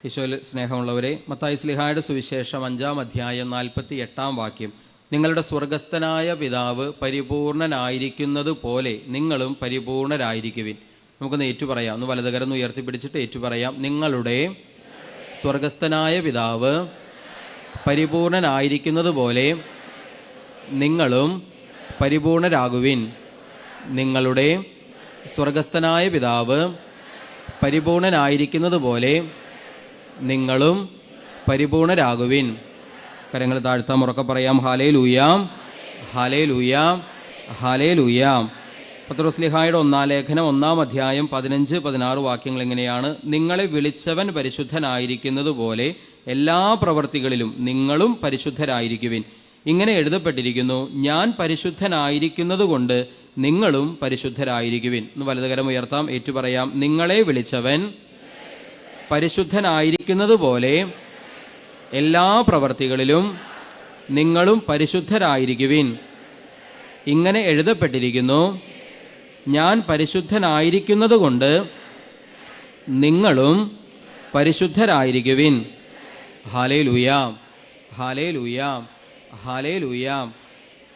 ഈശോയിൽ സ്നേഹമുള്ളവരെ, മത്തായി ശ്ലീഹായുടെ സുവിശേഷം 5-ാം അധ്യായം 48-ാം വാക്യം, നിങ്ങളുടെ സ്വർഗസ്ഥനായ പിതാവ് പരിപൂർണനായിരിക്കുന്നത് പോലെ നിങ്ങളും പരിപൂർണരായിരിക്കുവിൻ. നമുക്കൊന്ന് ഏറ്റുപറയാം. ഒന്ന് വലതുകരം ഉയർത്തിപ്പിടിച്ചിട്ട് ഏറ്റുപറയാം. നിങ്ങളുടെ സ്വർഗസ്ഥനായ പിതാവ് പരിപൂർണനായിരിക്കുന്നത് പോലെ നിങ്ങളും പരിപൂർണരാകുവിൻ. നിങ്ങളുടെ സ്വർഗസ്ഥനായ പിതാവ് പരിപൂർണനായിരിക്കുന്നത് പോലെ നിങ്ങളും പരിപൂർണരാകുവിൻ. കരങ്ങൾ താഴ്ത്താം, ഉറക്കെ പറയാം. ഹല്ലേലൂയാ, ഹല്ലേലൂയാ, ഹല്ലേലൂയാ. പത്രോസ്ലീഹായുടെ 1-ാം ലേഖനം 1-ാം അധ്യായം 15-16 വാക്യങ്ങൾ എങ്ങനെയാണ്? നിങ്ങളെ വിളിച്ചവൻ പരിശുദ്ധനായിരിക്കുന്നത് പോലെ എല്ലാ പ്രവൃത്തികളിലും നിങ്ങളും പരിശുദ്ധരായിരിക്കുവിൻ. ഇങ്ങനെ എഴുതപ്പെട്ടിരിക്കുന്നു, ഞാൻ പരിശുദ്ധനായിരിക്കുന്നത് കൊണ്ട് നിങ്ങളും പരിശുദ്ധരായിരിക്കുവിൻ. ഒന്ന് വലതുകരം ഉയർത്താം, ഏറ്റുപറയാം. നിങ്ങളെ വിളിച്ചവൻ പരിശുദ്ധനായിരിക്കുന്നത് പോലെ എല്ലാ പ്രവർത്തികളിലും നിങ്ങളും പരിശുദ്ധരായിരിക്കുവിൻ. ഇങ്ങനെ എഴുതപ്പെട്ടിരിക്കുന്നു, ഞാൻ പരിശുദ്ധനായിരിക്കുന്നത് കൊണ്ട് നിങ്ങളും പരിശുദ്ധരായിരിക്കുവിൻ. ഹല്ലേലൂയാ, ഹല്ലേലൂയാ, ഹല്ലേലൂയാ.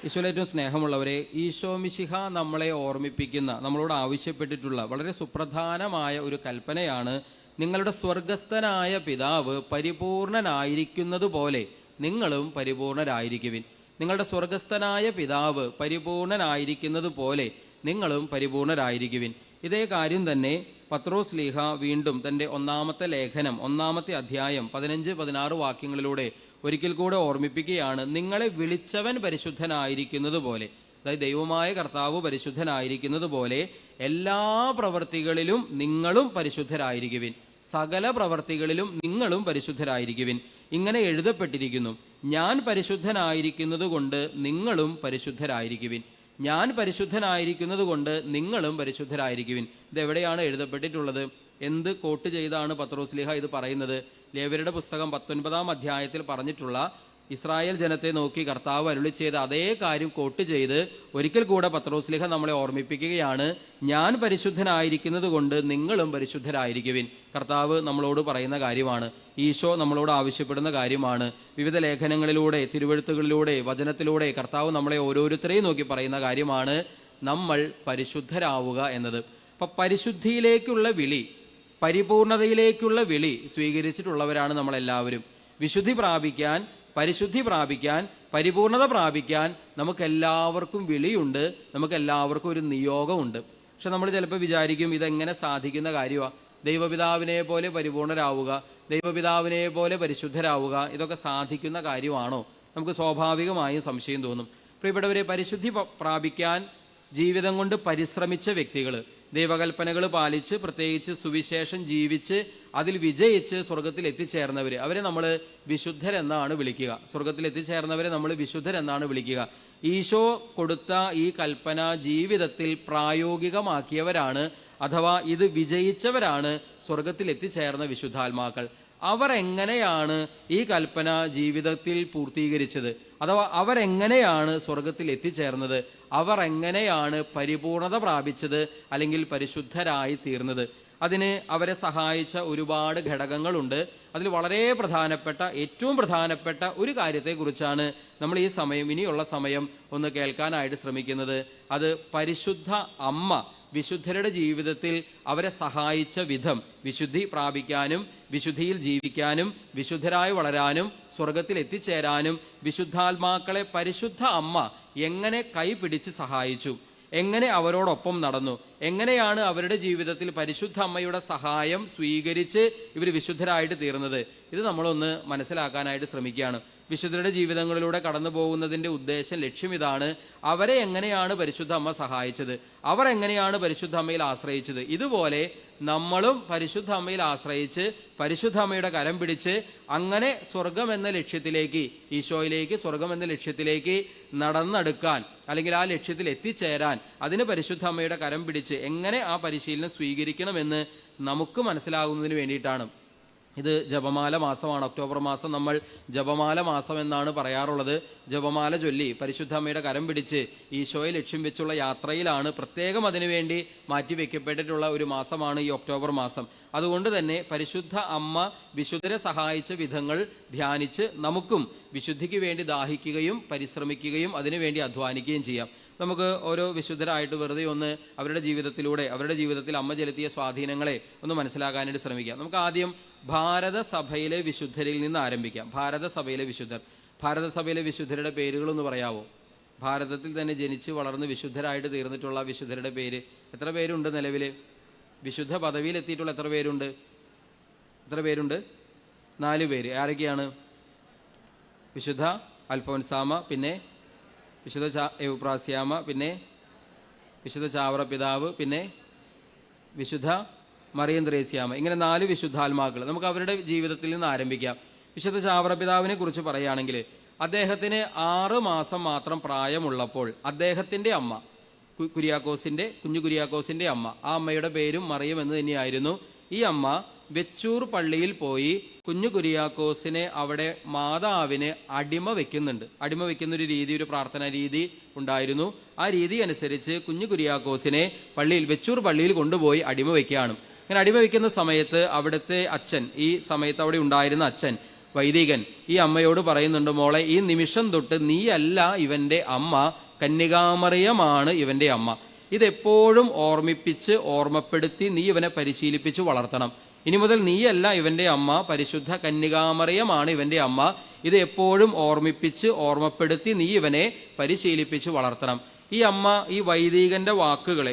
ഈശോയിൽ ഏറ്റവും സ്നേഹമുള്ളവരെ, ഈശോ മിശിഹ നമ്മളെ ഓർമ്മിപ്പിക്കുന്ന, നമ്മളോട് ആവശ്യപ്പെട്ടിട്ടുള്ള വളരെ സുപ്രധാനമായ ഒരു കൽപ്പനയാണ്. നിങ്ങളുടെ സ്വർഗസ്ഥനായ പിതാവ് പരിപൂർണനായിരിക്കുന്നത് പോലെ നിങ്ങളും പരിപൂർണരായിരിക്കുവിൻ. നിങ്ങളുടെ സ്വർഗസ്ഥനായ പിതാവ് പരിപൂർണനായിരിക്കുന്നത് പോലെ നിങ്ങളും പരിപൂർണരായിരിക്കുവിൻ. ഇതേ കാര്യം തന്നെ പത്രോസ്ലീഹ വീണ്ടും തൻ്റെ 1-ാമത്തെ ലേഖനം 1-ാമത്തെ അധ്യായം 15-16 വാക്യങ്ങളിലൂടെ ഒരിക്കൽ കൂടെ ഓർമ്മിപ്പിക്കുകയാണ്. നിങ്ങളെ വിളിച്ചവൻ പരിശുദ്ധനായിരിക്കുന്നത് പോലെ, അതായത് ദൈവമായ കർത്താവ് പരിശുദ്ധനായിരിക്കുന്നത് പോലെ എല്ലാ പ്രവർത്തികളിലും നിങ്ങളും പരിശുദ്ധരായിരിക്കുവിൻ. സകല പ്രവർത്തികളിലും നിങ്ങളും പരിശുദ്ധരായിരിക്കുവിൻ. ഇങ്ങനെ എഴുതപ്പെട്ടിരിക്കുന്നു, ഞാൻ പരിശുദ്ധനായിരിക്കുന്നത് കൊണ്ട് നിങ്ങളും പരിശുദ്ധരായിരിക്കുവിൻ. ഞാൻ പരിശുദ്ധനായിരിക്കുന്നത് കൊണ്ട് നിങ്ങളും പരിശുദ്ധരായിരിക്കുവിൻ. ഇതെവിടെയാണ് എഴുതപ്പെട്ടിട്ടുള്ളത്? എന്ത് കോട്ട് ചെയ്താണ് പത്രോസ്ലീഹ ഇത് പറയുന്നത്? ലേവ്യരുടെ പുസ്തകം 19-ാം അധ്യായത്തിൽ പറഞ്ഞിട്ടുള്ള ഇസ്രായേൽ ജനത്തെ നോക്കി കർത്താവ് അരുളി ചെയ്ത അതേ കാര്യം കോട്ട് ചെയ്ത് ഒരിക്കൽ കൂടെ പത്രോസ്ലീഹ നമ്മളെ ഓർമ്മിപ്പിക്കുകയാണ്. ഞാൻ പരിശുദ്ധനായിരിക്കുന്നത് കൊണ്ട് നിങ്ങളും പരിശുദ്ധരായിരിക്കുവിൻ. കർത്താവ് നമ്മളോട് പറയുന്ന കാര്യമാണ്, ഈശോ നമ്മളോട് ആവശ്യപ്പെടുന്ന കാര്യമാണ്. വിവിധ ലേഖനങ്ങളിലൂടെ, തിരുവെഴുത്തുകളിലൂടെ, വചനത്തിലൂടെ കർത്താവ് നമ്മളെ ഓരോരുത്തരെയും നോക്കി പറയുന്ന കാര്യമാണ് നമ്മൾ പരിശുദ്ധരാവുക എന്നത്. അപ്പം പരിശുദ്ധിയിലേക്കുള്ള വിളി, പരിപൂർണതയിലേക്കുള്ള വിളി സ്വീകരിച്ചിട്ടുള്ളവരാണ് നമ്മളെല്ലാവരും. വിശുദ്ധി പ്രാപിക്കാൻ, പരിശുദ്ധി പ്രാപിക്കാൻ, പരിപൂർണത പ്രാപിക്കാൻ നമുക്കെല്ലാവർക്കും വിളിയുണ്ട്, നമുക്കെല്ലാവർക്കും ഒരു നിയോഗമുണ്ട്. പക്ഷെ നമ്മൾ ചിലപ്പോൾ വിചാരിക്കും, ഇതെങ്ങനെ സാധിക്കുന്ന കാര്യമാണ്? ദൈവപിതാവിനെ പോലെ പരിപൂർണരാവുക, ദൈവപിതാവിനെ പോലെ പരിശുദ്ധരാവുക, ഇതൊക്കെ സാധിക്കുന്ന കാര്യമാണോ? നമുക്ക് സ്വാഭാവികമായും സംശയം തോന്നും. പ്രിയപ്പെട്ടവരെ, പരിശുദ്ധി പ്രാപിക്കാൻ ജീവിതം കൊണ്ട് പരിശ്രമിച്ച വ്യക്തികൾ, ദൈവകൽപ്പനകൾ പാലിച്ച്, പ്രത്യേകിച്ച് സുവിശേഷം ജീവിച്ച് അതിൽ വിജയിച്ച് സ്വർഗത്തിൽ എത്തിച്ചേർന്നവർ, അവരെ നമ്മൾ വിശുദ്ധരെന്നാണ് വിളിക്കുക. സ്വർഗത്തിൽ എത്തിച്ചേർന്നവരെ നമ്മൾ വിശുദ്ധരെന്നാണ് വിളിക്കുക. ഈശോ കൊടുത്ത ഈ കൽപ്പന ജീവിതത്തിൽ പ്രായോഗികമാക്കിയവരാണ്, അഥവാ ഇത് വിജയിച്ചവരാണ് സ്വർഗത്തിൽ എത്തിച്ചേർന്ന വിശുദ്ധാത്മാക്കൾ. അവർ എങ്ങനെയാണ് ഈ കൽപ്പന ജീവിതത്തിൽ പൂർത്തീകരിച്ചത്? അഥവാ അവരെങ്ങനെയാണ് സ്വർഗത്തിൽ എത്തിച്ചേർന്നത്? അവർ എങ്ങനെയാണ് പരിപൂർണത പ്രാപിച്ചത്, അല്ലെങ്കിൽ പരിശുദ്ധരായി തീർന്നത്? അതിന് അവരെ സഹായിച്ച ഒരുപാട് ഘടകങ്ങളുണ്ട്. അതിൽ വളരെ പ്രധാനപ്പെട്ട, ഏറ്റവും പ്രധാനപ്പെട്ട ഒരു കാര്യത്തെക്കുറിച്ചാണ് നമ്മൾ ഈ സമയം, ഇനിയുള്ള സമയം ഒന്ന് കേൾക്കാനായിട്ട് ശ്രമിക്കുന്നത്. അത് പരിശുദ്ധ അമ്മ വിശുദ്ധരുടെ ജീവിതത്തിൽ അവരെ സഹായിച്ച വിധം, വിശുദ്ധി പ്രാപിക്കാനും വിശുദ്ധിയിൽ ജീവിക്കാനും വിശുദ്ധരായി വളരാനും സ്വർഗത്തിൽ എത്തിച്ചേരാനും വിശുദ്ധാത്മാക്കളെ പരിശുദ്ധ അമ്മ എങ്ങനെ കൈപിടിച്ച് സഹായിച്ചു, എങ്ങനെ അവരോടൊപ്പം നടന്നു, എങ്ങനെയാണ് അവരുടെ ജീവിതത്തിൽ പരിശുദ്ധ അമ്മയുടെ സഹായം സ്വീകരിച്ച് ഇവർ വിശുദ്ധരായിട്ട് തീർന്നത്, ഇത് നമ്മളൊന്ന് മനസ്സിലാക്കാനായിട്ട് ശ്രമിക്കുകയാണ്. വിശുദ്ധരുടെ ജീവിതങ്ങളിലൂടെ കടന്നു പോകുന്നതിൻ്റെ ഉദ്ദേശം, ലക്ഷ്യം ഇതാണ്. അവരെ എങ്ങനെയാണ് പരിശുദ്ധ അമ്മ സഹായിച്ചത്, അവർ എങ്ങനെയാണ് പരിശുദ്ധ അമ്മയിൽ ആശ്രയിച്ചത്. ഇതുപോലെ നമ്മളും പരിശുദ്ധ അമ്മയിൽ ആശ്രയിച്ച് പരിശുദ്ധ അമ്മയുടെ കരം പിടിച്ച് അങ്ങനെ സ്വർഗം എന്ന ലക്ഷ്യത്തിലേക്ക്, ഈശോയിലേക്ക്, സ്വർഗം എന്ന ലക്ഷ്യത്തിലേക്ക് നടന്നെടുക്കാൻ, അല്ലെങ്കിൽ ആ ലക്ഷ്യത്തിൽ എത്തിച്ചേരാൻ അതിന് പരിശുദ്ധ അമ്മയുടെ കരം പിടിച്ച് എങ്ങനെ ആ പരിശീലനം സ്വീകരിക്കണമെന്ന് നമുക്ക് മനസ്സിലാകുന്നതിന് വേണ്ടിയിട്ടാണ്. ഇത് ജപമാല മാസമാണ്. ഒക്ടോബർ മാസം നമ്മൾ ജപമാല മാസം എന്നാണ് പറയാറുള്ളത്. ജപമാല ചൊല്ലി പരിശുദ്ധ അമ്മയുടെ കരം പിടിച്ച് ഈശോയെ ലക്ഷ്യം വെച്ചുള്ള യാത്രയിലാണ്. പ്രത്യേകം അതിനുവേണ്ടി മാറ്റിവെക്കപ്പെട്ടിട്ടുള്ള ഒരു മാസമാണ് ഈ ഒക്ടോബർ മാസം. അതുകൊണ്ട് തന്നെ പരിശുദ്ധ അമ്മ വിശുദ്ധരെ സഹായിച്ച വിധങ്ങൾ ധ്യാനിച്ച് നമുക്കും വിശുദ്ധിക്ക് വേണ്ടി ദാഹിക്കുകയും പരിശ്രമിക്കുകയും അതിനുവേണ്ടി അധ്വാനിക്കുകയും ചെയ്യാം. നമുക്ക് ഓരോ വിശുദ്ധരായിട്ട് വെറുതെ ഒന്ന് അവരുടെ ജീവിതത്തിലൂടെ അവരുടെ ജീവിതത്തിൽ അമ്മ ചെലുത്തിയ സ്വാധീനങ്ങളെ ഒന്ന് മനസ്സിലാക്കാനായിട്ട് ശ്രമിക്കാം. നമുക്ക് ആദ്യം ഭാരതസഭയിലെ വിശുദ്ധരിൽ നിന്ന് ആരംഭിക്കാം. ഭാരതസഭയിലെ വിശുദ്ധരുടെ പേരുകളൊന്ന് പറയാവോ? ഭാരതത്തിൽ തന്നെ ജനിച്ച് വളർന്ന് വിശുദ്ധരായിട്ട് തീർന്നിട്ടുള്ള വിശുദ്ധരുടെ പേര് എത്ര പേരുണ്ട്? നിലവിൽ വിശുദ്ധ പദവിയിൽ എത്തിയിട്ടുള്ള എത്ര പേരുണ്ട്? 4 പേര്. ആരൊക്കെയാണ്? വിശുദ്ധ അൽഫോൻസാമ, പിന്നെ വിശുദ്ധ എവുപ്രാസ്യാമ, പിന്നെ വിശുദ്ധ ചാവറ പിതാവ്, പിന്നെ വിശുദ്ധ മറിയം ത്രേസ്യാമ. ഇങ്ങനെ 4 വിശുദ്ധാത്മാക്കൾ. നമുക്ക് അവരുടെ ജീവിതത്തിൽ നിന്ന് ആരംഭിക്കാം. വിശുദ്ധ ചാവറ പിതാവിനെ കുറിച്ച് പറയുകയാണെങ്കിൽ അദ്ദേഹത്തിന് 6 മാസം മാത്രം പ്രായമുള്ളപ്പോൾ അദ്ദേഹത്തിൻ്റെ അമ്മ കുഞ്ഞു കുര്യാക്കോസിൻ്റെ അമ്മ, ആ അമ്മയുടെ പേരും മറിയം എന്ന് തന്നെയായിരുന്നു. ഈ അമ്മ വെച്ചൂർ പള്ളിയിൽ പോയി കുഞ്ഞു കുര്യാക്കോസിനെ അവിടെ മാതാവിന് അടിമ വെക്കുന്നൊരു രീതി, ഒരു പ്രാർത്ഥനാ രീതി ഉണ്ടായിരുന്നു. ആ രീതി അനുസരിച്ച് കുഞ്ഞു കുര്യാക്കോസിനെ വെച്ചൂർ പള്ളിയിൽ കൊണ്ടുപോയി അടിമ വയ്ക്കുകയാണ്. അങ്ങനെ അടിമ വയ്ക്കുന്ന സമയത്ത് അവിടുത്തെ അച്ഛൻ, ഈ സമയത്ത് അവിടെ ഉണ്ടായിരുന്ന അച്ഛൻ വൈദികൻ ഈ അമ്മയോട് പറയുന്നുണ്ട്, മോളെ, ഈ നിമിഷം തൊട്ട് നീയല്ല ഇവന്റെ അമ്മ, കന്യകാമറിയമാണ് ഇവന്റെ അമ്മ. ഇതെപ്പോഴും ഓർമ്മപ്പെടുത്തി നീ ഇവനെ പരിശീലിപ്പിച്ച് വളർത്തണം. ഇനി മുതൽ നീയല്ല ഇവന്റെ അമ്മ, പരിശുദ്ധ കന്യകാമറിയമാണ് ഇവന്റെ അമ്മ. ഇത് എപ്പോഴും ഓർമ്മപ്പെടുത്തി നീ ഇവനെ പരിശീലിപ്പിച്ച് വളർത്തണം. ഈ അമ്മ ഈ വൈദികന്റെ വാക്കുകളെ,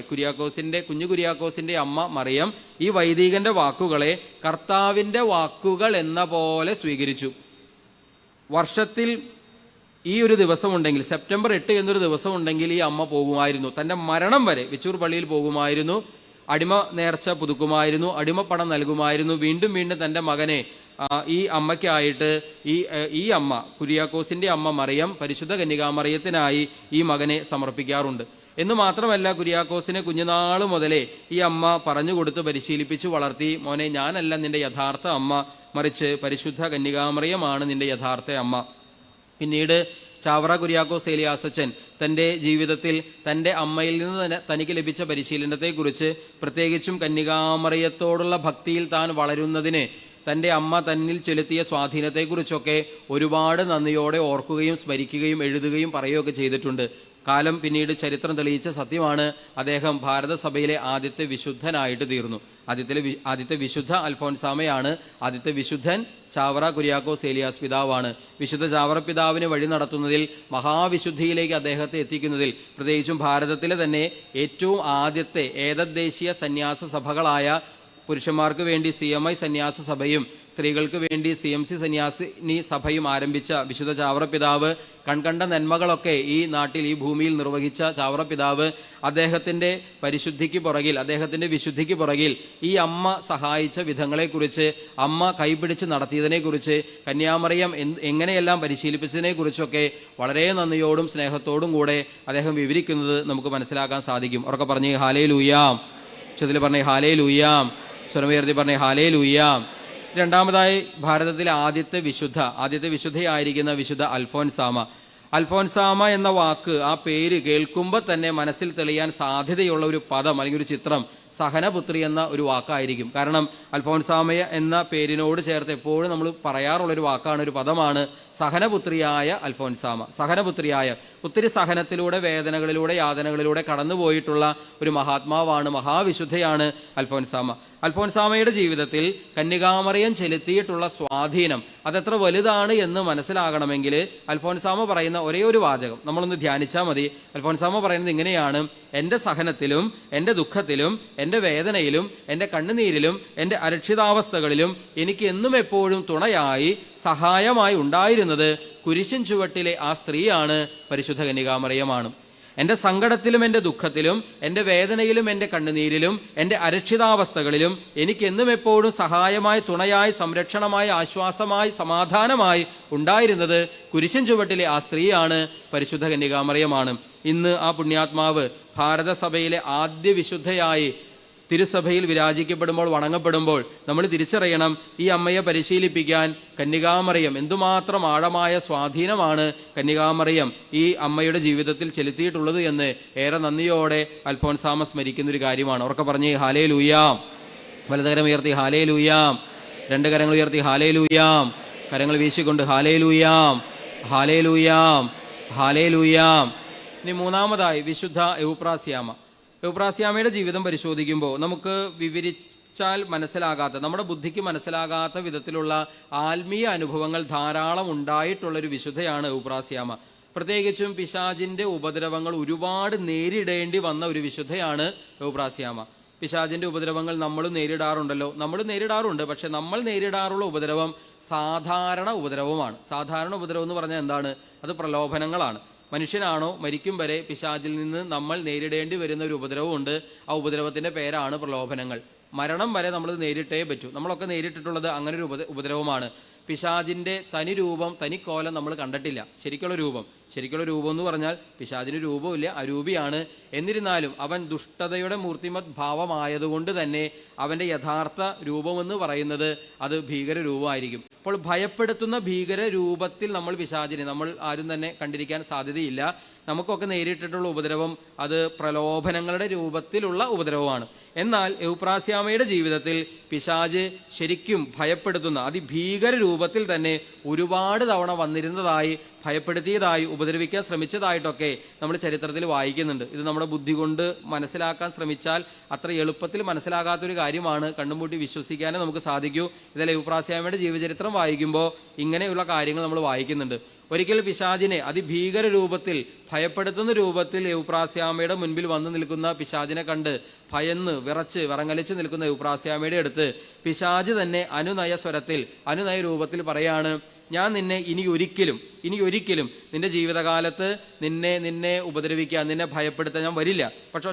കുഞ്ഞു കുര്യാക്കോസിന്റെ അമ്മ മറിയം ഈ വൈദികന്റെ വാക്കുകളെ കർത്താവിന്റെ വാക്കുകൾ എന്ന പോലെ സ്വീകരിച്ചു. വർഷത്തിൽ ഈ ഒരു ദിവസമുണ്ടെങ്കിൽ, സെപ്റ്റംബർ 8 എന്നൊരു ദിവസമുണ്ടെങ്കിൽ ഈ അമ്മ പോകുമായിരുന്നു. തൻ്റെ മരണം വരെ വെച്ചൂർ പള്ളിയിൽ പോകുമായിരുന്നു. അടിമ നേർച്ച പുതുക്കുമായിരുന്നു, അടിമപ്പണം നൽകുമായിരുന്നു. വീണ്ടും തൻ്റെ മകനെ ഈ അമ്മയ്ക്കായിട്ട് ഈ അമ്മ കുര്യാക്കോസിന്റെ അമ്മ മറിയം പരിശുദ്ധ കന്യകാമറിയത്തിനായി ഈ മകനെ സമർപ്പിക്കാറുണ്ട്. എന്ന് മാത്രമല്ല, കുര്യാക്കോസിനെ കുഞ്ഞുനാൾ മുതലേ ഈ അമ്മ പറഞ്ഞു കൊടുത്ത് പരിശീലിപ്പിച്ച് വളർത്തി. മോനെ, ഞാനല്ല നിന്റെ യഥാർത്ഥ അമ്മ, മറിച്ച് പരിശുദ്ധ കന്യകാമറിയമാണ് നിന്റെ യഥാർത്ഥ അമ്മ. പിന്നീട് ചാവറ കുര്യാക്കോസ് ഏലിയാസച്ചൻ തൻ്റെ ജീവിതത്തിൽ തൻ്റെ അമ്മയിൽ നിന്ന് തന്നെ തനിക്ക് ലഭിച്ച പരിശീലനത്തെക്കുറിച്ച്, പ്രത്യേകിച്ചും കന്യകാമറിയത്തോടുള്ള ഭക്തിയിൽ താൻ വളരുന്നതിന് തൻ്റെ അമ്മ തന്നിൽ ചെലുത്തിയ സ്വാധീനത്തെക്കുറിച്ചൊക്കെ ഒരുപാട് നന്ദിയോടെ ഓർക്കുകയും സ്മരിക്കുകയും എഴുതുകയും പറയുകയൊക്കെ ചെയ്തിട്ടുണ്ട്. കാലം പിന്നീട് ചരിത്രം തെളിയിച്ച സത്യമാണ്, അദ്ദേഹം ഭാരതസഭയിലെ ആദ്യത്തെ വിശുദ്ധനായിട്ട് തീർന്നു. ആദ്യത്തെ വിശുദ്ധ അൽഫോൻസാമയാണ്. ആദ്യത്തെ വിശുദ്ധൻ ചാവറ കുര്യാക്കോസ് ഏലിയാസ് പിതാവാണ്. വിശുദ്ധ ചാവറ പിതാവിന് വഴി നടത്തുന്നതിൽ, മഹാവിശുദ്ധിയിലേക്ക് അദ്ദേഹത്തെ എത്തിക്കുന്നതിൽ, പ്രത്യേകിച്ചും ഭാരതത്തിലെ തന്നെ ഏറ്റവും ആദ്യത്തെ ഏതദ്ദേശീയ സന്യാസ സഭകളായ പുരുഷന്മാർക്ക് വേണ്ടി CMI സന്യാസ സഭയും സ്ത്രീകൾക്ക് വേണ്ടി CMC സന്യാസിനി സഭയും ആരംഭിച്ച വിശുദ്ധ ചാവറ പിതാവ്, കൺകണ്ട നന്മകളൊക്കെ ഈ നാട്ടിൽ, ഈ ഭൂമിയിൽ നിർവഹിച്ച ചാവറ പിതാവ്, അദ്ദേഹത്തിൻ്റെ വിശുദ്ധിക്ക് പുറകിൽ ഈ അമ്മ സഹായിച്ച വിധങ്ങളെക്കുറിച്ച്, അമ്മ കൈപിടിച്ച് നടത്തിയതിനെക്കുറിച്ച്, കന്യാമറിയം എങ്ങനെയെല്ലാം പരിശീലിപ്പിച്ചതിനെക്കുറിച്ചൊക്കെ വളരെ നന്ദിയോടും സ്നേഹത്തോടും കൂടെ അദ്ദേഹം വിവരിക്കുന്നത് നമുക്ക് മനസ്സിലാക്കാൻ സാധിക്കും. ഉറക്കെ പറഞ്ഞേ ഹാലേലൂയാം. ഉച്ചത്തിൽ പറഞ്ഞേ ഹാലേലൂയാം. സ്വരമുയർത്തി പറഞ്ഞേ ഹാലേലൂയാം. രണ്ടാമതായി ഭാരതത്തിലെ ആദ്യത്തെ വിശുദ്ധയായിരിക്കുന്ന വിശുദ്ധ അൽഫോൻസാമ എന്ന വാക്ക്, ആ പേര് കേൾക്കുമ്പോൾ തന്നെ മനസ്സിൽ തെളിയാൻ സാധ്യതയുള്ള ഒരു പദം അല്ലെങ്കിൽ ഒരു ചിത്രം സഹനപുത്രി എന്ന ഒരു വാക്കായിരിക്കും. കാരണം അൽഫോൻസാമ എന്ന പേരിനോട് ചേർത്ത് എപ്പോഴും നമ്മൾ പറയാറുള്ളൊരു വാക്കാണ്, ഒരു പദമാണ് സഹനപുത്രിയായ അൽഫോൻസാമ. ഒത്തിരി സഹനത്തിലൂടെ, വേദനകളിലൂടെ, യാതനകളിലൂടെ കടന്നുപോയിട്ടുള്ള ഒരു മഹാത്മാവാണ്, മഹാവിശുദ്ധയാണ് അൽഫോൻസാമയുടെ ജീവിതത്തിൽ കന്യകാമറിയം ചെലുത്തിയിട്ടുള്ള സ്വാധീനം അതെത്ര വലുതാണ് എന്ന് മനസ്സിലാകണമെങ്കിൽ അൽഫോൻസാമ പറയുന്ന ഒരേ ഒരു വാചകം നമ്മളൊന്ന് ധ്യാനിച്ചാൽ മതി. അൽഫോൻസാമ പറയുന്നത് ഇങ്ങനെയാണ്: എൻ്റെ സഹനത്തിലും, എൻ്റെ ദുഃഖത്തിലും, എൻ്റെ വേദനയിലും, എൻ്റെ കണ്ണുനീരിലും, എൻ്റെ അരക്ഷിതാവസ്ഥകളിലും എനിക്ക് എന്നും എപ്പോഴും തുണയായി, സഹായമായി ഉണ്ടായിരുന്നത് കുരിശിൻ ചുവട്ടിലെ ആ സ്ത്രീയാണ്, പരിശുദ്ധ കന്യകാമറിയമാണ്. എൻ്റെ സങ്കടത്തിലും, എൻ്റെ ദുഃഖത്തിലും, എൻ്റെ വേദനയിലും, എൻ്റെ കണ്ണുനീരിലും, എൻ്റെ അരക്ഷിതാവസ്ഥകളിലും എനിക്ക് എന്നും എപ്പോഴും സഹായമായി, തുണയായി, സംരക്ഷണമായി, ആശ്വാസമായി, സമാധാനമായി ഉണ്ടായിരുന്നത് കുരിശിൻ ചുവട്ടിലെ ആ സ്ത്രീയാണ്, പരിശുദ്ധ കന്യകാമറിയമാണ്. ഇന്ന് ആ പുണ്യാത്മാവ് ഭാരതസഭയിലെ ആദ്യ വിശുദ്ധയായി തിരുസഭയിൽ വിരാജിക്കപ്പെടുമ്പോൾ, വണങ്ങപ്പെടുമ്പോൾ നമ്മൾ തിരിച്ചറിയണം, ഈ അമ്മയെ പരിശീലിപ്പിക്കാൻ കന്യകാമറിയം എന്തുമാത്രം ആഴമായ സ്വാധീനമാണ് കന്യകാമറിയം ഈ അമ്മയുടെ ജീവിതത്തിൽ ചെലുത്തിയിട്ടുള്ളത് എന്ന് ഏറെ നന്ദിയോടെ അൽഫോൻസാമ സ്മരിക്കുന്നൊരു കാര്യമാണ്. ഉറക്കെ പറഞ്ഞേ ഹാലേലൂയാം. വലതുകരം ഉയർത്തി ഹാലേലൂയാം, രണ്ട് കരങ്ങൾ ഉയർത്തി ഹാലേലൂയാം, കരങ്ങൾ വീശിക്കൊണ്ട് ഹാലേലൂയാം, ഹാലേലൂയാം, ഹാലേലൂയാം. ഇനി മൂന്നാമതായി വിശുദ്ധ എവുപ്രാസ്യാമ. എവുപ്രാസ്യാമയുടെ ജീവിതം പരിശോധിക്കുമ്പോൾ നമുക്ക് വിവരിച്ചാൽ മനസ്സിലാകാത്ത, നമ്മുടെ ബുദ്ധിക്ക് മനസ്സിലാകാത്ത വിധത്തിലുള്ള ആത്മീയ അനുഭവങ്ങൾ ധാരാളം ഉണ്ടായിട്ടുള്ളൊരു വിശുദ്ധയാണ് എവുപ്രാസ്യാമ. പ്രത്യേകിച്ചും പിശാചിന്റെ ഉപദ്രവങ്ങൾ ഒരുപാട് നേരിടേണ്ടി വന്ന ഒരു വിശുദ്ധയാണ് എവുപ്രാസ്യാമ. പിശാചിന്റെ ഉപദ്രവങ്ങൾ നമ്മളും നേരിടാറുണ്ടല്ലോ, നമ്മൾ നേരിടാറുണ്ട്. പക്ഷെ നമ്മൾ നേരിടാറുള്ള ഉപദ്രവം സാധാരണ ഉപദ്രവമാണ്. സാധാരണ ഉപദ്രവം എന്ന് പറഞ്ഞാൽ എന്താണ്? അത് പ്രലോഭനങ്ങളാണ്. മനുഷ്യനാണോ മരിക്കും വരെ പിശാചിൽ നിന്ന് നമ്മൾ നേരിടേണ്ടി വരുന്ന ഒരു ഉപദ്രവമുണ്ട്. ആ ഉപദ്രവത്തിന്റെ പേരാണ് പ്രലോഭനങ്ങൾ. മരണം വരെ നമ്മൾ നേരിട്ടേ പറ്റൂ. നമ്മളൊക്കെ നേരിട്ടിട്ടുള്ളത് അങ്ങനെ ഒരു ഉപദ്രവമാണ്. പിശാചിന്റെ തനി രൂപം, തനിക്കോലം നമ്മൾ കണ്ടിട്ടില്ല. ശരിക്കുള്ള രൂപം എന്ന് പറഞ്ഞാൽ പിശാചിന് രൂപമില്ല, അരൂപിയാണ്. എന്നിരുന്നാലും അവൻ ദുഷ്ടതയുടെ മൂർത്തിമത് ഭാവമായതുകൊണ്ട് തന്നെ അവന്റെ യഥാർത്ഥ രൂപമെന്ന് പറയുന്നത് അത് ഭീകര രൂപമായിരിക്കും. അപ്പോൾ ഭയപ്പെടുത്തുന്ന ഭീകര രൂപത്തിൽ നമ്മൾ പിശാചിനെ നമ്മൾ ആരും തന്നെ കണ്ടിരിക്കാൻ സാധ്യതയില്ല. നമുക്കൊക്കെ നേരിട്ടിട്ടുള്ള ഉപദ്രവം അത് പ്രലോഭനങ്ങളുടെ രൂപത്തിലുള്ള ഉപദ്രവമാണ്. എന്നാൽ എവുപ്രാസ്യാമയുടെ ജീവിതത്തിൽ പിശാച് ശരിക്കും ഭയപ്പെടുത്തുന്ന അതിഭീകര രൂപത്തിൽ തന്നെ ഒരുപാട് തവണ വന്നിരുന്നതായി, ഭയപ്പെടുത്തിയതായി, ഉപദ്രവിക്കാൻ ശ്രമിച്ചതായിട്ടൊക്കെ നമ്മൾ ചരിത്രത്തിൽ വായിക്കുന്നുണ്ട്. ഇത് നമ്മുടെ ബുദ്ധി കൊണ്ട് മനസ്സിലാക്കാൻ ശ്രമിച്ചാൽ അത്ര എളുപ്പത്തിൽ മനസ്സിലാകാത്തൊരു കാര്യമാണ്. കണ്ണുമൂട്ടി വിശ്വസിക്കാനേ നമുക്ക് സാധിക്കൂ. ഇതിൽ എവുപ്രാസ്യാമയുടെ ജീവചരിത്രം വായിക്കുമ്പോൾ ഇങ്ങനെയുള്ള കാര്യങ്ങൾ നമ്മൾ വായിക്കുന്നുണ്ട്. ഒരിക്കൽ പിശാചിനെ അതിഭീകര രൂപത്തിൽ, ഭയപ്പെടുത്തുന്ന രൂപത്തിൽ എവുപ്രാസ്യാമയുടെ മുൻപിൽ വന്നു നിൽക്കുന്ന പിശാചിനെ കണ്ട് ഭയന്ന് വിറച്ച് വിറങ്ങലിച്ച് നിൽക്കുന്ന എവുപ്രാസ്യാമയുടെ അടുത്ത് പിശാച് തന്നെ അനുനയ സ്വരത്തിൽ, അനുനയ രൂപത്തിൽ പറയാണ്, ഞാൻ നിന്നെ ഇനി ഒരിക്കലും നിന്റെ ജീവിതകാലത്ത് നിന്നെ ഉപദ്രവിക്കാൻ, നിന്നെ ഭയപ്പെടുത്താൻ ഞാൻ വരില്ല. പക്ഷെ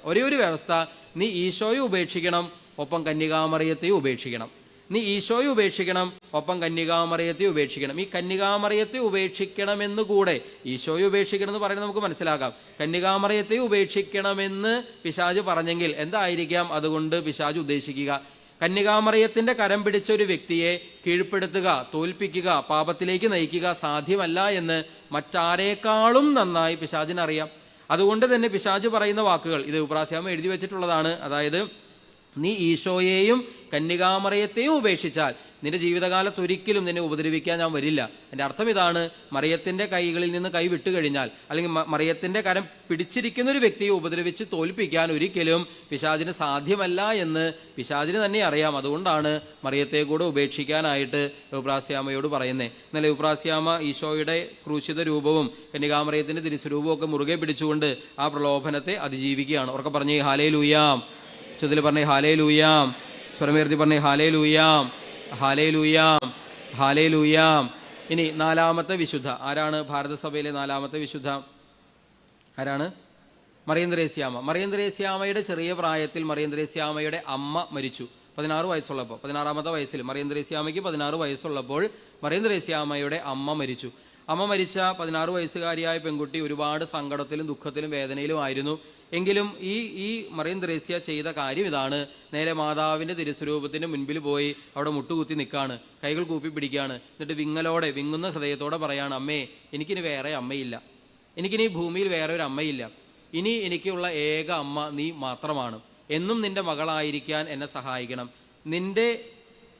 ഒരേ ഒരു വ്യവസ്ഥ, നീ ഈശോയെ ഉപേക്ഷിക്കണം, ഒപ്പം കന്യകാമറിയത്തെയും ഉപേക്ഷിക്കണം. നീ ഈശോയെ ഉപേക്ഷിക്കണം, ഒപ്പം കന്യകാമറിയത്തെ ഉപേക്ഷിക്കണം. ഈ കന്യകാമറിയത്തെ ഉപേക്ഷിക്കണമെന്നുകൂടെ, ഈശോയെ ഉപേക്ഷിക്കണം എന്ന് പറയുന്നത് നമുക്ക് മനസ്സിലാക്കാം. കന്യകാമറിയത്തെ ഉപേക്ഷിക്കണമെന്ന് പിശാച് പറഞ്ഞെങ്കിൽ എന്തായിരിക്കാം അതുകൊണ്ട് പിശാച് ഉദ്ദേശിക്കുക? കന്യകാമറിയത്തിന്റെ കരം പിടിച്ച ഒരു വ്യക്തിയെ കീഴ്പ്പെടുത്തുക, തോൽപ്പിക്കുക, പാപത്തിലേക്ക് നയിക്കുക സാധ്യമല്ല എന്ന് മറ്റാരേക്കാളും നന്നായി പിശാചിനറിയാം. അതുകൊണ്ട് തന്നെ പിശാച് പറയുന്ന വാക്കുകൾ, ഇത് എവുപ്രാസ്യാമ എഴുതി വെച്ചിട്ടുള്ളതാണ്. അതായത്, നീ ഈശോയെയും കന്യകാമറിയത്തെയും ഉപേക്ഷിച്ചാൽ നിന്റെ ജീവിതകാലത്ത് ഒരിക്കലും നിന്നെ ഉപദ്രവിക്കാൻ ഞാൻ വരില്ല. എൻ്റെ അർത്ഥം ഇതാണ്, മറിയത്തിന്റെ കൈകളിൽ നിന്ന് കൈ വിട്ടുകഴിഞ്ഞാൽ, അല്ലെങ്കിൽ മറിയത്തിന്റെ കരം പിടിച്ചിരിക്കുന്ന ഒരു വ്യക്തിയെ ഉപദ്രവിച്ച് തോൽപ്പിക്കാൻ ഒരിക്കലും പിശാചിന് സാധ്യമല്ല എന്ന് പിശാചിന് തന്നെ അറിയാം. അതുകൊണ്ടാണ് മറിയത്തെ കൂടെ ഉപേക്ഷിക്കാനായിട്ട് എവുപ്രാസ്യാമയോട് പറയുന്നത്. എന്നാൽ എവുപ്രാസ്യാമ ഈശോയുടെ ക്രൂശിത രൂപവും കന്യകാമറിയത്തിന്റെ തിരുസ്വരൂപവും ഒക്കെ മുറുകെ പിടിച്ചുകൊണ്ട് ആ പ്രലോഭനത്തെ അതിജീവിക്കുകയാണ്. ഉറക്കെ പറഞ്ഞേ ഹാലേലൂയാം. ചുതിൽ പറഞ്ഞേ ഹാലേലൂയാം. സ്വരമേർത്തി പറഞ്ഞേ ഹാലേലൂയാം, ഹാലേലൂയാം, ഹാലേലൂയാം. ഇനി നാലാമത്തെ വിശുദ്ധ ആരാണ്? ഭാരതസഭയിലെ നാലാമത്തെ വിശുദ്ധ ആരാണ്? മറിയം ത്രേസ്യാമ. മറിയം ത്രേസ്യാമയുടെ ചെറിയ പ്രായത്തിൽ മറിയം ത്രേസ്യാമയുടെ അമ്മ മരിച്ചു. 16 വയസ്സുള്ളപ്പോൾ, 16ാമത്തെ വയസ്സിൽ മറിയം ത്രേസ്യാമയ്ക്ക് 16 വയസ്സുള്ളപ്പോൾ മറിയം ത്രേസ്യാമയുടെ അമ്മ മരിച്ചു. അമ്മ മരിച്ച 16 വയസ്സുകാരിയായ പെൺകുട്ടി ഒരുപാട് സങ്കടത്തിലും ദുഃഖത്തിലും വേദനയിലും ആയിരുന്നു. എങ്കിലും ഈ മറിയം ത്രേസ്യ ചെയ്ത കാര്യം ഇതാണ്, നേരെ മാതാവിന്റെ തിരുസ്വരൂപത്തിന് മുൻപിൽ പോയി അവിടെ മുട്ടുകുത്തി നിൽക്കാണ്, കൈകൾ കൂപ്പി പിടിക്കുകയാണ്. എന്നിട്ട് വിങ്ങുന്ന ഹൃദയത്തോടെ പറയാണ്, അമ്മേ, എനിക്കിനി വേറെ അമ്മയില്ല, എനിക്കിനി ഭൂമിയിൽ വേറെ ഒരു അമ്മയില്ല, ഇനി എനിക്കുള്ള ഏക അമ്മ നീ മാത്രമാണ്. എന്നും നിന്റെ മകളായിരിക്കാൻ എന്നെ സഹായിക്കണം. നിന്റെ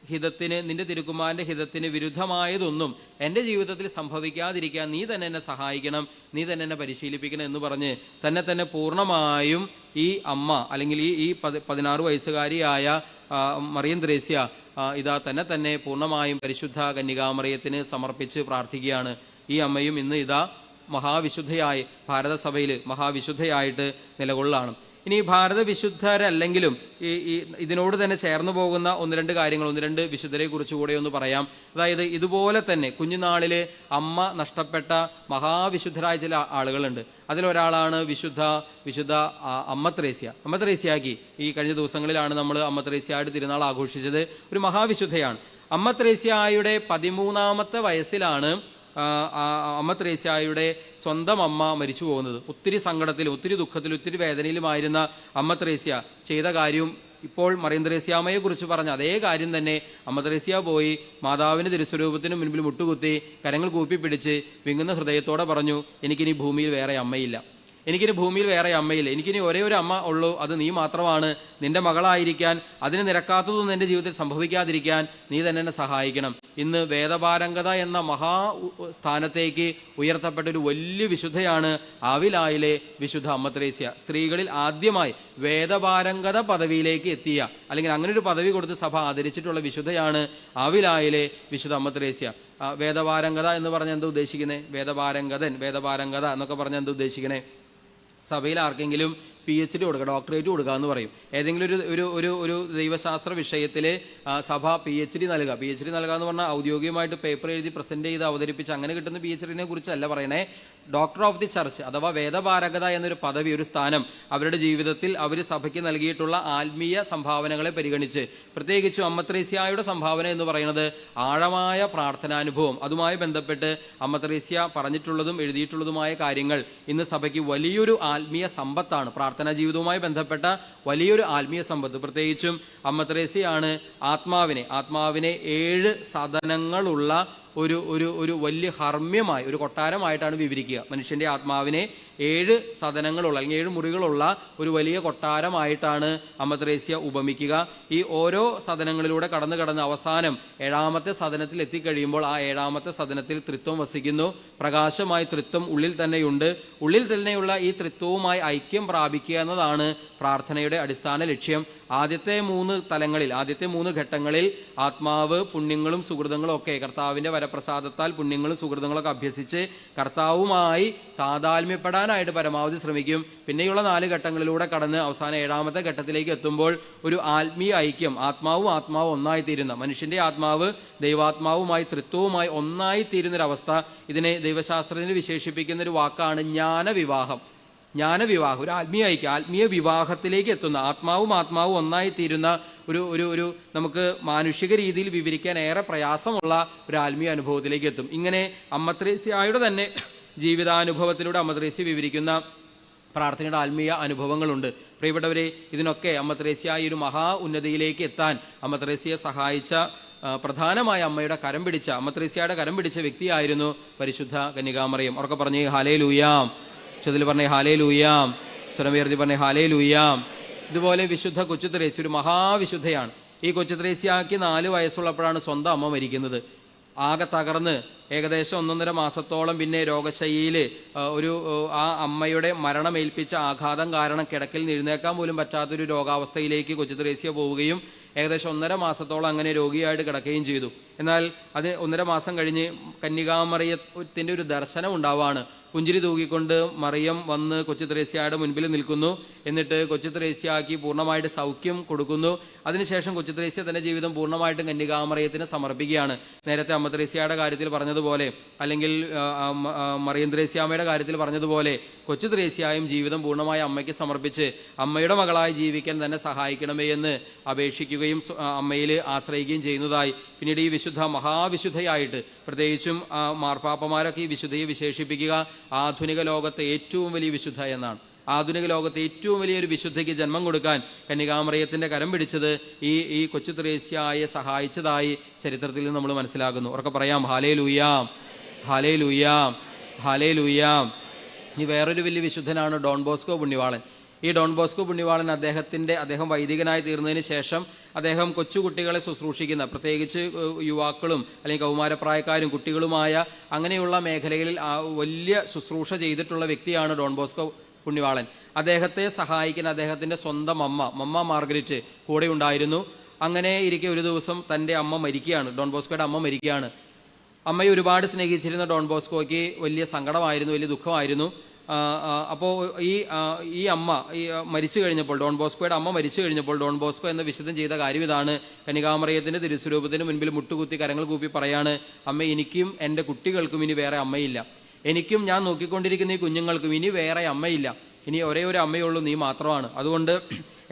ഹിതത്തിന്, നിന്റെ തിരുക്കുമാരന്റെ ഹിതത്തിന് വിരുദ്ധമായതൊന്നും എൻ്റെ ജീവിതത്തിൽ സംഭവിക്കാതിരിക്കാൻ നീ തന്നെ എന്നെ സഹായിക്കണം, നീ തന്നെ എന്നെ പരിശീലിപ്പിക്കണം എന്ന് പറഞ്ഞ് തന്നെ പൂർണ്ണമായും ഈ അമ്മ, അല്ലെങ്കിൽ ഈ 16 വയസ്സുകാരിയായ മറിയം ത്രേസ്യ ഇതാ തന്നെ പൂർണ്ണമായും പരിശുദ്ധ കന്യകാമറിയത്തിന് സമർപ്പിച്ച് പ്രാർത്ഥിക്കുകയാണ്. ഈ അമ്മയും ഇന്ന് ഇതാ മഹാവിശുദ്ധയായി ഭാരതസഭയിൽ മഹാവിശുദ്ധയായിട്ട് നിലകൊള്ളാണ്. ഇനി ഭാരത വിശുദ്ധരല്ലെങ്കിലും ഇതിനോട് തന്നെ ചേർന്ന് പോകുന്ന ഒന്ന് രണ്ട് വിശുദ്ധരെ കുറിച്ച് കൂടെ ഒന്ന് പറയാം. അതായത്, ഇതുപോലെ തന്നെ കുഞ്ഞുനാളിൽ അമ്മ നഷ്ടപ്പെട്ട മഹാവിശുദ്ധരായ ചില ആളുകളുണ്ട്. അതിലൊരാളാണ് വിശുദ്ധ അമ്മ ത്രേസ്യ. അമ്മ ത്രേസ്യാക്ക് ഈ കഴിഞ്ഞ ദിവസങ്ങളിലാണ് നമ്മൾ അമ്മ ത്രേസ്യയുടെ തിരുനാൾ ആഘോഷിച്ചത്. ഒരു മഹാവിശുദ്ധയാണ്. അമ്മ ത്രേസ്യയുടെ 13ാമത്തെ വയസ്സിലാണ് അമ്മ ത്രേസ്യയുടെ സ്വന്തം അമ്മ മരിച്ചു പോകുന്നത്. ഒത്തിരി സങ്കടത്തിലും ഒത്തിരി ദുഃഖത്തിലും ഒത്തിരി വേദനയിലുമായിരുന്ന അമ്മ ത്രേസ്യ ചെയ്ത കാര്യം ഇപ്പോൾ മറിയം ത്രേസ്യാമ്മയെ കുറിച്ച് പറഞ്ഞ അതേ കാര്യം തന്നെ അമ്മ ത്രേസ്യ പോയി മാതാവിന്റെ തിരുസ്വരൂപത്തിന് മുൻപിൽ മുട്ടുകുത്തി കരങ്ങൾ കൂപ്പി പിടിച്ച് വിങ്ങുന്ന ഹൃദയത്തോടെ പറഞ്ഞു, എനിക്കിനി ഭൂമിയിൽ വേറെ അമ്മയില്ല. എനിക്കിനി ഭൂമിയിൽ വേറെ അമ്മയില്ല, എനിക്കിനി ഒരേ ഒരു അമ്മ ഉള്ളൂ, അത് നീ മാത്രമാണ്. നിന്റെ മകളായിരിക്കാൻ, അതിന് നിരക്കാത്തതൊന്നും എൻ്റെ ജീവിതത്തിൽ സംഭവിക്കാതിരിക്കാൻ നീ തന്നെ എന്നെ സഹായിക്കണം. ഇന്ന് വേദപാരംഗത എന്ന മഹാ സ്ഥാനത്തേക്ക് ഉയർത്തപ്പെട്ട ഒരു വലിയ വിശുദ്ധയാണ് ആവിലായിലെ വിശുദ്ധ അമ്മ ത്രേസ്യ. സ്ത്രീകളിൽ ആദ്യമായി വേദപാരംഗത പദവിയിലേക്ക് എത്തിയ, അല്ലെങ്കിൽ അങ്ങനെ ഒരു പദവി കൊടുത്ത് സഭ ആദരിച്ചിട്ടുള്ള വിശുദ്ധയാണ് ആവിലായിലെ വിശുദ്ധ അമ്മ ത്രേസ്യ. വേദപാരംഗത എന്ന് പറഞ്ഞാൽ എന്താ ഉദ്ദേശിക്കുന്നത്? വേദപാരംഗത എന്നൊക്കെ പറഞ്ഞാൽ എന്താ ഉദ്ദേശിക്കുന്നത്? സഭയിൽ ആർക്കെങ്കിലും PhD കൊടുക്കുക, ഡോക്ടറേറ്റ് കൊടുക്കുക എന്ന് പറയും. ഏതെങ്കിലും ഒരു ദൈവശാസ്ത്ര വിഷയത്തിൽ സഭ PhD നൽകുക. PhD നൽകുക എന്ന് പറഞ്ഞാൽ ഔദ്യോഗികമായിട്ട് പേപ്പർ എഴുതി പ്രസന്റ് ചെയ്ത് അവതരിപ്പിച്ച് അങ്ങനെ കിട്ടുന്ന PhDനെ കുറിച്ചല്ല പറയണേ. ഡോക്ടർ ഓഫ് ദി ചർച്ച് അഥവാ വേദപാരകത എന്നൊരു പദവി, ഒരു സ്ഥാനം അവരുടെ ജീവിതത്തിൽ അവർ സഭയ്ക്ക് നൽകിയിട്ടുള്ള ആത്മീയ സംഭാവനകളെ പരിഗണിച്ച്, പ്രത്യേകിച്ചും അമ്മ ത്രേസ്യയുടെ സംഭാവന എന്ന് പറയുന്നത് ആഴമായ പ്രാർത്ഥനാനുഭവം, അതുമായി ബന്ധപ്പെട്ട് അമ്മ ത്രേസ്യ പറഞ്ഞിട്ടുള്ളതും എഴുതിയിട്ടുള്ളതുമായ കാര്യങ്ങൾ ഇന്ന് സഭയ്ക്ക് വലിയൊരു ആത്മീയ സമ്പത്താണ്. പ്രാർത്ഥനാ ജീവിതവുമായി ബന്ധപ്പെട്ട വലിയൊരു ആത്മീയ സമ്പത്ത്. പ്രത്യേകിച്ചും അമ്മ ത്രേസ്യയാണ് ആത്മാവിനെ 7 സദനങ്ങളുള്ള ഒരു വലിയ ഹർമ്മ്യമായ ഒരു കൊട്ടാരമായിട്ടാണ് വിവരിക്കുക. മനുഷ്യന്റെ ആത്മാവിനെ 7 സദനങ്ങളുള്ള, അല്ലെങ്കിൽ 7 മുറികളുള്ള ഒരു വലിയ കൊട്ടാരമായിട്ടാണ് അമ്മ ത്രേസ്യ ഉപമിക്കുക. ഈ ഓരോ സദനങ്ങളിലൂടെ കടന്ന് അവസാനം 7ാമത്തെ സദനത്തിൽ എത്തിക്കഴിയുമ്പോൾ ആ 7ാമത്തെ സദനത്തിൽ തൃത്വം വസിക്കുന്നു. പ്രകാശമായി തൃത്വം ഉള്ളിൽ തന്നെയുണ്ട്. ഉള്ളിൽ തന്നെയുള്ള ഈ തൃത്വവുമായി ഐക്യം പ്രാപിക്കുക എന്നതാണ് പ്രാർത്ഥനയുടെ അടിസ്ഥാന ലക്ഷ്യം. ആദ്യത്തെ 3 തലങ്ങളിൽ, ആദ്യത്തെ 3 ഘട്ടങ്ങളിൽ ആത്മാവ് പുണ്യങ്ങളും സുഹൃതങ്ങളും ഒക്കെ കർത്താവിന്റെ വരപ്രസാദത്താൽ പുണ്യങ്ങളും സുഹൃതങ്ങളൊക്കെ അഭ്യസിച്ച് കർത്താവുമായി താതാത്മ്യപ്പെടാനായിട്ട് പരമാവധി ശ്രമിക്കും. പിന്നെയുള്ള 4 ഘട്ടങ്ങളിലൂടെ കടന്ന് അവസാനം 7ാമത്തെ ഘട്ടത്തിലേക്ക് എത്തുമ്പോൾ ഒരു ആത്മീയ ഐക്യം, ആത്മാവും ഒന്നായിത്തീരുന്ന, മനുഷ്യന്റെ ആത്മാവ് ദൈവാത്മാവുമായി തൃത്വവുമായി ഒന്നായിത്തീരുന്നൊരവസ്ഥ, ഇതിനെ ദൈവശാസ്ത്രത്തിന് വിശേഷിപ്പിക്കുന്ന ഒരു വാക്കാണ് ജ്ഞാനവിവാഹം. ഒരു ആത്മീയ ഐക്യം, ആത്മീയ വിവാഹത്തിലേക്ക് എത്തുന്ന, ആത്മാവും ഒന്നായിത്തീരുന്ന ഒരു നമുക്ക് മാനുഷിക രീതിയിൽ വിവരിക്കാൻ ഏറെ പ്രയാസമുള്ള ഒരു ആത്മീയ അനുഭവത്തിലേക്ക് എത്തും. ഇങ്ങനെ അമ്മ ത്രേസ്യയുടെ തന്നെ ജീവിതാനുഭവത്തിലൂടെ അമ്മ ത്രേസ്യ വിവരിക്കുന്ന പ്രാർത്ഥനയുടെ ആത്മീയ അനുഭവങ്ങളുണ്ട്. പ്രിയപ്പെട്ടവരെ, ഇതിനൊക്കെ അമ്മ ത്രേസ്യ ഈ ഒരു മഹാ ഉന്നതിയിലേക്ക് എത്താൻ അമ്മ ത്രേസ്യയെ സഹായിച്ച പ്രധാനമായ അമ്മ ത്രേസ്യയുടെ കരം പിടിച്ച വ്യക്തിയായിരുന്നു പരിശുദ്ധ കന്യകാമറിയം. ഉറക്കെ പറഞ്ഞേ ഹല്ലേലൂയാ. ചൊല്ല് പറഞ്ഞേ ഹല്ലേലൂയാ. സ്വരമുയർത്തി പറഞ്ഞേ ഹല്ലേലൂയാ. ഇതുപോലെ വിശുദ്ധ കൊച്ചു ത്രേസ്യ ഒരു മഹാവിശുദ്ധയാണ്. ഈ കൊച്ചു ത്രേസ്യയ്ക്ക് 4 വയസ്സുള്ളപ്പോഴാണ് സ്വന്തം അമ്മ മരിക്കുന്നത്. ആകെ തകർന്ന് ഏകദേശം 1.5 മാസത്തോളം പിന്നെ രോഗശയ്യയിൽ ആ അമ്മയുടെ മരണമേൽപ്പിച്ച ആഘാതം കാരണം കിടക്കിൽ എഴുന്നേക്കാൻ പോലും പറ്റാത്തൊരു രോഗാവസ്ഥയിലേക്ക് കൊച്ചു ത്രേസ്യ പോവുകയും ഏകദേശം 1.5 മാസത്തോളം അങ്ങനെ രോഗിയായിട്ട് കിടക്കുകയും ചെയ്തു. എന്നാൽ അത് 1.5 മാസം കഴിഞ്ഞ് കന്യകാമറിയത്തിന്റെ ഒരു ദർശനം ഉണ്ടാവാണ്. പുഞ്ചിരി തൂക്കിക്കൊണ്ട് മറിയം വന്ന് കൊച്ചു ത്രേസ്യയുടെ മുൻപിൽ നിൽക്കുന്നു. എന്നിട്ട് കൊച്ചു ത്രേസ്യയ്ക്ക് പൂർണ്ണമായിട്ട് സൗഖ്യം കൊടുക്കുന്നു. അതിനുശേഷം കൊച്ചു ത്രേസ്യ തന്റെ ജീവിതം പൂർണ്ണമായിട്ടും കന്യകാമറിയത്തിന് സമർപ്പിക്കുകയാണ്. നേരത്തെ അമ്മ ത്രേസ്യയുടെ കാര്യത്തിൽ പറഞ്ഞതുപോലെ, അല്ലെങ്കിൽ മറിയം ത്രേസ്യാമ്മയുടെ കാര്യത്തിൽ പറഞ്ഞതുപോലെ, കൊച്ചു ത്രേസ്യയും ജീവിതം പൂർണ്ണമായി അമ്മയ്ക്ക് സമർപ്പിച്ച് അമ്മയുടെ മകളായി ജീവിക്കാൻ തന്നെ സഹായിക്കണമേ എന്ന് അപേക്ഷിക്കുകയും അമ്മയിൽ ആശ്രയിക്കുകയും ചെയ്യുന്നതായി പിന്നീട് ഈ വിശുദ്ധ മഹാവിശുദ്ധയായിട്ട്, പ്രത്യേകിച്ചും മാർപ്പാപ്പമാരൊക്കെ ഈ വിശുദ്ധയെ വിശേഷിപ്പിക്കുക ആധുനിക ലോകത്തെ ഏറ്റവും വലിയ വിശുദ്ധ എന്നാണ്. ആധുനിക ലോകത്തെ ഏറ്റവും വലിയൊരു വിശുദ്ധയ്ക്ക് ജന്മം കൊടുക്കാൻ കന്യകാമറിയത്തിന്റെ കരം പിടിച്ചത് ഈ കൊച്ചു ത്രേസ്യയെ സഹായിച്ചതായി ചരിത്രത്തിൽ നിന്ന് നമ്മൾ മനസ്സിലാകുന്നു. ഉറക്കെ പറയാം ഹല്ലേലൂയാ, ഹല്ലേലൂയാ, ഹല്ലേലൂയാ. ഇനി വേറൊരു വലിയ വിശുദ്ധനാണ് ഡോൺ ബോസ്കോ പുണ്യവാളൻ. ഈ ഡോൺ ബോസ്കോ പുണ്യവാളൻ അദ്ദേഹം വൈദികനായി തീർന്നതിന് ശേഷം അദ്ദേഹം കൊച്ചുകുട്ടികളെ ശുശ്രൂഷിക്കുന്ന, പ്രത്യേകിച്ച് യുവാക്കളും അല്ലെങ്കിൽ കൗമാരപ്രായക്കാരും കുട്ടികളുമായ അങ്ങനെയുള്ള മേഖലകളിൽ വലിയ ശുശ്രൂഷ ചെയ്തിട്ടുള്ള വ്യക്തിയാണ് ഡോൺ ബോസ്കോ പുണ്യവാളൻ. അദ്ദേഹത്തെ സഹായിക്കുന്ന അദ്ദേഹത്തിന്റെ സ്വന്തം മമ്മ മാർഗരറ്റ് കൂടെ ഉണ്ടായിരുന്നു. അങ്ങനെ ഇരിക്കെ ഒരു ദിവസം തൻ്റെ അമ്മ മരിക്കുകയാണ്, ഡോൺ ബോസ്കോയുടെ അമ്മ മരിക്കുകയാണ്. അമ്മയെ ഒരുപാട് സ്നേഹിച്ചിരുന്ന ഡോൺ ബോസ്കോയ്ക്ക് വലിയ സങ്കടമായിരുന്നു, വലിയ ദുഃഖമായിരുന്നു. അപ്പോൾ ഈ അമ്മ മരിച്ചു കഴിഞ്ഞപ്പോൾ, ഡോൺ ബോസ്കോയുടെ അമ്മ മരിച്ചു കഴിഞ്ഞപ്പോൾ ഡോൺ ബോസ്കോ എന്ന വിശുദ്ധൻ ചെയ്ത കാര്യം ഇതാണ്. കന്യകാമറിയത്തിന്റെ തിരുസ്വരൂപത്തിന് മുൻപിൽ മുട്ടുകുത്തി കരങ്ങൾ കൂപ്പി പറയാണ്, അമ്മ, എനിക്കും എൻ്റെ കുട്ടികൾക്കും ഇനി വേറെ അമ്മയില്ല. എനിക്കും ഞാൻ നോക്കിക്കൊണ്ടിരിക്കുന്ന ഈ കുഞ്ഞുങ്ങൾക്കും ഇനി വേറെ അമ്മയില്ല. ഇനി ഒരേ ഒരു അമ്മയുള്ളൂ, നീ മാത്രമാണ്. അതുകൊണ്ട്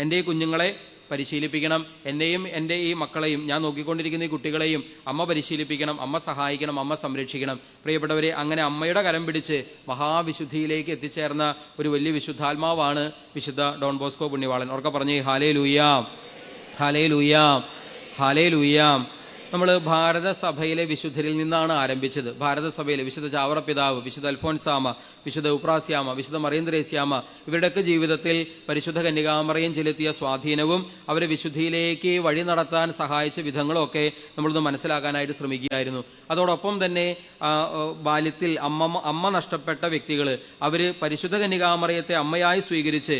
എൻ്റെ ഈ കുഞ്ഞുങ്ങളെ പരിശീലിപ്പിക്കണം, എന്നെയും എൻ്റെ ഈ മക്കളെയും, ഞാൻ നോക്കിക്കൊണ്ടിരിക്കുന്ന ഈ കുട്ടികളെയും അമ്മ പരിശീലിപ്പിക്കണം, അമ്മ സഹായിക്കണം, അമ്മ സംരക്ഷിക്കണം. പ്രിയപ്പെട്ടവരെ, അങ്ങനെ അമ്മയുടെ കരം പിടിച്ച് മഹാവിശുദ്ധിയിലേക്ക് എത്തിച്ചേർന്ന ഒരു വലിയ വിശുദ്ധാത്മാവാണ് വിശുദ്ധ ഡോൺ ബോസ്കോ പുണ്യവാളൻ. ഉറക്കെ പറഞ്ഞേ ഹല്ലേലൂയാ, ഹല്ലേലൂയാ, ഹല്ലേലൂയാ. നമ്മൾ ഭാരതസഭയിലെ വിശുദ്ധരിൽ നിന്നാണ് ആരംഭിച്ചത്. ഭാരതസഭയിലെ വിശുദ്ധ ചാവറ പിതാവ്, വിശുദ്ധ അൽഫോൻസാമ, വിശുദ്ധ ഉപ്രാസ്യാമ, വിശുദ്ധ മറിയന്ത്രേസ്യാമ, ഇവരുടെയൊക്കെ ജീവിതത്തിൽ പരിശുദ്ധ കന്യകാമറിയം ചെലുത്തിയ സ്വാധീനവും അവരെ വിശുദ്ധിയിലേക്ക് വഴി നടത്താൻ സഹായിച്ച വിധങ്ങളും ഒക്കെ നമ്മളൊന്ന് മനസ്സിലാക്കാനായിട്ട് ശ്രമിക്കുകയായിരുന്നു. അതോടൊപ്പം തന്നെ ബാല്യത്തിൽ അമ്മ നഷ്ടപ്പെട്ട വ്യക്തികൾ അവർ പരിശുദ്ധ കന്യകാമറിയത്തെ അമ്മയായി സ്വീകരിച്ച്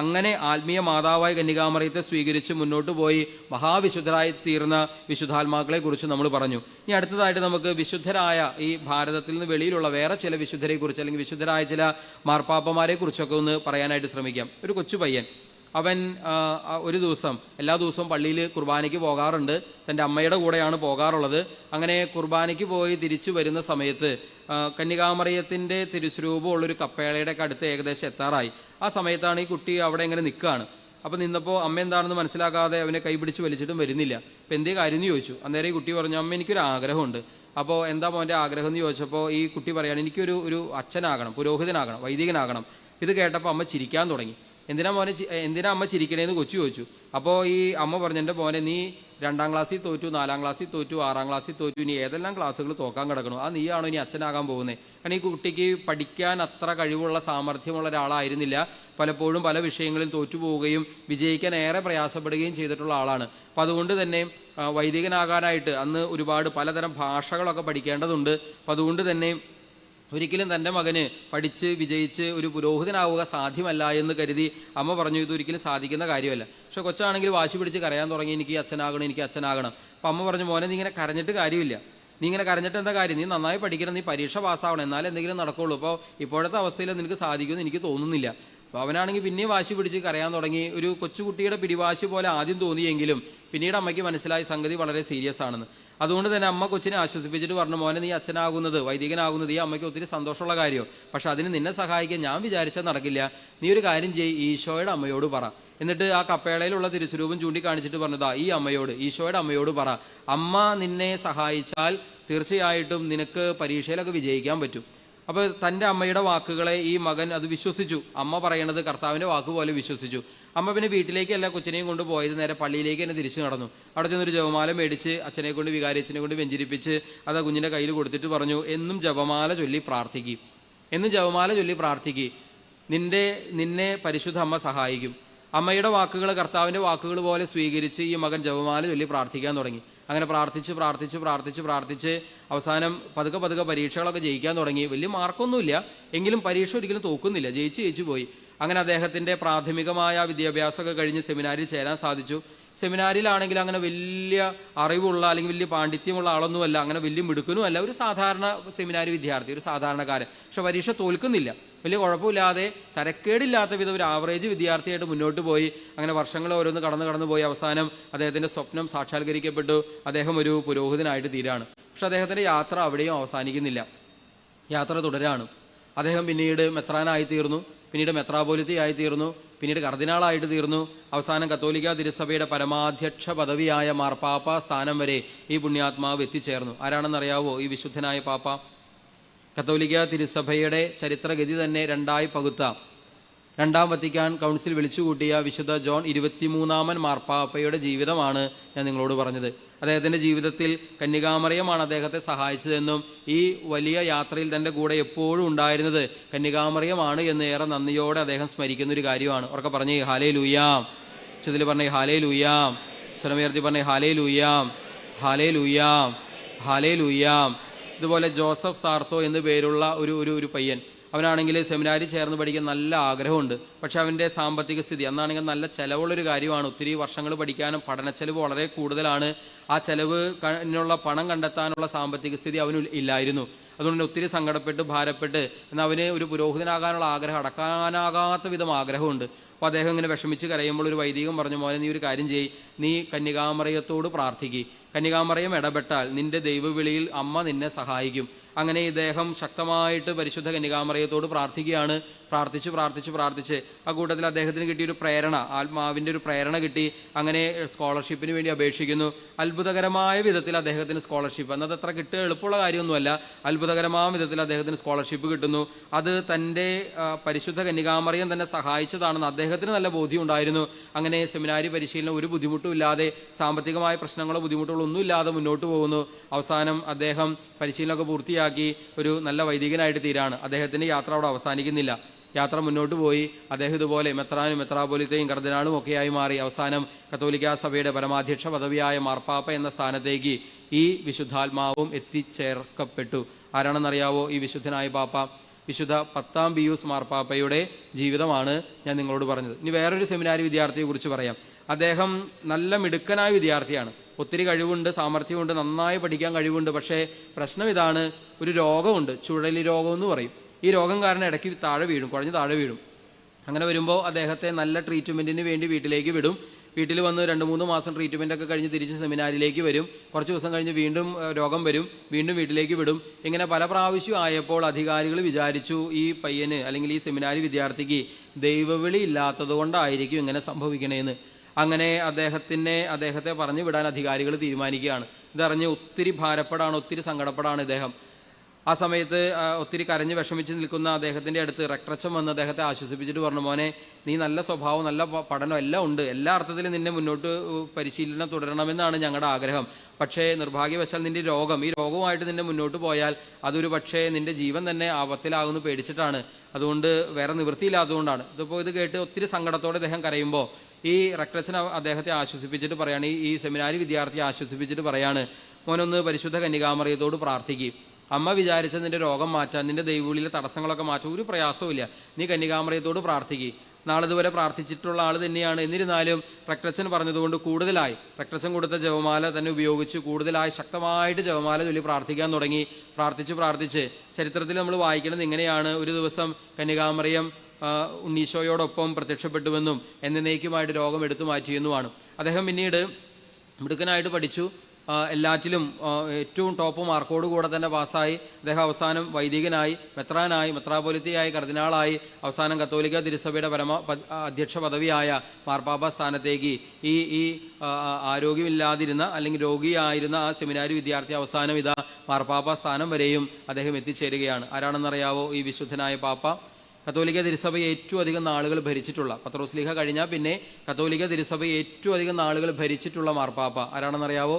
അങ്ങനെ ആത്മീയ മാതാവായ കന്യകാമറിയത്തെ സ്വീകരിച്ച് മുന്നോട്ട് പോയി മഹാവിശുദ്ധരായി തീർന്ന വിശുദ്ധാത്മാക്കളെ കുറിച്ച് നമ്മൾ പറഞ്ഞു. ഇനി അടുത്തതായിട്ട് നമുക്ക് വിശുദ്ധരായ ഈ ഭാരതത്തിൽ നിന്ന് വെളിയിലുള്ള വേറെ ചില വിശുദ്ധരെ കുറിച്ച് അല്ലെങ്കിൽ വിശുദ്ധരായ ചില മാർപ്പാപ്പമാരെ കുറിച്ചൊക്കെ ഒന്ന് പറയാനായിട്ട് ശ്രമിക്കാം. ഒരു കൊച്ചു പയ്യൻ, അവൻ ഒരു ദിവസം എല്ലാ ദിവസവും പള്ളിയിൽ കുർബാനയ്ക്ക് പോകാറുണ്ട്. തൻ്റെ അമ്മയുടെ കൂടെയാണ് പോകാറുള്ളത്. അങ്ങനെ കുർബാനയ്ക്ക് പോയി തിരിച്ചു വരുന്ന സമയത്ത് കന്യകാമറിയത്തിൻ്റെ തിരുസ്വരൂപമുള്ളൊരു കപ്പേളയുടെ അടുത്ത് ഏകദേശം എത്താറായി. ആ സമയത്താണ് ഈ കുട്ടി അവിടെ ഇങ്ങനെ നിൽക്കുകയാണ്. അപ്പോൾ നിന്നപ്പോൾ അമ്മ എന്താണെന്ന് മനസ്സിലാക്കാതെ അവനെ കൈപിടിച്ച് വലിച്ചിട്ടും വരുന്നില്ല. അപ്പം എന്തേ കാര്യം എന്ന് ചോദിച്ചു. അന്നേരം ഈ കുട്ടി പറഞ്ഞു, അമ്മ എനിക്കൊരു ആഗ്രഹമുണ്ട്. അപ്പോൾ എന്താ മോൻ്റെ ആഗ്രഹം എന്ന് ചോദിച്ചപ്പോൾ ഈ കുട്ടി പറയാണ്, എനിക്കൊരു അച്ഛനാകണം, പുരോഹിതനാകണം, വൈദികനാകണം. ഇത് കേട്ടപ്പോൾ അമ്മ ചിരിക്കാൻ തുടങ്ങി. എന്തിനാ അമ്മ ചിരിക്കണേന്ന് കൊച്ചു ചോദിച്ചു. അപ്പോൾ ഈ അമ്മ പറഞ്ഞു, എൻ്റെ മോനെ നീ 2ാം ക്ലാസ്സിൽ തോറ്റു, 4ാം ക്ലാസ്സിൽ തോറ്റു, 6ാം ക്ലാസ്സിൽ തോറ്റു, ഇനി ഏതെല്ലാം ക്ലാസ്സുകൾ തോക്കാൻ കിടക്കണോ, ആ നീയാണോ ഇനി അച്ഛനാകാൻ പോകുന്നത്? കാരണം ഈ കുട്ടിക്ക് പഠിക്കാൻ അത്ര കഴിവുള്ള സാമർഥ്യമുള്ള ഒരാളായിരുന്നില്ല. പലപ്പോഴും പല വിഷയങ്ങളിൽ തോറ്റുപോവുകയും വിജയിക്കാൻ ഏറെ പ്രയാസപ്പെടുകയും ചെയ്തിട്ടുള്ള ആളാണ്. അപ്പം അതുകൊണ്ട് തന്നെ വൈദികനാകാനായിട്ട് അന്ന് ഒരുപാട് പലതരം ഭാഷകളൊക്കെ പഠിക്കേണ്ടതുണ്ട്. അപ്പം അതുകൊണ്ട് തന്നെ ഒരിക്കലും തൻ്റെ മകന് പഠിച്ച് വിജയിച്ച് ഒരു പുരോഹിതനാവുക സാധ്യമല്ല എന്ന് കരുതി അമ്മ പറഞ്ഞു, ഇതൊരിക്കലും സാധിക്കുന്ന കാര്യമല്ല. പക്ഷെ കൊച്ചാണെങ്കിൽ വാശി പിടിച്ച് കരയാൻ തുടങ്ങി, എനിക്ക് അച്ഛനാകണം, എനിക്ക് അച്ഛനാകണം. അപ്പം അമ്മ പറഞ്ഞു, മോനെ നീ ഇങ്ങനെ കരഞ്ഞിട്ട് കാര്യമില്ല, നീ ഇങ്ങനെ കരഞ്ഞിട്ട് എന്താ കാര്യം, നീ നന്നായി പഠിക്കണം, നീ പരീക്ഷ പാസ്സാവണം, എന്നാലും എന്തെങ്കിലും നടക്കുള്ളൂ. അപ്പോൾ ഇപ്പോഴത്തെ അവസ്ഥയിൽ നിനക്ക് സാധിക്കുമെന്ന് എനിക്ക് തോന്നുന്നില്ല. അപ്പോൾ അവനാണെങ്കിൽ പിന്നെയും വാശി പിടിച്ച് കരയാൻ തുടങ്ങി. ഒരു കൊച്ചുകുട്ടിയുടെ പിടിവാശി പോലെ ആദ്യം തോന്നിയെങ്കിലും പിന്നീട് അമ്മയ്ക്ക് മനസ്സിലായി സംഗതി വളരെ സീരിയസ് ആണെന്ന്. അതുകൊണ്ട് തന്നെ അമ്മ കൊച്ചിനെ ആശ്വസിപ്പിച്ചിട്ട് പറഞ്ഞു, മോനെ നീ അച്ഛനാകുന്നത്, വൈദികനാകുന്നത് ഈ അമ്മയ്ക്ക് ഒത്തിരി സന്തോഷമുള്ള കാര്യമോ, പക്ഷെ അതിന് നിന്നെ സഹായിക്കാൻ ഞാൻ വിചാരിച്ചാൽ നടക്കില്ല. നീ ഒരു കാര്യം ചെയ്യ്, ഈശോയുടെ അമ്മയോട് പറ. എന്നിട്ട് ആ കപ്പേളയിലുള്ള തിരുസ്വരൂപം ചൂണ്ടിക്കാണിച്ചിട്ട് പറഞ്ഞതാ, ഈ അമ്മയോട്, ഈശോയുടെ അമ്മയോട് പറ, അമ്മ നിന്നെ സഹായിച്ചാൽ തീർച്ചയായിട്ടും നിനക്ക് പരീക്ഷയിലൊക്കെ വിജയിക്കാൻ പറ്റും. അപ്പോൾ തൻ്റെ അമ്മയുടെ വാക്കുകളെ ഈ മകൻ അത് വിശ്വസിച്ചു. അമ്മ പറയണത് കർത്താവിൻ്റെ വാക്കുപോലെ വിശ്വസിച്ചു. അമ്മ പിന്നെ വീട്ടിലേക്കല്ല കൊച്ചിനെയും കൊണ്ട് പോയത്, നേരെ പള്ളിയിലേക്ക് തന്നെ തിരിച്ചു നടന്നു. അവിടെ ചെന്നൊരു ജപമാല മേടിച്ച് അച്ഛനെ കൊണ്ട്, വികാരിയച്ഛനെ കൊണ്ട് വെഞ്ചരിപ്പിച്ച് അത് കുഞ്ഞിൻ്റെ കയ്യിൽ കൊടുത്തിട്ട് പറഞ്ഞു, എന്നും ജപമാല ചൊല്ലി പ്രാർത്ഥിക്കും, എന്നും ജപമാല ചൊല്ലി പ്രാർത്ഥിക്കും, നിന്നെ പരിശുദ്ധ അമ്മ സഹായിക്കും. അമ്മയുടെ വാക്കുകൾ കർത്താവിൻ്റെ വാക്കുകൾ പോലെ സ്വീകരിച്ച് ഈ മകൻ ജപമാല ചൊല്ലി പ്രാർത്ഥിക്കാൻ തുടങ്ങി. അങ്ങനെ പ്രാർത്ഥിച്ച് അവസാനം പതുക്കെ പരീക്ഷകളൊക്കെ ജയിക്കാൻ തുടങ്ങി. വലിയ മാർക്കൊന്നുമില്ല, എങ്കിലും പരീക്ഷ ഒരിക്കലും തോക്കുന്നില്ല, ജയിച്ചു പോയി. അങ്ങനെ അദ്ദേഹത്തിൻ്റെ പ്രാഥമികമായ വിദ്യാഭ്യാസമൊക്കെ കഴിഞ്ഞ് സെമിനാരിൽ ചേരാൻ സാധിച്ചു. സെമിനാരിലാണെങ്കിൽ അങ്ങനെ വലിയ അറിവുള്ള അല്ലെങ്കിൽ വലിയ പാണ്ഡിത്യമുള്ള ആളൊന്നുമല്ല, അങ്ങനെ വലിയ മിടുക്കനുമല്ല, ഒരു സാധാരണ സെമിനാരി വിദ്യാർത്ഥി, ഒരു സാധാരണക്കാരൻ. പക്ഷെ പരീക്ഷ തോൽക്കുന്നില്ല, വലിയ കുഴപ്പമില്ലാതെ തരക്കേടില്ലാത്ത വിധം ഒരു ആവറേജ് വിദ്യാർത്ഥിയായിട്ട് മുന്നോട്ട് പോയി. അങ്ങനെ വർഷങ്ങൾ ഓരോന്ന് കടന്നു പോയി. അവസാനം അദ്ദേഹത്തിൻ്റെ സ്വപ്നം സാക്ഷാത്കരിക്കപ്പെട്ടു. അദ്ദേഹം ഒരു പുരോഹിതനായിട്ട് തീരാണ്. പക്ഷെ അദ്ദേഹത്തിൻ്റെ യാത്ര അവിടെയും അവസാനിക്കുന്നില്ല, യാത്ര തുടരാണ്. അദ്ദേഹം പിന്നീട് മെത്രാനായി തീർന്നു, പിന്നീട് മെത്രാപോലിത്തയായി തീർന്നു, പിന്നീട് കർദിനാളായിട്ട് തീർന്നു. അവസാനം കത്തോലിക്ക തിരുസഭയുടെ പരമാധ്യക്ഷ പദവിയായ മാർപ്പാപ്പ സ്ഥാനം വരെ ഈ പുണ്യാത്മാവ് എത്തിച്ചേർന്നു. ആരാണെന്നറിയാവോ ഈ വിശുദ്ധനായ പാപ്പ? കത്തോലിക്ക തിരുസഭയുടെ ചരിത്രഗതി തന്നെ രണ്ടായി പകുത്ത 2ാം വത്തിക്കാൻ കൗൺസിൽ വിളിച്ചുകൂട്ടിയ വിശുദ്ധ ജോൺ 23ാമൻ മാർപ്പാപ്പയുടെ ജീവിതമാണ് ഞാൻ നിങ്ങളോട് പറഞ്ഞത്. അദ്ദേഹത്തിൻ്റെ ജീവിതത്തിൽ കന്യകാമറിയമാണ് അദ്ദേഹത്തെ സഹായിച്ചതെന്നും ഈ വലിയ യാത്രയിൽ തൻ്റെ കൂടെ എപ്പോഴും ഉണ്ടായിരുന്നത് കന്യകാമറിയമാണ് എന്ന് ഏറെ നന്ദിയോടെ അദ്ദേഹം സ്മരിക്കുന്ന ഒരു കാര്യമാണ്. ഉറക്കെ പറഞ്ഞേ ഹാലേ ലൂയാം, ചതിൽ പറഞ്ഞേ ഹാലേ ലൂയാം, സ്വരമുയർത്തി പറഞ്ഞേ ഹാലേ ലൂയാം, ഹാലേ ലൂയാം, ഹാലേ ലൂയാം. ഇതുപോലെ ജോസഫ് സാർത്തോ എന്ന് പേരുള്ള ഒരു പയ്യൻ, അവനാണെങ്കിൽ സെമിനാരി ചേർന്ന് പഠിക്കാൻ നല്ല ആഗ്രഹമുണ്ട്. പക്ഷെ അവൻ്റെ സാമ്പത്തിക സ്ഥിതി അന്നാണെങ്കിൽ നല്ല ചിലവുള്ളൊരു കാര്യമാണ്. ഒത്തിരി വർഷങ്ങൾ പഠിക്കാനും പഠനച്ചെലവ് വളരെ കൂടുതലാണ്. ആ ചെലവിനുള്ള പണം കണ്ടെത്താനുള്ള സാമ്പത്തിക സ്ഥിതി അവന് ഇല്ലായിരുന്നു. അതുകൊണ്ട് ഒത്തിരി സങ്കടപ്പെട്ട് ഭാരപ്പെട്ട് എന്നാൽ അവന് ഒരു പുരോഹിതനാകാനുള്ള ആഗ്രഹം, അടക്കാനാകാത്ത വിധം ആഗ്രഹമുണ്ട്. അപ്പോൾ അദ്ദേഹം ഇങ്ങനെ വിഷമിച്ച് കരയുമ്പോൾ ഒരു വൈദികൻ പറഞ്ഞു, മോനെ നീ ഒരു കാര്യം ചെയ്യ്, നീ കന്യകാമറിയത്തോട് പ്രാർത്ഥിക്കുക, കന്യകാമറിയം ഇടപെട്ടാൽ നിന്റെ ദൈവവിളിയിൽ അമ്മ നിന്നെ സഹായിക്കും. അങ്ങനെ ഇദ്ദേഹം ശക്തമായിട്ട് പരിശുദ്ധ കന്യകാമറിയത്തോട് പ്രാർത്ഥിക്കുകയാണ്. പ്രാർത്ഥിച്ച് ആ കൂട്ടത്തിൽ അദ്ദേഹത്തിന് കിട്ടിയൊരു പ്രേരണ, ആത്മാവിൻ്റെ ഒരു പ്രേരണ കിട്ടി. അങ്ങനെ സ്കോളർഷിപ്പിന് വേണ്ടി അപേക്ഷിക്കുന്നു. അത്ഭുതകരമായ വിധത്തിൽ അദ്ദേഹത്തിന് സ്കോളർഷിപ്പ്, അന്നത് അത്ര കിട്ടുക എളുപ്പമുള്ള കാര്യമൊന്നുമല്ല, അത്ഭുതകരമായ വിധത്തിൽ അദ്ദേഹത്തിന് സ്കോളർഷിപ്പ് കിട്ടുന്നു. അത് തൻ്റെ പരിശുദ്ധ കന്യകാമറിയം തന്നെ സഹായിച്ചതാണെന്ന് അദ്ദേഹത്തിന് നല്ല ബോധ്യം ഉണ്ടായിരുന്നു. അങ്ങനെ സെമിനാരി പരിശീലനം ഒരു ബുദ്ധിമുട്ടും ഇല്ലാതെ, സാമ്പത്തികമായ പ്രശ്നങ്ങളോ ബുദ്ധിമുട്ടുകളോ ഒന്നും ഇല്ലാതെ മുന്നോട്ട് പോകുന്നു. അവസാനം അദ്ദേഹം പരിശീലനമൊക്കെ പൂർത്തിയാക്കി ഒരു നല്ല വൈദികനായിട്ട് തീരാണ്. അദ്ദേഹത്തിൻ്റെ യാത്ര അവിടെ അവസാനിക്കുന്നില്ല. യാത്ര മുന്നോട്ട് പോയി. അദ്ദേഹം ഇതുപോലെ മെത്രാനും മെത്രാപോലിത്തയും കർദിനാളും ഒക്കെയായി മാറി. അവസാനം കത്തോലിക്കാ സഭയുടെ പരമാധ്യക്ഷ പദവിയായ മാർപ്പാപ്പ എന്ന സ്ഥാനത്തേക്ക് ഈ വിശുദ്ധാത്മാവും എത്തിച്ചേർക്കപ്പെട്ടു. ആരാണെന്നറിയാവോ ഈ വിശുദ്ധനായ പാപ്പ? വിശുദ്ധ 10-ാം പിയൂസ് മാർപ്പാപ്പയുടെ ജീവിതമാണ് ഞാൻ നിങ്ങളോട് പറഞ്ഞത്. ഇനി വേറൊരു സെമിനാരി വിദ്യാർത്ഥിയെ കുറിച്ച് പറയാം. അദ്ദേഹം നല്ല മിടുക്കനായ വിദ്യാർത്ഥിയാണ്. ഒത്തിരി കഴിവുണ്ട്, സാമർഥ്യമുണ്ട്, നന്നായി പഠിക്കാൻ കഴിവുണ്ട്. പക്ഷേ പ്രശ്നം ഇതാണ്, ഒരു രോഗമുണ്ട്, ചുഴലി രോഗം എന്ന് പറയും. ഈ രോഗം കാരണം ഇടയ്ക്ക് കുഴഞ്ഞ് താഴെ വീഴും. അങ്ങനെ വരുമ്പോൾ അദ്ദേഹത്തെ നല്ല ട്രീറ്റ്മെൻറ്റിന് വേണ്ടി വീട്ടിലേക്ക് വിടും. വീട്ടിൽ വന്ന് 2-3 മാസം ട്രീറ്റ്മെൻറ്റൊക്കെ കഴിഞ്ഞ് തിരിച്ച് സെമിനാരിലേക്ക് വരും. കുറച്ച് ദിവസം കഴിഞ്ഞ് വീണ്ടും രോഗം വരും, വീണ്ടും വീട്ടിലേക്ക് വിടും. ഇങ്ങനെ പല പ്രാവശ്യം ആയപ്പോൾ അധികാരികൾ വിചാരിച്ചു ഈ പയ്യന് അല്ലെങ്കിൽ ഈ സെമിനാരി വിദ്യാർത്ഥിക്ക് ദൈവവിളി ഇല്ലാത്തത് കൊണ്ടായിരിക്കും ഇങ്ങനെ സംഭവിക്കണേന്ന്. അങ്ങനെ അദ്ദേഹത്തെ പറഞ്ഞു വിടാൻ അധികാരികൾ തീരുമാനിക്കുകയാണ്. ഇതറിഞ്ഞ് ഒത്തിരി ഭാരപ്പെടാണ്, ഒത്തിരി സങ്കടപ്പെടാണ് ഇദ്ദേഹം. ആ സമയത്ത് ഒത്തിരി കരഞ്ഞ് വിഷമിച്ച് നിൽക്കുന്ന അദ്ദേഹത്തിൻ്റെ അടുത്ത് റെക്ടറച്ചൻ വന്ന് അദ്ദേഹത്തെ ആശ്വസിപ്പിച്ചിട്ട് പറഞ്ഞു, മോനെ, നീ നല്ല സ്വഭാവം, നല്ല പഠനം എല്ലാം ഉണ്ട്, എല്ലാ അർത്ഥത്തിലും നിന്നെ മുന്നോട്ട് പരിശീലനം തുടരണമെന്നാണ് ഞങ്ങളുടെ ആഗ്രഹം. പക്ഷേ നിർഭാഗ്യവശാൽ നിന്റെ ഈ രോഗവുമായിട്ട് നിന്നെ മുന്നോട്ട് പോയാൽ അതൊരു പക്ഷേ നിന്റെ ജീവൻ തന്നെ ആപത്തിലാകുമെന്ന് പേടിച്ചിട്ടാണ്. അതുകൊണ്ട് വേറെ നിവൃത്തിയില്ലാത്തതുകൊണ്ടാണ്. ഇത് കേട്ട് ഒത്തിരി സങ്കടത്തോടെ അദ്ദേഹം കരയുമ്പോൾ ഈ റെക്ടറച്ചൻ അദ്ദേഹത്തെ ആശ്വസിപ്പിച്ചിട്ട് പറയാണ്, ഈ സെമിനാരി വിദ്യാർത്ഥിയെ ആശ്വസിപ്പിച്ചിട്ട് പറയാണ്, മോനൊന്ന് പരിശുദ്ധ കന്യകാമറിയത്തോട് പ്രാർത്ഥിക്കും. അമ്മ വിചാരിച്ച നിന്റെ രോഗം മാറ്റാൻ, നിന്റെ ദൈവവിളിയിലെ തടസ്സങ്ങളൊക്കെ മാറ്റാൻ ഒരു പ്രയാസവും. നീ കന്യകാമറിയത്തോട് പ്രാർത്ഥിക്കുക. നാളിതുവരെ പ്രാർത്ഥിച്ചിട്ടുള്ള ആൾ തന്നെയാണ്. എന്നിരുന്നാലും റെക്ടറച്ചൻ പറഞ്ഞതുകൊണ്ട് കൂടുതലായി റെക്ടറച്ചൻ കൊടുത്ത ജപമാല തന്നെ ഉപയോഗിച്ച് കൂടുതലായി ശക്തമായിട്ട് ജപമാല ചൊല്ലി പ്രാർത്ഥിക്കാൻ തുടങ്ങി. പ്രാർത്ഥിച്ച് ചരിത്രത്തിൽ നമ്മൾ വായിക്കുന്നത് ഇങ്ങനെയാണ്, ഒരു ദിവസം കന്യകാമറിയം ഉണ്ണീശോയോടൊപ്പം പ്രത്യക്ഷപ്പെട്ടുവെന്നും എന്നേക്കുമായിട്ട് രോഗം എടുത്തു മാറ്റിയെന്നുമാണ്. അദ്ദേഹം പിന്നീട് മിടുക്കനായിട്ട് പഠിച്ചു, എല്ലാറ്റിലും ഏറ്റവും ടോപ്പ് മാർക്കോട് കൂടെ തന്നെ പാസ്സായി. അദ്ദേഹം അവസാനം വൈദികനായി, മെത്രാപോലിത്തയായി, കർദിനാളായി, അവസാനം കത്തോലിക്ക തിരുസഭയുടെ അധ്യക്ഷ പദവിയായ മാർപ്പാപ്പ സ്ഥാനത്തേക്ക് ഈ ആരോഗ്യമില്ലാതിരുന്ന അല്ലെങ്കിൽ രോഗിയായിരുന്ന ആ സെമിനാരി വിദ്യാർത്ഥി അവസാനം ഇതാ മാർപ്പാപ്പ സ്ഥാനം വരെയും അദ്ദേഹം എത്തിച്ചേരുകയാണ്. ആരാണെന്നറിയാവോ ഈ വിശുദ്ധനായ പാപ്പ? കത്തോലിക്ക തിരുസഭയെ ഏറ്റവും അധികം നാളുകൾ ഭരിച്ചിട്ടുള്ള, പത്രോസ്ലീഹ കഴിഞ്ഞാൽ പിന്നെ കത്തോലിക്ക തിരുസഭയെ ഏറ്റവും അധികം നാളുകൾ ഭരിച്ചിട്ടുള്ള മാർപ്പാപ്പ ആരാണെന്നറിയാവോ?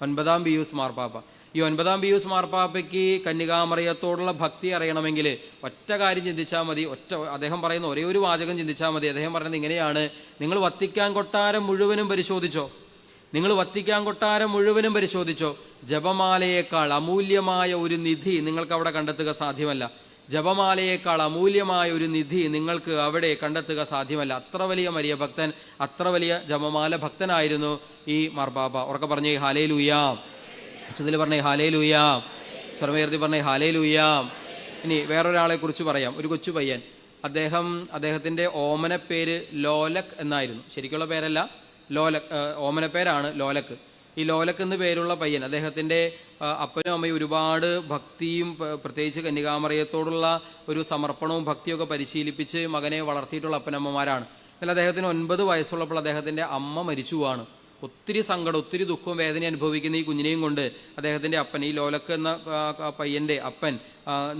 9-ാം പിയൂസ് മാർപ്പാപ്പ. ഈ 9-ാം പിയൂസ് മാർപ്പാപ്പയ്ക്ക് കന്യകാമറിയത്തോടുള്ള ഭക്തി അറിയണമെങ്കിൽ ഒറ്റ കാര്യം ചിന്തിച്ചാൽ മതി. അദ്ദേഹം പറയുന്ന ഒരേ ഒരു വാചകം ചിന്തിച്ചാൽ മതി. അദ്ദേഹം പറയുന്നത് ഇങ്ങനെയാണ്, നിങ്ങൾ വത്തിക്കാൻ കൊട്ടാരം മുഴുവനും പരിശോധിച്ചോ, ജപമാലയേക്കാൾ അമൂല്യമായ ഒരു നിധി നിങ്ങൾക്ക് അവിടെ കണ്ടെത്തുക സാധ്യമല്ല. ജപമാലയേക്കാൾ അമൂല്യമായ ഒരു നിധി നിങ്ങൾക്ക് അവിടെ കണ്ടെത്തുക സാധ്യമല്ല. അത്ര വലിയ മരിയ ഭക്തൻ, അത്ര വലിയ ജപമാല ഭക്തനായിരുന്നു ഈ മാർപ്പാപ്പ. ഉറക്കെ പറഞ്ഞേ ഹല്ലേലൂയാ. ഉച്ചത്തിൽ പറഞ്ഞേ ഹല്ലേലൂയാ. സർവ്വയർത്തി പറഞ്ഞേ ഹല്ലേലൂയാ. ഇനി വേറൊരാളെ കുറിച്ച് പറയാം. ഒരു കൊച്ചു പയ്യൻ, അദ്ദേഹത്തിൻ്റെ ഓമനപ്പേര് ലോലക് എന്നായിരുന്നു. ശരിക്കുള്ള പേരല്ല, ഓമനപ്പേരാണ് ലോലക്. ഈ ലോലക് എന്ന് പേരുള്ള പയ്യൻ, അദ്ദേഹത്തിൻ്റെ അപ്പനും അമ്മയും ഒരുപാട് ഭക്തിയും പ്രത്യേകിച്ച് കന്യകാമറിയത്തോടുള്ള ഒരു സമർപ്പണവും ഭക്തിയൊക്കെ പരിശീലിപ്പിച്ച് മകനെ വളർത്തിയിട്ടുള്ള അപ്പനമ്മമാരാണ്. എന്നാൽ അദ്ദേഹത്തിന് 9 വയസ്സുള്ളപ്പോൾ അദ്ദേഹത്തിൻ്റെ അമ്മ മരിച്ചു പോവാണ്. ഒത്തിരി സങ്കടം, ഒത്തിരി ദുഃഖവും വേദന അനുഭവിക്കുന്ന ഈ കുഞ്ഞിനെയും കൊണ്ട് അദ്ദേഹത്തിൻ്റെ അപ്പൻ, ഈ ലോലക്ക് എന്ന പയ്യൻ്റെ അപ്പൻ,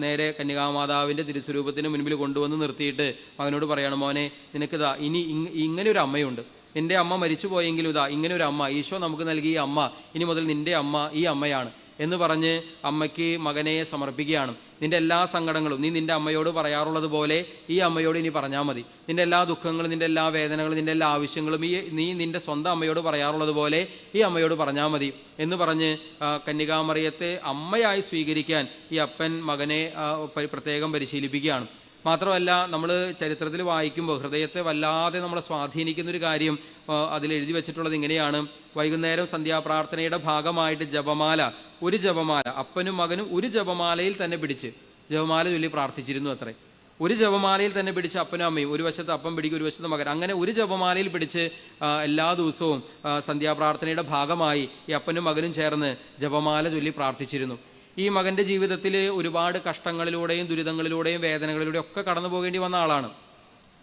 നേരെ കന്യകാമാതാവിൻ്റെ തിരുസ്വരൂപത്തിന് മുൻപിൽ കൊണ്ടുവന്ന് നിർത്തിയിട്ട് മകനോട് പറയണം, മോനെ, നിനക്കിതാ ഇനി ഇങ്ങനെ ഒരു അമ്മയുണ്ട്. നിന്റെ അമ്മ മരിച്ചു പോയെങ്കിലും ഇതാ ഇങ്ങനെ ഒരു അമ്മ, ഈശോ നമുക്ക് നൽകിയ അമ്മ, ഇനി മുതൽ നിന്റെ അമ്മ ഈ അമ്മയാണ് എന്ന് പറഞ്ഞ് അമ്മയ്ക്ക് മകനെ സമർപ്പിക്കുകയാണ്. നിന്റെ എല്ലാ സങ്കടങ്ങളും നീ നിന്റെ അമ്മയോട് പറയാറുള്ളത് പോലെ ഈ അമ്മയോട് ഇനി പറഞ്ഞാൽ മതി. നിന്റെ എല്ലാ ദുഃഖങ്ങളും, നിന്റെ എല്ലാ വേദനകളും, നിന്റെ എല്ലാ ആവശ്യങ്ങളും നീ നിന്റെ സ്വന്തം അമ്മയോട് പറയാറുള്ളത് പോലെ ഈ അമ്മയോട് പറഞ്ഞാൽ മതി എന്ന് പറഞ്ഞ് കന്യകാമറിയത്തെ അമ്മയായി സ്വീകരിക്കാൻ ഈ അപ്പൻ മകനെ പ്രത്യേകം പരിശീലിപ്പിക്കുകയാണ്. മാത്രമല്ല, നമ്മൾ ചരിത്രത്തിൽ വായിക്കുമ്പോൾ ഹൃദയത്തെ വല്ലാതെ നമ്മളെ സ്വാധീനിക്കുന്നൊരു കാര്യം അതിലെഴുതി വെച്ചിട്ടുള്ളത് ഇങ്ങനെയാണ്. വൈകുന്നേരം സന്ധ്യാപ്രാർത്ഥനയുടെ ഭാഗമായിട്ട് ഒരു ജപമാല അപ്പനും മകനും ഒരു ജപമാലയിൽ തന്നെ പിടിച്ച് ജപമാല ചൊല്ലി പ്രാർത്ഥിച്ചിരുന്നു അത്രേ. ഒരു ജപമാലയിൽ തന്നെ പിടിച്ച് അപ്പനും അമ്മയും, ഒരു വശത്ത് അപ്പം പിടിക്കും, ഒരു വശത്ത് മകൻ, അങ്ങനെ ഒരു ജപമാലയിൽ പിടിച്ച് എല്ലാ ദിവസവും സന്ധ്യാപ്രാർത്ഥനയുടെ ഭാഗമായി ഈ അപ്പനും മകനും ചേർന്ന് ജപമാല ചൊല്ലി പ്രാർത്ഥിച്ചിരുന്നു. ഈ മകൻ്റെ ജീവിതത്തിൽ ഒരുപാട് കഷ്ടങ്ങളിലൂടെയും ദുരിതങ്ങളിലൂടെയും വേദനകളിലൂടെയും ഒക്കെ കടന്നു പോകേണ്ടി വന്ന ആളാണ്.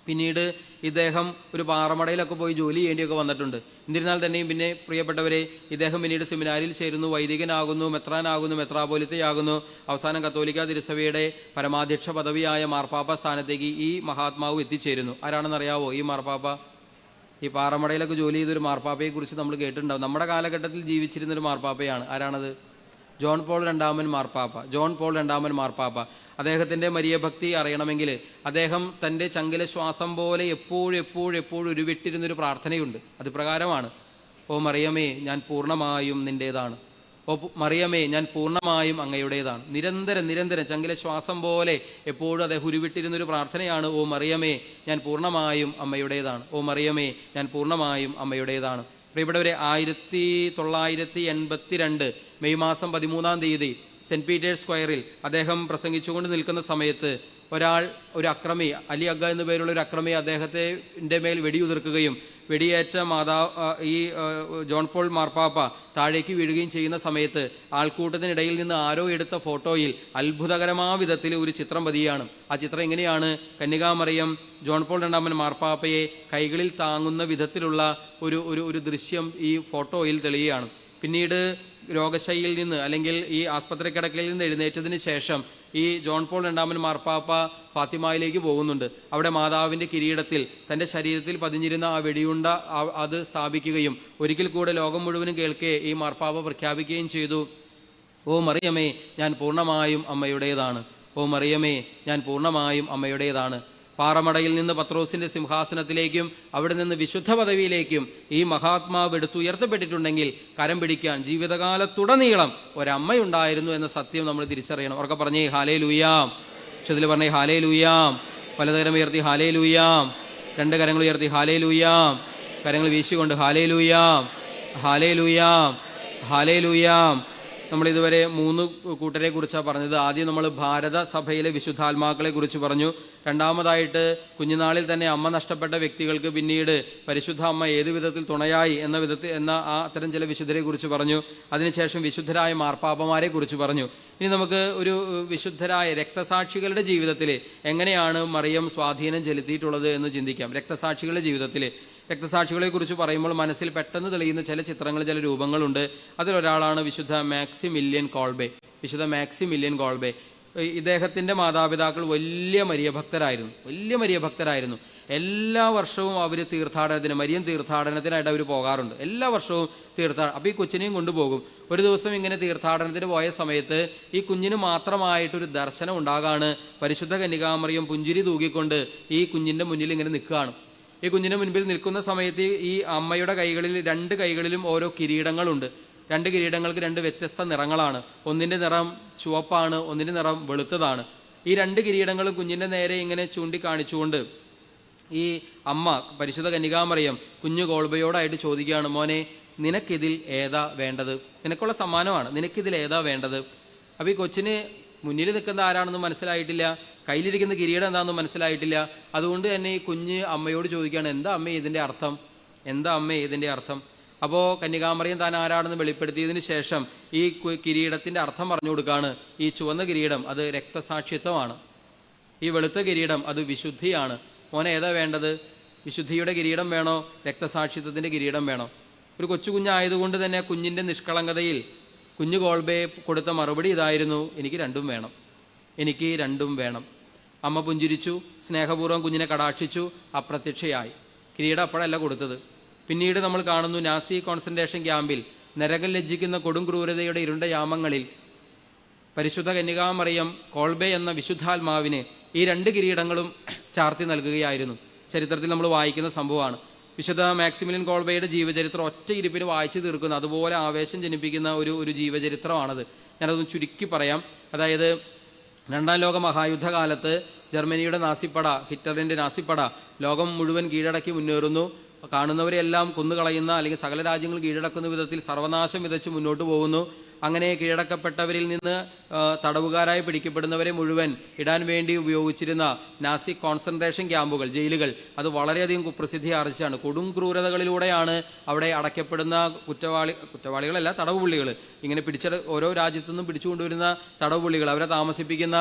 പിന്നീട് ഇദ്ദേഹം ഒരു പാറമടയിലൊക്കെ പോയി ജോലി ചെയ്യേണ്ടിയൊക്കെ വന്നിട്ടുണ്ട്. എന്നിരുന്നാൽ തന്നെയും പിന്നെ പ്രിയപ്പെട്ടവരെ, ഇദ്ദേഹം പിന്നീട് സെമിനാരിൽ ചേരുന്നു, വൈദികനാകുന്നു, മെത്രാനാകുന്നു, മെത്രാപോലിത്തയാകുന്നു. അവസാനം കത്തോലിക്ക തിരുസഭയുടെ പരമാധ്യക്ഷ പദവിയായ മാർപ്പാപ്പ സ്ഥാനത്തേക്ക് ഈ മഹാത്മാവ് എത്തിച്ചേരുന്നു. ആരാണെന്നറിയാവോ ഈ മാർപ്പാപ്പ? ഈ പാറമടയിലൊക്കെ ജോലി ചെയ്തൊരു മാർപ്പാപ്പയെക്കുറിച്ച് നമ്മൾ കേട്ടിട്ടുണ്ടാവും. നമ്മുടെ കാലഘട്ടത്തിൽ ജീവിച്ചിരുന്നൊരു മാർപ്പാപ്പയാണ്. ആരാണത്? ജോൺ പോൾ രണ്ടാമൻ മാർപ്പാപ്പ. ജോൺ പോൾ രണ്ടാമൻ മാർപ്പാപ്പ. അദ്ദേഹത്തിൻ്റെ മരിയഭക്തി അറിയണമെങ്കിൽ അദ്ദേഹം തൻ്റെ ചങ്കിലെ ശ്വാസം പോലെ എപ്പോഴും ഉരുവിട്ടിരുന്നൊരു പ്രാർത്ഥനയുണ്ട്. അത് പ്രകാരമാണ്: ഓ മറിയമേ, ഞാൻ പൂർണ്ണമായും നിൻ്റേതാണ്. ഓ മറിയമേ, ഞാൻ പൂർണ്ണമായും അങ്ങയുടേതാണ്. നിരന്തരം ചങ്കിലെ ശ്വാസം പോലെ എപ്പോഴും അദ്ദേഹം ഉരുവിട്ടിരുന്നൊരു പ്രാർത്ഥനയാണ്: ഓ മറിയമേ, ഞാൻ പൂർണ്ണമായും അമ്മയുടേതാണ്. ഓ മറിയമേ, ഞാൻ പൂർണ്ണമായും അമ്മയുടേതാണ്. പ്രിയപ്പെട്ടവരെ, 1982 മെയ് മാസം 13 സെൻറ്റ് പീറ്റേഴ്സ് സ്ക്വയറിൽ അദ്ദേഹം പ്രസംഗിച്ചുകൊണ്ട് നിൽക്കുന്ന സമയത്ത് ഒരു അക്രമി, അലി അഗ എന്നു പേരുള്ള ഒരു അക്രമി അദ്ദേഹത്തിൻ്റെ മേൽ വെടിയുതിർക്കുകയും വെടിയേറ്റ ഈ ജോൺ പോൾ മാർപ്പാപ്പ താഴേക്ക് വീഴുകയും ചെയ്യുന്ന സമയത്ത് ആൾക്കൂട്ടത്തിനിടയിൽ നിന്ന് ആരോ എടുത്ത ഫോട്ടോയിൽ അത്ഭുതകരമായ വിധത്തിൽ ഒരു ചിത്രം പതിയാണ്. ആ ചിത്രം എങ്ങനെയാണ്? കന്യകാമറിയം ജോൺ പോൾ രണ്ടാമൻ മാർപ്പാപ്പയെ കൈകളിൽ താങ്ങുന്ന വിധത്തിലുള്ള ഒരു ദൃശ്യം ഈ ഫോട്ടോയിൽ തെളിയുകയാണ്. പിന്നീട് രോഗശൈലിയിൽ നിന്ന് അല്ലെങ്കിൽ ഈ ആസ്പത്രി കിടക്കയിൽ നിന്ന് എഴുന്നേറ്റതിന് ശേഷം ഈ ജോൺ പോൾ രണ്ടാമൻ മാർപ്പാപ്പ ഫാത്തിമയിലേക്ക് പോകുന്നുണ്ട്. അവിടെ മാതാവിൻ്റെ കിരീടത്തിൽ തൻ്റെ ശരീരത്തിൽ പതിഞ്ഞിരുന്ന ആ വെടിയുണ്ട അത് സ്ഥാപിക്കുകയും ഒരിക്കൽ കൂടെ ലോകം മുഴുവനും കേൾക്കെ ഈ മാർപ്പാപ്പ പ്രഖ്യാപിക്കുകയും ചെയ്തു: ഓ മറിയമേ, ഞാൻ പൂർണ്ണമായും അമ്മയുടേതാണ്. ഓ മറിയമേ, ഞാൻ പൂർണ്ണമായും അമ്മയുടേതാണ്. പാറമടയിൽ നിന്ന് പത്രോസിൻ്റെ സിംഹാസനത്തിലേക്കും അവിടെ നിന്ന് വിശുദ്ധ പദവിയിലേക്കും ഈ മഹാത്മാവ് എടുത്തുയർത്തപ്പെട്ടിട്ടുണ്ടെങ്കിൽ കരം പിടിക്കാൻ ജീവിതകാലത്തുടനീളം ഒരമ്മയുണ്ടായിരുന്നു എന്ന സത്യം നമ്മൾ തിരിച്ചറിയണം. ഉറക്കെ പറഞ്ഞേ ഹാലേലൂയാം. ഉച്ചത്തിൽ പറഞ്ഞേ ഹാലേലൂയാം. വലതുകരം ഉയർത്തി ഹാലേലൂയാം. രണ്ട് കരങ്ങൾ ഉയർത്തി ഹാലേലൂയാം. കരങ്ങൾ വീശിക്കൊണ്ട് ഹാലേലൂയാം, ഹാലേലൂയാം, ഹാലേലൂയാം. നമ്മളിതുവരെ 3 കൂട്ടരെ കുറിച്ചാണ് പറഞ്ഞത്. ആദ്യം നമ്മൾ ഭാരത സഭയിലെ വിശുദ്ധാത്മാക്കളെ കുറിച്ച് പറഞ്ഞു. രണ്ടാമതായിട്ട് കുഞ്ഞുനാളിൽ തന്നെ അമ്മ നഷ്ടപ്പെട്ട വ്യക്തികൾക്ക് പിന്നീട് പരിശുദ്ധ അമ്മ ഏതു വിധത്തിൽ തുണയായി എന്ന അത്തരം ചില വിശുദ്ധരെ കുറിച്ച് പറഞ്ഞു. അതിനുശേഷം വിശുദ്ധരായ മാർപ്പാപ്പമാരെ കുറിച്ച് പറഞ്ഞു. ഇനി നമുക്ക് ഒരു വിശുദ്ധരായ രക്തസാക്ഷികളുടെ ജീവിതത്തിൽ എങ്ങനെയാണ് മറിയം സ്വാധീനം ചെലുത്തിയിട്ടുള്ളത് എന്ന് ചിന്തിക്കാം. രക്തസാക്ഷികളുടെ ജീവിതത്തിൽ രക്തസാക്ഷികളെ കുറിച്ച് പറയുമ്പോൾ മനസ്സിൽ പെട്ടെന്ന് തെളിയുന്ന ചില ചിത്രങ്ങൾ, ചില രൂപങ്ങളുണ്ട്. അതിലൊരാളാണ് വിശുദ്ധ മാക്സിമില്യൻ കോൾബെ. വിശുദ്ധ മാക്സിമില്യൻ കോൾബെ, ഇദ്ദേഹത്തിൻ്റെ മാതാപിതാക്കൾ വലിയ മരിയഭക്തരായിരുന്നു. എല്ലാ വർഷവും അവർ മരിയൻ തീർത്ഥാടനത്തിനായിട്ട് അവർ പോകാറുണ്ട്. എല്ലാ വർഷവും അപ്പോൾ ഈ കൊച്ചിനെയും കൊണ്ടുപോകും. ഒരു ദിവസം ഇങ്ങനെ തീർത്ഥാടനത്തിന് പോയ സമയത്ത് ഈ കുഞ്ഞിന് മാത്രമായിട്ടൊരു ദർശനം ഉണ്ടാകാണ്. പരിശുദ്ധ കന്യകാമറിയം പുഞ്ചിരി തൂകിക്കൊണ്ട് ഈ കുഞ്ഞിൻ്റെ മുന്നിൽ ഇങ്ങനെ നിൽക്കുകയാണ്. ഈ കുഞ്ഞിൻ്റെ മുൻപിൽ നിൽക്കുന്ന സമയത്ത് ഈ അമ്മയുടെ കൈകളിൽ 2 കൈകളിലും ഓരോ കിരീടങ്ങളുണ്ട്. 2 കിരീടങ്ങൾക്ക് 2 വ്യത്യസ്ത നിറങ്ങളാണ്. ഒന്നിൻ്റെ നിറം ചുവപ്പാണ്, ഒന്നിൻ്റെ നിറം വെളുത്തതാണ്. ഈ 2 കിരീടങ്ങളും കുഞ്ഞിൻ്റെ നേരെ ഇങ്ങനെ ചൂണ്ടിക്കാണിച്ചുകൊണ്ട് ഈ അമ്മ പരിശുദ്ധ കന്യകാമറിയം കുഞ്ഞു കോൾബയോടായിട്ട് ചോദിക്കുകയാണ്: മോനെ, നിനക്കിതിൽ ഏതാ വേണ്ടത്? നിനക്കുള്ള സമ്മാനമാണ്, നിനക്കിതിൽ ഏതാ വേണ്ടത്? അപ്പോൾ ഈ കൊച്ചിന് മുന്നിൽ നിൽക്കുന്ന ആരാണെന്ന് മനസ്സിലായിട്ടില്ല, കയ്യിലിരിക്കുന്ന കിരീടം എന്താണെന്ന് മനസ്സിലായിട്ടില്ല. അതുകൊണ്ട് തന്നെ ഈ കുഞ്ഞ് അമ്മയോട് ചോദിക്കുകയാണ്: എന്താ അമ്മേ ഇതിൻ്റെ അർത്ഥം? എന്താ അമ്മേ ഇതിൻ്റെ അർത്ഥം? അപ്പോൾ കന്യകാമറിയം താൻ ആരാണെന്ന് വെളിപ്പെടുത്തിയതിന് ശേഷം ഈ കിരീടത്തിൻ്റെ അർത്ഥം പറഞ്ഞു കൊടുക്കുകയാണ്. ഈ ചുവന്ന കിരീടം അത് രക്തസാക്ഷിത്വമാണ്, ഈ വെളുത്ത കിരീടം അത് വിശുദ്ധിയാണ്. മോനെ ഏതാ വേണ്ടത്? വിശുദ്ധിയുടെ കിരീടം വേണോ, രക്തസാക്ഷിത്വത്തിൻ്റെ കിരീടം വേണോ? ഒരു കൊച്ചുകുഞ്ഞായതുകൊണ്ട് തന്നെ കുഞ്ഞിൻ്റെ നിഷ്കളങ്കതയിൽ കുഞ്ഞു കോൾബെ കൊടുത്ത മറുപടി ഇതായിരുന്നു: എനിക്ക് രണ്ടും വേണം, എനിക്ക് രണ്ടും വേണം. അമ്മ പുഞ്ചിരിച്ചു, സ്നേഹപൂർവ്വം കുഞ്ഞിനെ കടാക്ഷിച്ചു, അപ്രത്യക്ഷയായി. കിരീടം അപ്പോഴല്ല കൊടുത്തത്. പിന്നീട് നമ്മൾ കാണുന്നു, നാസി കോൺസെൻട്രേഷൻ ക്യാമ്പിൽ നരകം ലജ്ജിക്കുന്ന കൊടും ക്രൂരതയുടെ ഇരുണ്ട യാമങ്ങളിൽ പരിശുദ്ധ കന്യകാമറിയം കോൾബെ എന്ന വിശുദ്ധാത്മാവിന് ഈ 2 കിരീടങ്ങളും ചാർത്തി നൽകുകയായിരുന്നു. ചരിത്രത്തിൽ നമ്മൾ വായിക്കുന്ന സംഭവമാണ്. വിശുദ്ധ മാക്സിമിലിയൻ കോൾബെയുടെ ജീവചരിത്രം ഒറ്റ ഇരിപ്പിന് വായിച്ചു തീർക്കുന്ന, അതുപോലെ ആവേശം ജനിപ്പിക്കുന്ന ഒരു ജീവചരിത്രമാണത്. ഞാനതൊന്ന് ചുരുക്കി പറയാം. അതായത് 2ാം ലോക മഹായുദ്ധകാലത്ത് ജർമ്മനിയുടെ നാസിപ്പട, ഹിറ്റ്ലറിൻ്റെ നാസിപ്പട ലോകം മുഴുവൻ കീഴടക്കി മുന്നേറുന്നു. കാണുന്നവരെല്ലാം കൊന്നുകളയുന്ന അല്ലെങ്കിൽ സകല രാജ്യങ്ങൾ കീഴടക്കുന്ന വിധത്തിൽ സർവനാശം വിതച്ച് മുന്നോട്ട് പോകുന്നു. അങ്ങനെ കീഴടക്കപ്പെട്ടവരിൽ നിന്ന് തടവുകാരായി പിടിക്കപ്പെടുന്നവരെ മുഴുവൻ ഇടാൻ വേണ്ടി ഉപയോഗിച്ചിരുന്ന നാസി കോൺസെൻട്രേഷൻ ക്യാമ്പുകൾ, ജയിലുകൾ, അത് വളരെയധികം കുപ്രസിദ്ധി ആർജിച്ചാണ്. കൊടും ക്രൂരതകളിലൂടെയാണ് അവിടെ അടയ്ക്കപ്പെടുന്ന കുറ്റവാളികളല്ല, തടവുപുള്ളികൾ, ഇങ്ങനെ ഓരോ രാജ്യത്തു നിന്നും പിടിച്ചുകൊണ്ടുവരുന്ന തടവുപുള്ളികൾ, അവരെ താമസിപ്പിക്കുന്ന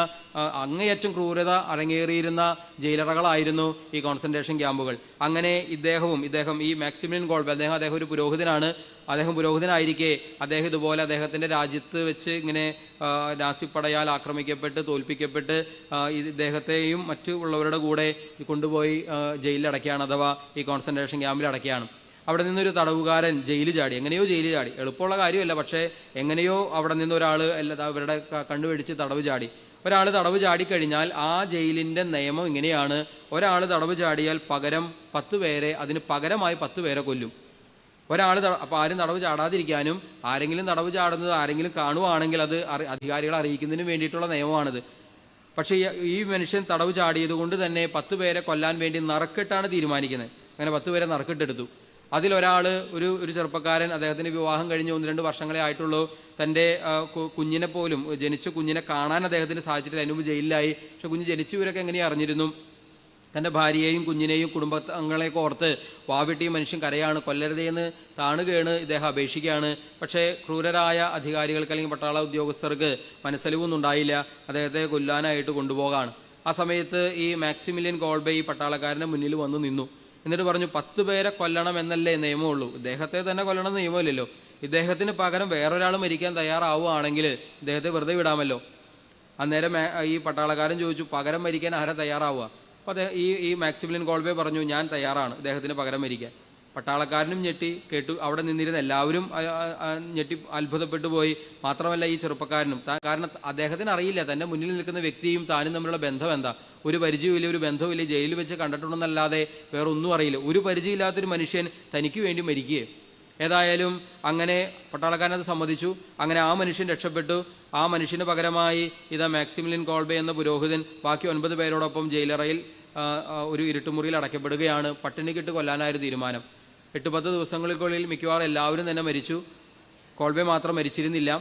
അങ്ങേയറ്റം ക്രൂരത അരങ്ങേറിയിരുന്ന ജയിലറകളായിരുന്നു ഈ കോൺസെൻട്രേഷൻ ക്യാമ്പുകൾ. അങ്ങനെ ഇദ്ദേഹം ഈ മാക്സിമിലിയൻ ഗോൾബെ, അദ്ദേഹം ഒരു പുരോഹിതനാണ്. അദ്ദേഹം പുരോഹിതനായിരിക്കെ അദ്ദേഹം അദ്ദേഹത്തിൻ്റെ രാജ്യത്ത് വെച്ച് ഇങ്ങനെ നാസിപ്പടയാൽ ആക്രമിക്കപ്പെട്ട് തോൽപ്പിക്കപ്പെട്ട് ഇദ്ദേഹത്തെയും മറ്റുള്ളവരുടെ കൂടെ കൊണ്ടുപോയി ജയിലിലടയ്ക്കുകയാണ്, അഥവാ ഈ കോൺസെൻട്രേഷൻ ക്യാമ്പിൽ അടയ്ക്കുകയാണ്. അവിടെ നിന്നൊരു തടവുകാരൻ ജയിലിൽ ചാടി, എങ്ങനെയോ ജയിലിൽ ചാടി. എളുപ്പമുള്ള കാര്യമല്ല, പക്ഷേ എങ്ങനെയോ അവിടെ നിന്നൊരാൾ അവരുടെ കണ്ണുപിടിച്ച് തടവ് ചാടി. ഒരാൾ തടവ് ചാടിക്കഴിഞ്ഞാൽ ആ ജയിലിൻ്റെ നിയമം ഇങ്ങനെയാണ്: ഒരാൾ തടവ് ചാടിയാൽ അതിന് പകരമായി 10 പേരെ കൊല്ലും. ഒരാൾ അപ്പോൾ ആരും തടവ് ചാടാതിരിക്കാനും ആരെങ്കിലും തടവ് ചാടുന്നത് ആരെങ്കിലും കാണുവാണെങ്കിൽ അത് അധികാരികളെ അറിയിക്കുന്നതിന് വേണ്ടിയിട്ടുള്ള നിയമമാണിത്. പക്ഷേ ഈ മനുഷ്യൻ തടവ് ചാടിയത് കൊണ്ട് തന്നെ 10 പേരെ കൊല്ലാൻ വേണ്ടി നറുക്കിട്ടാണ് തീരുമാനിക്കുന്നത്. അങ്ങനെ 10 പേരെ നറുക്കിട്ടെടുത്തു. അതിലൊരാൾ ഒരു ചെറുപ്പക്കാരൻ, അദ്ദേഹത്തിന് വിവാഹം കഴിഞ്ഞ് 1-2 വർഷങ്ങളെ ആയിട്ടുള്ളൂ. തൻ്റെ കുഞ്ഞിനെ പോലും, ജനിച്ച കുഞ്ഞിനെ കാണാൻ അദ്ദേഹത്തിന് സാധിച്ചിട്ടില്ല. അതിന് മുമ്പ് ജയിലിലായി. പക്ഷെ കുഞ്ഞ് ജനിച്ചവരൊക്കെ എങ്ങനെയാണ് അറിഞ്ഞിരുന്നു? തൻ്റെ ഭാര്യയെയും കുഞ്ഞിനെയും കുടുംബാംഗങ്ങളെയൊക്കെ ഓർത്ത് വാവിട്ടിയ മനുഷ്യൻ കരയാണ്. കൊല്ലരുതേന്ന് താണുകയാണ് ഇദ്ദേഹം അപേക്ഷിക്കുകയാണ്. പക്ഷേ ക്രൂരരായ അധികാരികൾക്ക് അല്ലെങ്കിൽ പട്ടാള ഉദ്യോഗസ്ഥർക്ക് മനസ്സലിവൊന്നും ഉണ്ടായില്ല. അദ്ദേഹത്തെ കൊല്ലാനായിട്ട് കൊണ്ടുപോകാണ്. ആ സമയത്ത് ഈ മാക്സിമിലിയൻ ഗോൾബെ ഈ പട്ടാളക്കാരൻ്റെ മുന്നിൽ വന്ന് നിന്നു. എന്നിട്ട് പറഞ്ഞു, 10 പേരെ കൊല്ലണം എന്നല്ലേ നിയമമുള്ളൂ, ഇദ്ദേഹത്തെ തന്നെ കൊല്ലണം നിയമമില്ലല്ലോ. ഇദ്ദേഹത്തിന് പകരം വേറൊരാൾ മരിക്കാൻ തയ്യാറാവുകയാണെങ്കിൽ ഇദ്ദേഹത്തെ വെറുതെ വിടാമല്ലോ. അന്നേരം ഈ പട്ടാളക്കാരൻ ചോദിച്ചു, പകരം മരിക്കാൻ ആരാ തയ്യാറാവുക? അപ്പോൾ ഈ മാക്സിമിലിയൻ ഗോൾബെ പറഞ്ഞു, ഞാൻ തയ്യാറാണ് ഇദ്ദേഹത്തിന് പകരം മരിക്കാൻ. പട്ടാളക്കാരനും ഞെട്ടി കേട്ടു, അവിടെ നിന്നിരുന്ന എല്ലാവരും ഞെട്ടി അത്ഭുതപ്പെട്ടു പോയി. മാത്രമല്ല ഈ ചെറുപ്പക്കാരനും, കാരണം അദ്ദേഹത്തിന് അറിയില്ല തൻ്റെ മുന്നിൽ നിൽക്കുന്ന വ്യക്തിയും താനും തമ്മിലുള്ള ബന്ധം എന്താ. ഒരു പരിചയമില്ല, ഒരു ബന്ധവുമില്ല, ജയിലിൽ വെച്ച് കണ്ടിട്ടുണ്ടെന്നല്ലാതെ വേറെ ഒന്നും അറിയില്ല. ഒരു പരിചയമില്ലാത്തൊരു മനുഷ്യൻ തനിക്ക് വേണ്ടി മരിക്കുകയെ. ഏതായാലും അങ്ങനെ പട്ടാളക്കാരൻ അത് സമ്മതിച്ചു. അങ്ങനെ ആ മനുഷ്യൻ രക്ഷപ്പെട്ടു. ആ മനുഷ്യന് പകരമായി ഇതാ മാക്സിമിലിയൻ ഗോൾബെ എന്ന പുരോഹിതൻ ബാക്കി 9 പേരോടൊപ്പം ജയിലറയിൽ ഒരു ഇരുട്ടുമുറിയിൽ അടയ്ക്കപ്പെടുകയാണ്. പട്ടിണിക്കിട്ട് കൊല്ലാനായിരുന്നു തീരുമാനം. 8-10 ദിവസങ്ങൾക്കുള്ളിൽ മിക്കവാറും എല്ലാവരും തന്നെ മരിച്ചു. ഗോൾബെ മാത്രം മരിച്ചിരുന്നില്ല.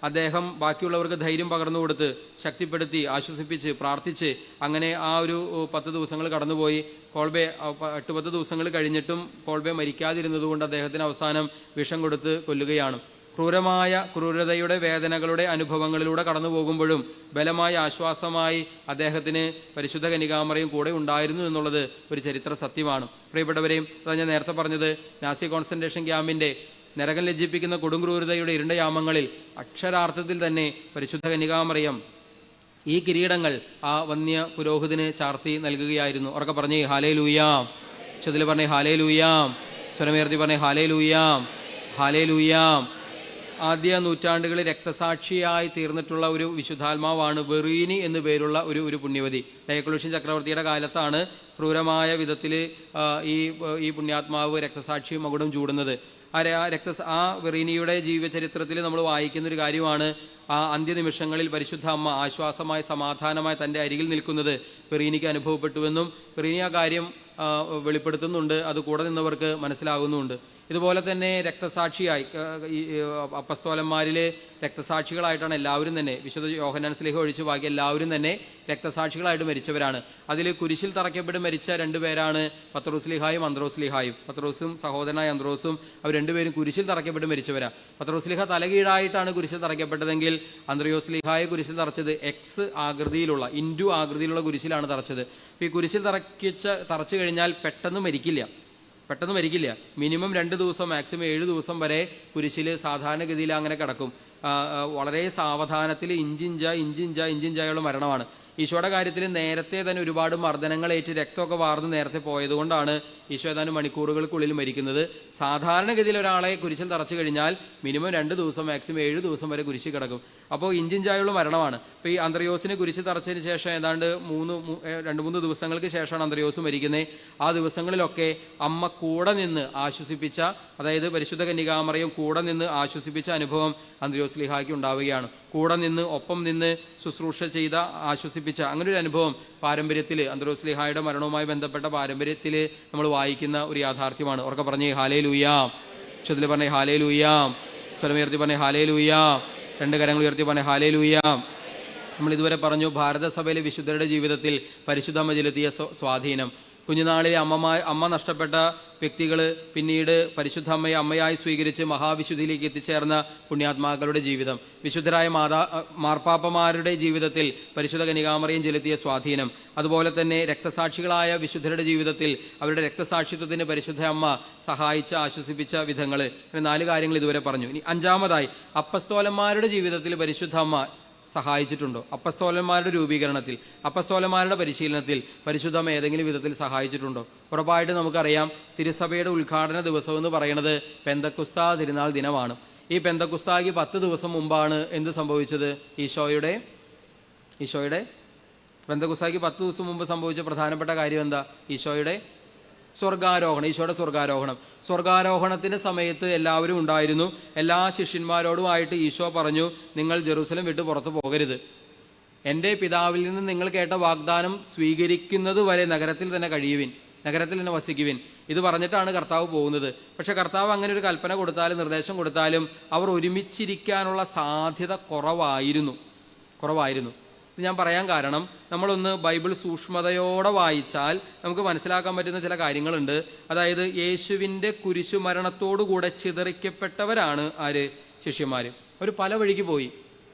അദ്ദേഹം ബാക്കിയുള്ളവർക്ക് ധൈര്യം പകർന്നു കൊടുത്ത്, ശക്തിപ്പെടുത്തി, ആശ്വസിപ്പിച്ച്, പ്രാർത്ഥിച്ച് അങ്ങനെ ആ ഒരു 10 ദിവസങ്ങൾ കടന്നുപോയി. ഗോൾബെ 8-10 ദിവസങ്ങൾ കഴിഞ്ഞിട്ടും ഗോൾബെ മരിക്കാതിരുന്നത് കൊണ്ട് അദ്ദേഹത്തിന് അവസാനം വിഷം കൊടുത്ത് കൊല്ലുകയാണ്. ക്രൂരതയുടെ വേദനകളുടെ അനുഭവങ്ങളിലൂടെ കടന്നു പോകുമ്പോഴും ബലമായ ആശ്വാസമായി അദ്ദേഹത്തിന് പരിശുദ്ധ കന്യകാമറിയം കൂടെ ഉണ്ടായിരുന്നു എന്നുള്ളത് ഒരു ചരിത്ര സത്യമാണ്. പ്രിയപ്പെട്ടവരെയും, അതാണ് ഞാൻ നേരത്തെ പറഞ്ഞത്, നാസി കോൺസെൻട്രേഷൻ ക്യാമ്പിൻ്റെ നരകം ലജ്ജിപ്പിക്കുന്ന കൊടുംക്രൂരതയുടെ ഇരുണ്ടയാമങ്ങളിൽ അക്ഷരാർത്ഥത്തിൽ തന്നെ പരിശുദ്ധ കന്യകാമറിയം ഈ കിരീടങ്ങൾ ആ വന്യ പുരോഹിതന് ചാർത്തി നൽകുകയായിരുന്നു. ഉറക്കെ പറഞ്ഞേ ഹാലേലൂയാം. ചതിൽ പറഞ്ഞേ ഹാലേലൂയാം. സ്വരമേർത്തി പറഞ്ഞേ ഹാലേലൂയാം, ഹാലേലൂയാം. ആദ്യ നൂറ്റാണ്ടുകളിൽ രക്തസാക്ഷിയായി തീർന്നിട്ടുള്ള ഒരു വിശുദ്ധാത്മാവാണ് വെറീനി എന്നു പേരുള്ള ഒരു പുണ്യവതി. ഡയക്ലീഷ്യൻ ചക്രവർത്തിയുടെ കാലത്താണ് ക്രൂരമായ വിധത്തിൽ ഈ പുണ്യാത്മാവ് രക്തസാക്ഷി മകുടം ചൂടുന്നത്. ആ വെറീനിയുടെ ജീവചരിത്രത്തിൽ നമ്മൾ വായിക്കുന്നൊരു കാര്യമാണ്, ആ അന്ത്യനിമിഷങ്ങളിൽ പരിശുദ്ധ അമ്മ ആശ്വാസമായി സമാധാനമായി തൻ്റെ അരികിൽ നിൽക്കുന്നത് വെറീനിക്ക് അനുഭവപ്പെട്ടുവെന്നും വെറീനി ആ കാര്യം വെളിപ്പെടുത്തുന്നുണ്ട്. അത് കൂടെ നിന്നവർക്ക് മനസ്സിലാകുന്നുമുണ്ട്. ഇതുപോലെ തന്നെ രക്തസാക്ഷിയായി അപ്പസ്തോലന്മാരിലെ രക്തസാക്ഷികളായിട്ടാണ് എല്ലാവരും തന്നെ, വിശുദ്ധ യോഹന്നാൻ സ്ലീഹ ഒഴിച്ച് ബാക്കി എല്ലാവരും തന്നെ രക്തസാക്ഷികളായിട്ട് മരിച്ചവരാണ്. അതിൽ കുരിശിൽ തറയ്ക്കപ്പെട്ട് മരിച്ച 2 പേരാണ് പത്രോസ് സ്ലീഹായും അന്ത്രോസ് സ്ലീഹായും. പത്രോസും സഹോദരനായ അന്ത്രോസും അവർ 2 പേരും കുരിശിൽ തറയ്ക്കപ്പെട്ട് മരിച്ചവരാണ്. പത്രോസ് സ്ലീഹ തലകീഴായിട്ടാണ് കുരിശിൽ തറയ്ക്കപ്പെട്ടതെങ്കിൽ അന്ത്രയോസ് സ്ലീഹായെ കുരിശിൽ തറച്ചത് എക്സ് ആകൃതിയിലുള്ള, ഇൻഡു ആകൃതിയിലുള്ള കുരിശിലാണ് തറച്ചത്. അപ്പോൾ ഈ കുരിശിൽ തറച്ചു കഴിഞ്ഞാൽ പെട്ടെന്ന് മരിക്കില്ല. മിനിമം 2 ദിവസം, മാക്സിമം 7 ദിവസം വരെ കുരിശിൽ സാധാരണഗതിയിൽ അങ്ങനെ കിടക്കും. വളരെ സാവധാനത്തിൽ ഇഞ്ചിഞ്ചായുള്ള മരണമാണ്. ഈശോയുടെ കാര്യത്തിൽ നേരത്തെ തന്നെ ഒരുപാട് മർദ്ദനങ്ങളേറ്റ് രക്തമൊക്കെ വാർന്ന് നേരത്തെ പോയതുകൊണ്ടാണ് ഈശോ ഏതാനും മണിക്കൂറുകൾക്കുള്ളിൽ മരിക്കുന്നത്. സാധാരണഗതിയിൽ ഒരാളെ കുരിശിൽ തറച്ചു കഴിഞ്ഞാൽ മിനിമം 2 ദിവസം, മാക്സിമം 7 ദിവസം വരെ കുരിശിൽ കിടക്കും. അപ്പോൾ ഇഞ്ചിഞ്ചായുള്ള മരണമാണ്. അപ്പോൾ ഈ അന്ത്രയോസിന് കുരിശിൽ തറച്ചതിന് ശേഷം ഏതാണ്ട് 2-3 ദിവസങ്ങൾക്ക് ശേഷമാണ് അന്ത്രയോസ് മരിക്കുന്നത്. ആ ദിവസങ്ങളിലൊക്കെ അമ്മ കൂടെ നിന്ന് ആശ്വസിപ്പിച്ച, അതായത് പരിശുദ്ധ കന്യകാമറിയം കൂടെ നിന്ന് ആശ്വസിപ്പിച്ച അനുഭവം അന്ത്രയോസ് ലീഹായ്ക്ക് ഉണ്ടാവുകയാണ്. കൂടെ നിന്ന്, ഒപ്പം നിന്ന് ശുശ്രൂഷ ചെയ്ത, ആശ്വസിപ്പിച്ച അങ്ങനെ ഒരു അനുഭവം പാരമ്പര്യത്തിൽ, അന്ത്രയോസ് ലീഹായുടെ മരണവുമായി ബന്ധപ്പെട്ട പാരമ്പര്യത്തിൽ നമ്മൾ വായിക്കുന്ന ഒരു യാഥാർത്ഥ്യമാണ്. ഉറക്കെ പറഞ്ഞേ ഹാലേലൂയാം. ചതിൽ പറഞ്ഞേ ഹാലേലൂയാം. സ്വരമുയർത്തി പറഞ്ഞേ ഹാലേലൂയാം. രണ്ട് കരങ്ങൾ ഉയർത്തി പറഞ്ഞ ഹല്ലേലൂയ. നമ്മൾ ഇതുവരെ പറഞ്ഞു ഭാരതസഭയിലെ വിശുദ്ധരുടെ ജീവിതത്തിൽ പരിശുദ്ധമ്മ ചെലുത്തിയ സ്വാധീനം. കുഞ്ഞുനാളിലെ അമ്മ നഷ്ടപ്പെട്ട വ്യക്തികൾ പിന്നീട് പരിശുദ്ധ അമ്മയെ അമ്മയായി സ്വീകരിച്ച് മഹാവിശുദ്ധിയിലേക്ക് എത്തിച്ചേർന്ന പുണ്യാത്മാക്കളുടെ ജീവിതം. വിശുദ്ധരായ മാർപ്പാപ്പമാരുടെ ജീവിതത്തിൽ പരിശുദ്ധ കന്യകാമറിയം ചെലുത്തിയ സ്വാധീനം. അതുപോലെ തന്നെ രക്തസാക്ഷികളായ വിശുദ്ധരുടെ ജീവിതത്തിൽ അവരുടെ രക്തസാക്ഷിത്വത്തിന് പരിശുദ്ധ അമ്മ സഹായിച്ച ആശ്വസിപ്പിച്ച വിധങ്ങൾ. ഇങ്ങനെ 4 കാര്യങ്ങൾ ഇതുവരെ പറഞ്ഞു. ഇനി 5-മതായി അപ്പസ്തോലന്മാരുടെ ജീവിതത്തിൽ പരിശുദ്ധ അമ്മ സഹായിച്ചിട്ടുണ്ടോ? അപ്പസ്തോലന്മാരുടെ രൂപീകരണത്തിൽ, അപ്പസ്തോലന്മാരുടെ പരിശീലനത്തിൽ പരിശുദ്ധമ്മ ഏതെങ്കിലും വിധത്തിൽ സഹായിച്ചിട്ടുണ്ടോ? ഉറപ്പായിട്ട് നമുക്കറിയാം, തിരുസഭയുടെ ഉദ്ഘാടന ദിവസം എന്ന് പറയുന്നത് പെന്തക്കുസ്താ തിരുനാൾ ദിനമാണ്. ഈ പെന്തക്കുസ്തായ്ക്ക് 10 ദിവസം മുമ്പാണ് എന്ത് സംഭവിച്ചത്? ഈശോയുടെ പെന്തക്കുസ്തായ്ക്ക് 10 ദിവസം മുമ്പ് സംഭവിച്ച പ്രധാനപ്പെട്ട കാര്യം എന്താ? ഈശോയുടെ സ്വർഗാരോഹണം. സ്വർഗാരോഹണത്തിന്റെ സമയത്ത് എല്ലാവരും ഉണ്ടായിരുന്നു. എല്ലാ ശിഷ്യന്മാരോടുമായിട്ട് ഈശോ പറഞ്ഞു, നിങ്ങൾ ജെറൂസലം വിട്ട് പുറത്തു പോകരുത്. എൻ്റെ പിതാവിൽ നിന്ന് നിങ്ങൾ കേട്ട വാഗ്ദാനം സ്വീകരിക്കുന്നത് വരെ നഗരത്തിൽ തന്നെ കഴിയുവിൻ, നഗരത്തിൽ തന്നെ വസിക്കുവിൻ. ഇത് പറഞ്ഞിട്ടാണ് കർത്താവ് പോകുന്നത്. പക്ഷെ കർത്താവ് അങ്ങനെ ഒരു കൽപ്പന കൊടുത്താലും നിർദ്ദേശം കൊടുത്താലും അവർ ഒരുമിച്ചിരിക്കാനുള്ള സാധ്യത കുറവായിരുന്നു. ഇത് ഞാൻ പറയാൻ കാരണം, നമ്മളൊന്ന് ബൈബിൾ സൂക്ഷ്മതയോടെ വായിച്ചാൽ നമുക്ക് മനസ്സിലാക്കാൻ പറ്റുന്ന ചില കാര്യങ്ങളുണ്ട്. അതായത് യേശുവിൻ്റെ കുരിശുമരണത്തോടുകൂടെ ചിതറിക്കപ്പെട്ടവരാണ് ആര്? ശിഷ്യന്മാർ. അവർ പല വഴിക്ക് പോയി.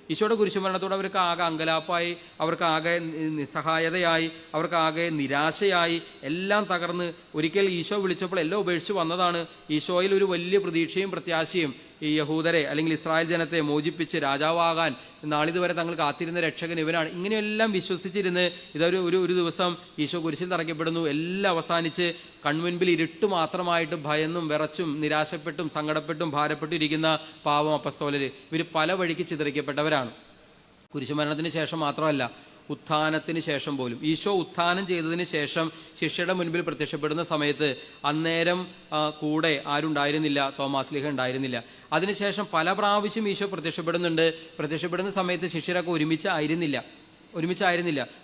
ഈശോയുടെ കുരിശുമരണത്തോട് അവർക്ക് ആകെ അങ്കലാപ്പായി, അവർക്ക് ആകെ നിസ്സഹായതയായി, അവർക്ക് ആകെ നിരാശയായി, എല്ലാം തകർന്ന്. ഒരിക്കൽ ഈശോ വിളിച്ചപ്പോൾ എല്ലാം ഉപേക്ഷിച്ച് വന്നതാണ്. ഈശോയിൽ ഒരു വലിയ പ്രതീക്ഷയും പ്രത്യാശയും, ഈ യഹൂദരെ അല്ലെങ്കിൽ ഇസ്രായേൽ ജനത്തെ മോചിപ്പിച്ച് രാജാവാകാൻ നാളിതുവരെ തങ്ങൾ കാത്തിരുന്ന രക്ഷകൻ ഇവനാണ്. ഇങ്ങനെയെല്ലാം വിശ്വസിച്ചിരുന്ന് ഒരു ദിവസം ഈശോ കുരിശിൽ തറയ്ക്കപ്പെടുന്നു. എല്ലാം അവസാനിച്ച് കൺമുൻപിൽ ഇരുട്ട് മാത്രമായിട്ട് ഭയന്നും വിറച്ചും നിരാശപ്പെട്ടും സങ്കടപ്പെട്ടും ഭാരപ്പെട്ടും ഇരിക്കുന്ന പാവം അപ്പസ്തോലര്. ഇവർ പല വഴിക്ക് ചിതറിക്കപ്പെട്ടവരാണ്. കുരിശുമരണത്തിന് ശേഷം മാത്രമല്ല, ഉത്ഥാനത്തിന് ശേഷം പോലും. ഈശോ ഉത്ഥാനം ചെയ്തതിന് ശേഷം ശിഷ്യരുടെ മുൻപിൽ പ്രത്യക്ഷപ്പെടുന്ന സമയത്ത് അന്നേരം കൂടെ ആരുണ്ടായിരുന്നില്ല? തോമാസ്ലീഹ ഉണ്ടായിരുന്നില്ല. അതിനുശേഷം പല പ്രാവശ്യം ഈശോ പ്രത്യക്ഷപ്പെടുന്നുണ്ട്. പ്രത്യക്ഷപ്പെടുന്ന സമയത്ത് ശിഷ്യരൊക്കെ ഒരുമിച്ചായിരുന്നില്ല.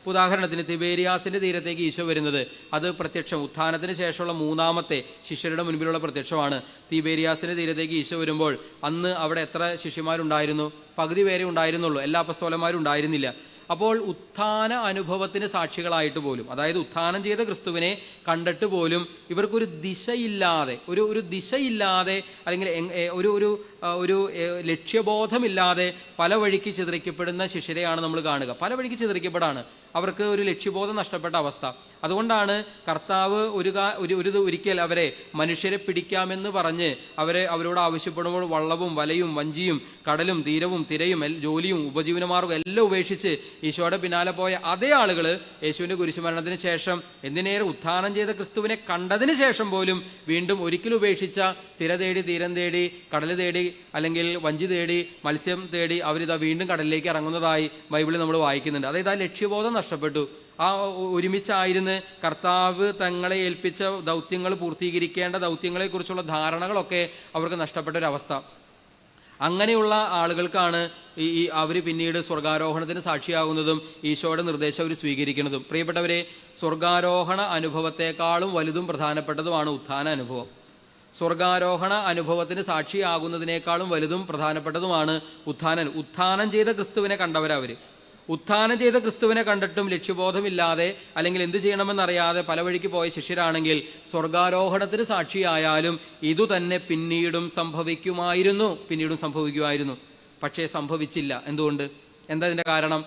ഉദാഹരണത്തിന് തിബേരിയാസിന്റെ തീരത്തേക്ക് ഈശോ വരുന്നത്, അത് പ്രത്യക്ഷം ഉത്ഥാനത്തിന് ശേഷമുള്ള 3-മത്തെ ശിഷ്യരുടെ മുൻപിലുള്ള പ്രത്യക്ഷമാണ്. തിബേരിയാസിന്റെ തീരത്തേക്ക് ഈശോ വരുമ്പോൾ അന്ന് അവിടെ എത്ര ശിഷ്യന്മാരുണ്ടായിരുന്നു? പകുതി പേരെ ഉണ്ടായിരുന്നുള്ളൂ. എല്ലാ അപ്പസ്തോലന്മാരും ഉണ്ടായിരുന്നില്ല. അപ്പോൾ ഉത്ഥാന അനുഭവത്തിന് സാക്ഷികളായിട്ട് പോലും, അതായത് ഉത്ഥാനം ചെയ്ത ക്രിസ്തുവിനെ കണ്ടിട്ട് പോലും ഇവർക്കൊരു ദിശയില്ലാതെ, ഒരു ദിശയില്ലാതെ അല്ലെങ്കിൽ ഒരു ലക്ഷ്യബോധമില്ലാതെ പല വഴിക്ക് ചിതറിക്കപ്പെടുന്ന ശിഷ്യരെയാണ് നമ്മൾ കാണുക. പല വഴിക്ക് ചിതറിക്കപ്പെടാണ്. അവർക്ക് ഒരു ലക്ഷ്യബോധം നഷ്ടപ്പെട്ട അവസ്ഥ. അതുകൊണ്ടാണ് കർത്താവ് ഒരിക്കൽ അവരെ മനുഷ്യരെ പിടിക്കാമെന്ന് പറഞ്ഞ് അവരോട് ആവശ്യപ്പെടുമ്പോൾ വള്ളവും വലയും വഞ്ചിയും കടലും തീരവും തിരയും ജോലിയും ഉപജീവനമാർഗം എല്ലാം ഉപേക്ഷിച്ച് ഈശോയുടെ പിന്നാലെ പോയ അതേ ആളുകൾ യേശുവിൻ്റെ കുരിശുമരണത്തിന് ശേഷം, എന്തിനേറെ ഉത്ഥാനം ചെയ്ത ക്രിസ്തുവിനെ കണ്ടതിന് ശേഷം പോലും വീണ്ടും ഒരിക്കലും ഉപേക്ഷിച്ച തിര തേടി, തീരം തേടി, കടൽ തേടി, അല്ലെങ്കിൽ വഞ്ചി തേടി, മത്സ്യം തേടി അവരിതാ വീണ്ടും കടലിലേക്ക് ഇറങ്ങുന്നതായി ബൈബിളിൽ നമ്മൾ വായിക്കുന്നുണ്ട്. അതായത് ആ ലക്ഷ്യബോധം നഷ്ടപ്പെട്ടു. ആ ഒരുമിച്ചായിരുന്ന് കർത്താവ് തങ്ങളെ ഏൽപ്പിച്ച ദൗത്യങ്ങൾ പൂർത്തീകരിക്കേണ്ട ദൗത്യങ്ങളെക്കുറിച്ചുള്ള ധാരണകളൊക്കെ അവർക്ക് നഷ്ടപ്പെട്ട ഒരവസ്ഥ. അങ്ങനെയുള്ള ആളുകൾക്കാണ് അവർ പിന്നീട് സ്വർഗാരോഹണത്തിന് സാക്ഷിയാകുന്നതും ഈശോയുടെ നിർദ്ദേശം അവർ സ്വീകരിക്കുന്നതും. പ്രിയപ്പെട്ടവരെ, സ്വർഗാരോഹണ അനുഭവത്തെക്കാളും വലുതും പ്രധാനപ്പെട്ടതുമാണ് ഉത്ഥാന അനുഭവം. സ്വർഗാരോഹണ അനുഭവത്തിന് സാക്ഷിയാകുന്നതിനേക്കാളും വലുതും പ്രധാനപ്പെട്ടതുമാണ് ഉത്ഥാനം ചെയ്ത ക്രിസ്തുവിനെ കണ്ടവരവർ. ഉത്ഥാനം ചെയ്ത ക്രിസ്തുവിനെ കണ്ടിട്ടും ലക്ഷ്യബോധമില്ലാതെ അല്ലെങ്കിൽ എന്ത് ചെയ്യണമെന്നറിയാതെ പല വഴിക്ക് പോയ ശിഷ്യരാണെങ്കിൽ സ്വർഗാരോഹണത്തിന് സാക്ഷിയായാലും ഇതുതന്നെ പിന്നീടും സംഭവിക്കുമായിരുന്നു. പക്ഷേ സംഭവിച്ചില്ല. എന്തുകൊണ്ട്? എന്താ ഇതിൻ്റെ കാരണം?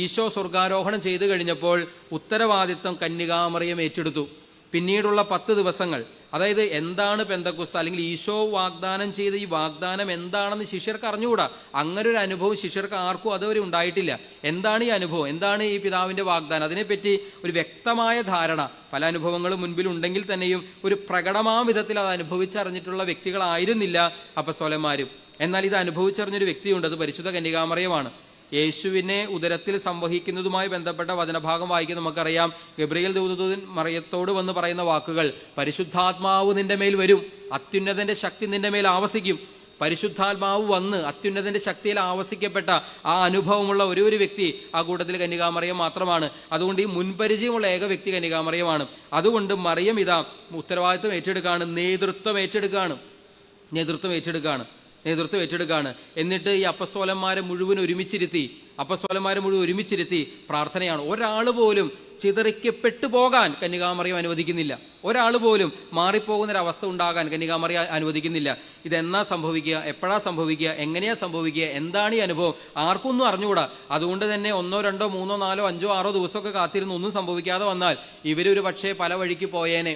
ഈശോ സ്വർഗാരോഹണം ചെയ്തു കഴിഞ്ഞപ്പോൾ ഉത്തരവാദിത്വം കന്യകാമറിയം ഏറ്റെടുത്തു. പിന്നീടുള്ള 10 ദിവസങ്ങൾ, അതായത് എന്താണ് പെന്തക്കുസ്ത, അല്ലെങ്കിൽ ഈശോ വാഗ്ദാനം ചെയ്ത ഈ വാഗ്ദാനം എന്താണെന്ന് ശിഷ്യർക്ക് അറിഞ്ഞുകൂടാ. അങ്ങനെ ഒരു അനുഭവം ശിഷ്യർക്ക് ആർക്കും അതുവരെ ഉണ്ടായിട്ടില്ല. എന്താണ് ഈ അനുഭവം? എന്താണ് ഈ പിതാവിൻ്റെ വാഗ്ദാനം? അതിനെപ്പറ്റി ഒരു വ്യക്തമായ ധാരണ പല അനുഭവങ്ങളും മുൻപിലുണ്ടെങ്കിൽ തന്നെയും ഒരു പ്രകടമായ വിധത്തിൽ അത് അനുഭവിച്ചറിഞ്ഞിട്ടുള്ള വ്യക്തികളായിരുന്നില്ല അപ്പസ്തോലന്മാരും. എന്നാൽ ഇത് അനുഭവിച്ചറിഞ്ഞൊരു വ്യക്തിയുണ്ട്. അത് പരിശുദ്ധ കന്യകാമറിയമാണ്. യേശുവിനെ ഉദരത്തിൽ സംവഹിക്കുന്നതുമായി ബന്ധപ്പെട്ട വചനഭാഗം വായിക്കുന്ന നമുക്കറിയാം. ഗബ്രിയേൽ ദൂതൻ മറിയത്തോട് വന്ന് പറയുന്ന വാക്കുകൾ, പരിശുദ്ധാത്മാവ് നിന്റെ മേൽ വരും, അത്യുന്നതന്റെ ശക്തി നിന്റെ മേൽ ആവസിക്കും. പരിശുദ്ധാത്മാവ് വന്ന് അത്യുന്നതന്റെ ശക്തിയിൽ ആവസിക്കപ്പെട്ട ആ അനുഭവമുള്ള ഒരു വ്യക്തി ആ കൂട്ടത്തിൽ കന്യകാമറിയം മാത്രമാണ്. അതുകൊണ്ട് ഈ മുൻപരിചയമുള്ള ഏക വ്യക്തി കന്യകാമറിയമാണ്. അതുകൊണ്ട് മറിയം ഇതാ ഉത്തരവാദിത്വം ഏറ്റെടുക്കുകയാണ്, നേതൃത്വം ഏറ്റെടുക്കുകയാണ്. നേതൃത്വം ഏറ്റെടുക്കുകയാണ്. എന്നിട്ട് ഈ അപ്പസ്തോലന്മാരെ മുഴുവൻ ഒരുമിച്ചിരുത്തി പ്രാർത്ഥനയാണ്. ഒരാൾ പോലും ചിതറിക്കപ്പെട്ടു പോകാൻ കന്യകാമറിയം അനുവദിക്കുന്നില്ല. ഒരാൾ പോലും മാറിപ്പോകുന്നൊരവസ്ഥ ഉണ്ടാകാൻ കന്യകാമറിയം അനുവദിക്കുന്നില്ല. ഇതെന്നാ സംഭവിക്കുക, എപ്പോഴാ സംഭവിക്കുക, എങ്ങനെയാ സംഭവിക്കുക, എന്താണ് ഈ അനുഭവം, ആർക്കൊന്നും അറിഞ്ഞുകൂടാ. അതുകൊണ്ട് തന്നെ 1, 2, 3, 4, 5, 6 ദിവസമൊക്കെ കാത്തിരുന്ന് ഒന്നും സംഭവിക്കാതെ വന്നാൽ ഇവരൊരു പക്ഷേ പല വഴിക്ക് പോയേനെ.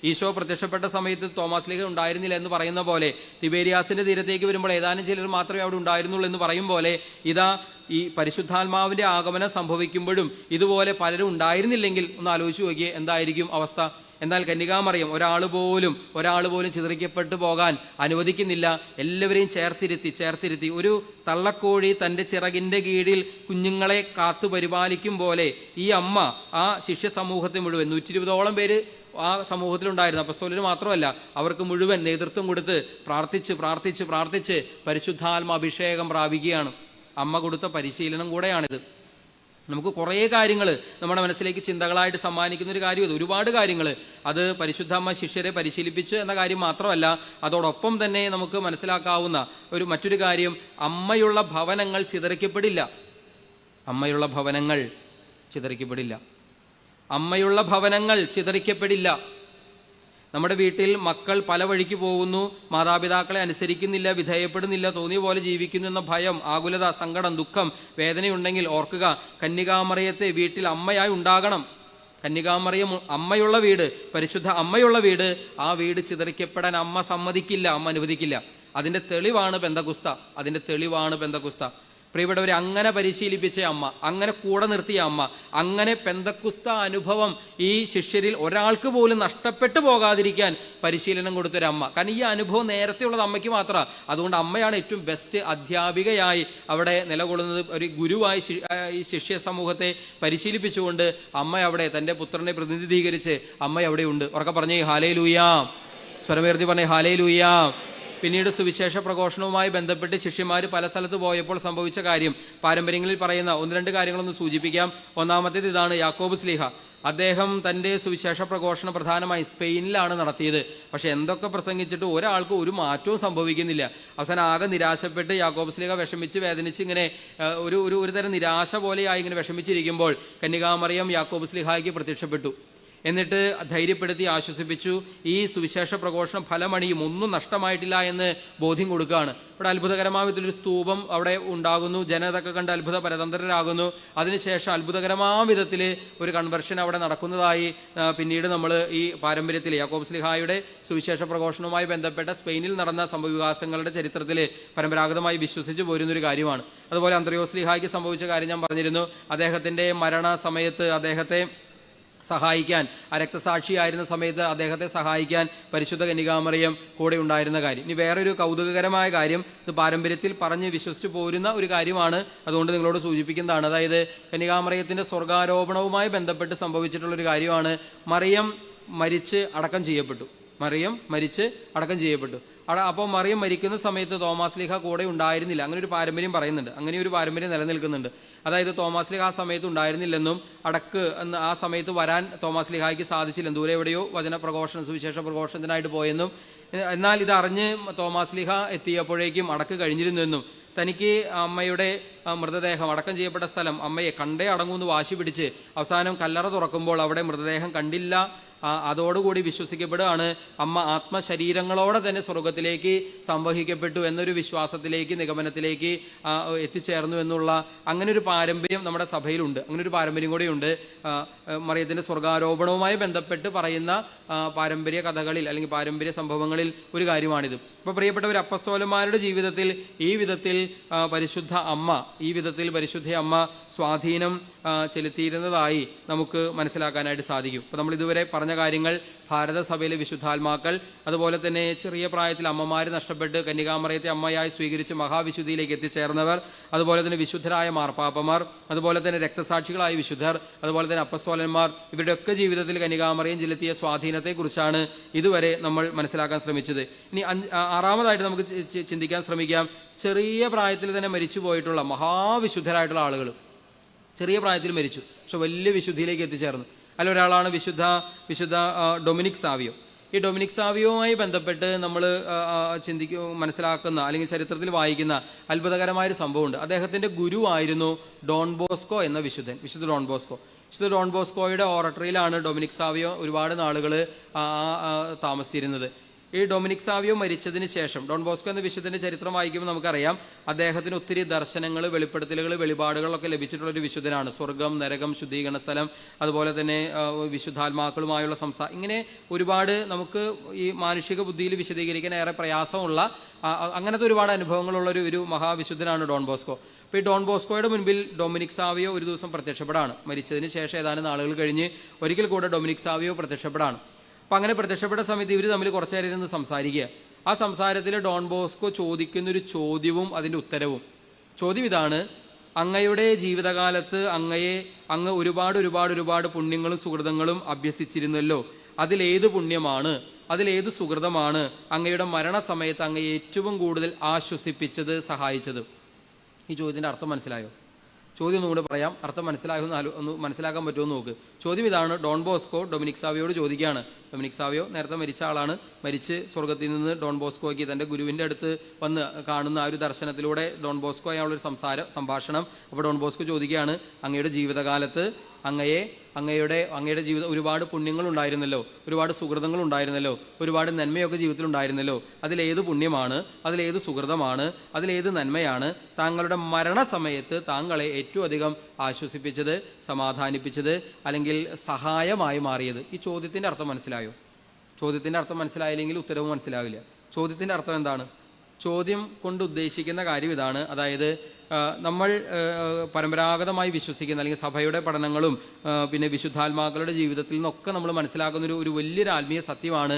ഈശോ പ്രത്യക്ഷപ്പെട്ട സമയത്ത് തോമാസ് ലീഹ ഉണ്ടായിരുന്നില്ല എന്ന് പറയുന്ന പോലെ, തിബേരിയാസിന്റെ തീരത്തേക്ക് വരുമ്പോൾ ഏതാനും ചിലർ മാത്രമേ അവിടെ ഉണ്ടായിരുന്നുള്ളൂ എന്ന് പറയും പോലെ, ഇതാ ഈ പരിശുദ്ധാത്മാവിന്റെ ആഗമനം സംഭവിക്കുമ്പോഴും ഇതുപോലെ പലരും ഉണ്ടായിരുന്നില്ലെങ്കിൽ ഒന്ന് ആലോചിച്ച് നോക്കിയേ എന്തായിരിക്കും അവസ്ഥ. എന്നാൽ കന്യകാമറിയം ഒരാൾ പോലും ചിതറിക്കപ്പെട്ടു പോകാൻ അനുവദിക്കുന്നില്ല. എല്ലാവരെയും ചേർത്തിരുത്തി ഒരു തള്ളക്കോഴി തൻ്റെ ചിറകിൻ്റെ കീഴിൽ കുഞ്ഞുങ്ങളെ കാത്തു പരിപാലിക്കും പോലെ ഈ അമ്മ ആ ശിഷ്യ സമൂഹത്തെ മുഴുവൻ 120ഓളം പേര് ആ സമൂഹത്തിലുണ്ടായിരുന്നു. അപ്പസ്തോലർ മാത്രമല്ല, അവർക്ക് മുഴുവൻ നേതൃത്വം കൊടുത്ത് പ്രാർത്ഥിച്ച് പരിശുദ്ധാത്മാഭിഷേകം പ്രാപിക്കുകയാണ്. അമ്മ കൊടുത്ത പരിശീലനം കൂടെയാണിത്. നമുക്ക് കുറേ കാര്യങ്ങൾ നമ്മുടെ മനസ്സിലേക്ക് ചിന്തകളായിട്ട് സമ്മാനിക്കുന്ന ഒരു കാര്യം. ഒരുപാട് കാര്യങ്ങൾ അത് പരിശുദ്ധാമ്മ ശിഷ്യരെ പരിശീലിപ്പിച്ച് എന്ന കാര്യം മാത്രമല്ല, അതോടൊപ്പം തന്നെ നമുക്ക് മനസ്സിലാക്കാവുന്ന മറ്റൊരു കാര്യം, അമ്മയുള്ള ഭവനങ്ങൾ ചിതറിക്കപ്പെടില്ല. അമ്മയുള്ള ഭവനങ്ങൾ ചിതറിക്കപ്പെടില്ല. നമ്മുടെ വീട്ടിൽ മക്കൾ പല വഴിക്ക് പോകുന്നു, മാതാപിതാക്കളെ അനുസരിക്കുന്നില്ല, വിധേയപ്പെടുന്നില്ല, തോന്നിയ പോലെ ജീവിക്കുന്നു എന്ന ഭയം, ആകുലത, സങ്കടം, ദുഃഖം, വേദനയുണ്ടെങ്കിൽ ഓർക്കുക, കന്യകാമറിയത്തെ വീട്ടിൽ അമ്മയായി ഉണ്ടാകണം. കന്യകാമറിയം അമ്മയുള്ള വീട്, പരിശുദ്ധ അമ്മയുള്ള വീട്, ആ വീട് ചിതറിക്കപ്പെടാൻ അമ്മ സമ്മതിക്കില്ല, അമ്മ അനുവദിക്കില്ല. അതിൻ്റെ തെളിവാണ് പെന്തക്കുസ്ത. പ്രിയപ്പെട്ടവരെ, അങ്ങനെ പരിശീലിപ്പിച്ച അമ്മ, അങ്ങനെ കൂടെ നിർത്തിയ അമ്മ, അങ്ങനെ പെന്തക്കുസ്ത അനുഭവം ഈ ശിഷ്യരിൽ ഒരാൾക്ക് പോലും നഷ്ടപ്പെട്ടു പോകാതിരിക്കാൻ പരിശീലനം കൊടുത്തൊരമ്മ. കാരണം ഈ അനുഭവം നേരത്തെ ഉള്ളത് അമ്മയ്ക്ക് മാത്രമാണ്. അതുകൊണ്ട് അമ്മയാണ് ഏറ്റവും ബെസ്റ്റ് അധ്യാപികയായി അവിടെ നിലകൊള്ളുന്നത്. ഒരു ഗുരുവായി ഈ ശിഷ്യ സമൂഹത്തെ പരിശീലിപ്പിച്ചുകൊണ്ട് അമ്മ അവിടെ തൻ്റെ പുത്രനെ പ്രതിനിധീകരിച്ച് അമ്മ അവിടെ ഉണ്ട്. ഉറക്കെ പറഞ്ഞേ ഹല്ലേലൂയ, സ്വരമുയർത്തി പറഞ്ഞേ ഹല്ലേലൂയ. പിന്നീട് സുവിശേഷ പ്രഘോഷണവുമായി ബന്ധപ്പെട്ട് ശിഷ്യന്മാർ പല സ്ഥലത്ത് പോയപ്പോൾ സംഭവിച്ച കാര്യം പാരമ്പര്യങ്ങളിൽ പറയുന്ന 1-2 കാര്യങ്ങളൊന്ന് സൂചിപ്പിക്കാം. ഒന്നാമത്തേത് ഇതാണ്. യാക്കോബ് ശ്ലീഹ അദ്ദേഹം തൻ്റെ സുവിശേഷ പ്രഘോഷണം പ്രധാനമായും സ്പെയിനിലാണ് നടത്തിയത്. പക്ഷെ എന്തൊക്കെ പ്രസംഗിച്ചിട്ട് ഒരാൾക്കും ഒരു മാറ്റവും സംഭവിക്കുന്നില്ല. അവസാനം ആകെ നിരാശപ്പെട്ട് യാക്കോബ് ശ്ലീഹ വിഷമിച്ച് വേദനിച്ച് ഇങ്ങനെ ഒരു തരം നിരാശ പോലെയായി ഇങ്ങനെ വിഷമിച്ചിരിക്കുമ്പോൾ കന്യകാമറിയം യാക്കോബ് ശ്ലീഹായ്ക്ക് പ്രത്യക്ഷപ്പെട്ടു. എന്നിട്ട് ധൈര്യപ്പെടുത്തി ആശ്വസിപ്പിച്ചു. ഈ സുവിശേഷ പ്രഘോഷണം ഫലമണിയും, ഒന്നും നഷ്ടമായിട്ടില്ല എന്ന് ബോധ്യം കൊടുക്കുകയാണ്. ഇവിടെ അത്ഭുതകരമായ വിധത്തിലൊരു സ്തൂപം അവിടെ ഉണ്ടാകുന്നു. ജനതൊക്കെ കണ്ട് അത്ഭുത പരതന്ത്രരാകുന്നു. അതിനുശേഷം അത്ഭുതകരമായ വിധത്തിൽ ഒരു കൺവെർഷൻ അവിടെ നടക്കുന്നതായി പിന്നീട് നമ്മൾ ഈ പാരമ്പര്യത്തിൽ യാക്കോബ് ശ്ലീഹായുടെ സുവിശേഷ പ്രഘോഷണവുമായി ബന്ധപ്പെട്ട സ്പെയിനിൽ നടന്ന സംഭവവികാസങ്ങളുടെ ചരിത്രത്തിൽ പരമ്പരാഗതമായി വിശ്വസിച്ച് പോരുന്നൊരു കാര്യമാണ്. അതുപോലെ അന്ത്രയോസ് ശ്ലീഹായ്ക്ക് സംഭവിച്ച കാര്യം ഞാൻ പറഞ്ഞിരുന്നു. അദ്ദേഹത്തിൻ്റെ മരണ സമയത്ത് അദ്ദേഹത്തെ സഹായിക്കാൻ, ആ രക്തസാക്ഷിയായിരുന്ന സമയത്ത് അദ്ദേഹത്തെ സഹായിക്കാൻ പരിശുദ്ധ കന്യകാമറിയം കൂടെ ഉണ്ടായിരുന്ന കാര്യം. ഇനി വേറൊരു കൗതുകകരമായ കാര്യം, ഇത് പാരമ്പര്യത്തിൽ പറഞ്ഞ് വിശ്വസിച്ച് പോരുന്ന ഒരു കാര്യമാണ്, അതുകൊണ്ട് നിങ്ങളോട് സൂചിപ്പിക്കുന്നതാണ്. അതായത് കന്യകാമറിയത്തിൻ്റെ സ്വർഗാരോപണവുമായി ബന്ധപ്പെട്ട് സംഭവിച്ചിട്ടുള്ളൊരു കാര്യമാണ്. മറിയം മരിച്ച് അടക്കം ചെയ്യപ്പെട്ടു. അപ്പോൾ മറിയം മരിക്കുന്ന സമയത്ത് തോമാസ് ലീഹ കൂടെ ഉണ്ടായിരുന്നില്ല. അങ്ങനെ ഒരു പാരമ്പര്യം പറയുന്നുണ്ട്, അങ്ങനെ ഒരു പാരമ്പര്യം നിലനിൽക്കുന്നുണ്ട്. അതായത് തോമാസ് ലീഹ ആ സമയത്ത് ഉണ്ടായിരുന്നില്ലെന്നും ആ സമയത്ത് വരാൻ തോമാസ് ലീഹായ്ക്ക് സാധിച്ചില്ലെന്നും, ദൂരെ എവിടെയോ സുവിശേഷ പ്രഘോഷണത്തിനായിട്ട് പോയെന്നും, എന്നാൽ ഇതറിഞ്ഞ് തോമാസ് ലീഹ എത്തിയപ്പോഴേക്കും അടക്ക് കഴിഞ്ഞിരുന്നുവെന്നും, തനിക്ക് അമ്മയുടെ മൃതദേഹം അടക്കം ചെയ്യപ്പെട്ട സ്ഥലം അമ്മയെ കണ്ടേ അടങ്ങുമെന്ന് വാശി പിടിച്ച് അവസാനം കല്ലറ തുറക്കുമ്പോൾ അവിടെ മൃതദേഹം കണ്ടില്ല. അതോടുകൂടി വിശ്വസിക്കപ്പെടുകയാണ് അമ്മ ആത്മശരീരങ്ങളോടെ തന്നെ സ്വർഗത്തിലേക്ക് സംവഹിക്കപ്പെട്ടു എന്നൊരു വിശ്വാസത്തിലേക്ക്, നിഗമനത്തിലേക്ക് എത്തിച്ചേർന്നു എന്നുള്ള അങ്ങനെ ഒരു പാരമ്പര്യം നമ്മുടെ സഭയിലുണ്ട്. അങ്ങനെ ഒരു പാരമ്പര്യം കൂടെയുണ്ട്. മറിയത്തിൻ്റെ സ്വർഗാരോപണവുമായി ബന്ധപ്പെട്ട് പറയുന്ന പാരമ്പര്യ കഥകളിൽ അല്ലെങ്കിൽ പാരമ്പര്യ സംഭവങ്ങളിൽ ഒരു കാര്യമാണിത്. ഇപ്പോൾ പ്രിയപ്പെട്ടവർ, അപ്പസ്തോലന്മാരുടെ ജീവിതത്തിൽ ഈ വിധത്തിൽ പരിശുദ്ധ അമ്മ സ്വാധീനം ചെലുത്തിയിരുന്നതായി നമുക്ക് മനസ്സിലാക്കാനായിട്ട് സാധിക്കും. ഇപ്പോൾ നമ്മൾ ഇതുവരെ പറഞ്ഞ കാര്യങ്ങൾ ഭാരതസഭയിലെ വിശുദ്ധാത്മാക്കൾ, അതുപോലെ തന്നെ ചെറിയ പ്രായത്തിൽ അമ്മമാർ നഷ്ടപ്പെട്ട് കന്യകാമറിയത്തെ അമ്മയായി സ്വീകരിച്ച് മഹാവിശുദ്ധിയിലേക്ക് എത്തിച്ചേർന്നവർ, അതുപോലെ തന്നെ വിശുദ്ധരായ മാർപ്പാപ്പമാർ, അതുപോലെ തന്നെ രക്തസാക്ഷികളായ വിശുദ്ധർ, അതുപോലെ തന്നെ അപ്പസ്തോലന്മാർ, ഇവരുടെയൊക്കെ ജീവിതത്തിൽ കന്യകാമറിയം ചെലുത്തിയ സ്വാധീനത്തെക്കുറിച്ചാണ് ഇതുവരെ നമ്മൾ മനസ്സിലാക്കാൻ ശ്രമിച്ചത്. ഇനി ആറാമതായിട്ട് നമുക്ക് ചിന്തിക്കാൻ ശ്രമിക്കാം, ചെറിയ പ്രായത്തിൽ തന്നെ മരിച്ചു പോയിട്ടുള്ള മഹാവിശുദ്ധരായിട്ടുള്ള ആളുകൾ. ചെറിയ പ്രായത്തിൽ മരിച്ചു, പക്ഷെ വലിയ വിശുദ്ധിയിലേക്ക് എത്തിച്ചേർന്നു. അതിലൊരാളാണ് വിശുദ്ധ ഡൊമിനിക് സാവിയോ. ഈ ഡൊമിനിക് സാവിയോവുമായി ബന്ധപ്പെട്ട് നമ്മൾ മനസ്സിലാക്കുന്ന അല്ലെങ്കിൽ ചരിത്രത്തിൽ വായിക്കുന്ന അത്ഭുതകരമായൊരു സംഭവമുണ്ട്. അദ്ദേഹത്തിൻ്റെ ഗുരുവായിരുന്നു ഡോൺ ബോസ്കോ എന്ന വിശുദ്ധ ഡോൺ ബോസ്കോ. വിശുദ്ധ ഡോൺ ബോസ്കോയുടെ ഓറട്ടറിയിലാണ് ഡൊമിനിക് സാവിയോ ഒരുപാട് നാളുകൾ താമസിച്ചിരുന്നത്. ഈ ഡൊമിനിക് സാവിയോ മരിച്ചതിന് ശേഷം ഡോൺ ബോസ്കോ എന്ന വിശുദ്ധൻ്റെ ചരിത്രം വായിക്കുമ്പോൾ നമുക്കറിയാം അദ്ദേഹത്തിന് ഒത്തിരി ദർശനങ്ങൾ, വെളിപ്പെടുത്തലുകൾ, വെളിപാടുകളൊക്കെ ലഭിച്ചിട്ടുള്ളൊരു വിശുദ്ധനാണ്. സ്വർഗം, നരകം, ശുദ്ധീകരണ സ്ഥലം, അതുപോലെ തന്നെ വിശുദ്ധാത്മാക്കളുമായുള്ള ഇങ്ങനെ ഒരുപാട് നമുക്ക് ഈ മാനുഷിക ബുദ്ധിയിൽ വിശദീകരിക്കാൻ ഏറെ പ്രയാസമുള്ള അങ്ങനത്തെ ഒരുപാട് അനുഭവങ്ങളുള്ള ഒരു മഹാവിശുദ്ധനാണ് ഡോൺ ബോസ്കോ. അപ്പോൾ ഈ ഡോൺ ബോസ്കോയുടെ മുൻപിൽ ഡൊമിനിക് സാവിയോ ഒരു ദിവസം പ്രത്യക്ഷപ്പെടാണ്. മരിച്ചതിന് ശേഷം ഏതാനും നാളുകൾ കഴിഞ്ഞ് ഒരിക്കൽ കൂടെ ഡൊമിനിക് സാവിയോ പ്രത്യക്ഷപ്പെടാണ്. അപ്പം അങ്ങനെ പ്രത്യക്ഷപ്പെട്ട സമയത്ത് ഇവർ തമ്മിൽ കുറച്ചു നേരം ഇരുന്ന് സംസാരിക്കുക. ആ സംസാരത്തിൽ ഡോൺ ബോസ്കോ ചോദിക്കുന്നൊരു ചോദ്യവും അതിൻ്റെ ഉത്തരവും. ചോദ്യം ഇതാണ്: അങ്ങയുടെ ജീവിതകാലത്ത് അങ്ങ് ഒരുപാട് പുണ്യങ്ങളും സുഹൃതങ്ങളും അഭ്യസിച്ചിരുന്നല്ലോ. അതിലേത് പുണ്യമാണ്, അതിലേത് സുഹൃതമാണ് അങ്ങയുടെ മരണസമയത്ത് അങ്ങയെ ഏറ്റവും കൂടുതൽ ആശ്വസിപ്പിച്ചത്, സഹായിച്ചത്? ഈ ചോദ്യത്തിൻ്റെ അർത്ഥം മനസ്സിലായോ? ചോദ്യം ഒന്നുകൂടെ പറയാം, അർത്ഥം മനസ്സിലായോ ഒന്ന് മനസ്സിലാക്കാൻ പറ്റുമോ നോക്ക്. ചോദ്യം ഇതാണ്: ഡോൺ ബോസ്കോ ഡൊമിനിക് സാവിയോട് ചോദിക്കുകയാണ്. ഡൊമിനിക് സാവിയോ നേരത്തെ മരിച്ച ആളാണ്. മരിച്ച് സ്വർഗത്തിൽ നിന്ന് ഡോൺ ബോസ്കോയ്ക്ക് തൻ്റെ ഗുരുവിൻ്റെ അടുത്ത് വന്ന് കാണുന്ന ആ ഒരു ദർശനത്തിലൂടെ ഡോൺ ബോസ്കോ അയാളൊരു സംഭാഷണം. അപ്പോൾ ഡോൺ ബോസ്കോ ചോദിക്കുകയാണ്: അങ്ങയുടെ ജീവിതകാലത്ത് അങ്ങയുടെ ജീവിതം ഒരുപാട് പുണ്യങ്ങളുണ്ടായിരുന്നല്ലോ, ഒരുപാട് സുഹൃതങ്ങളുണ്ടായിരുന്നല്ലോ, ഒരുപാട് നന്മയൊക്കെ ജീവിതത്തിലുണ്ടായിരുന്നല്ലോ. അതിലേത് പുണ്യമാണ്, അതിലേത് സുഹൃതമാണ്, അതിലേത് നന്മയാണ് താങ്കളുടെ മരണസമയത്ത് താങ്കളെ ഏറ്റവും അധികം ആശ്വസിപ്പിച്ചത്, സമാധാനിപ്പിച്ചത്, അല്ലെങ്കിൽ സഹായമായി മാറിയത്? ഈ ചോദ്യത്തിൻ്റെ അർത്ഥം മനസ്സിലായോ? ചോദ്യത്തിൻ്റെ അർത്ഥം മനസ്സിലായില്ലെങ്കിൽ ഉത്തരവും മനസ്സിലാവില്ല. ചോദ്യത്തിൻ്റെ അർത്ഥം എന്താണ്? ചോദ്യം കൊണ്ട് ഉദ്ദേശിക്കുന്ന കാര്യം ഇതാണ്: അതായത് നമ്മൾ പരമ്പരാഗതമായി വിശ്വസിക്കുന്ന അല്ലെങ്കിൽ സഭയുടെ പഠനങ്ങളും പിന്നെ വിശുദ്ധാത്മാക്കളുടെ ജീവിതത്തിൽ നിന്നൊക്കെ നമ്മൾ മനസ്സിലാക്കുന്ന ഒരു വലിയൊരു ആത്മീയ സത്യമാണ്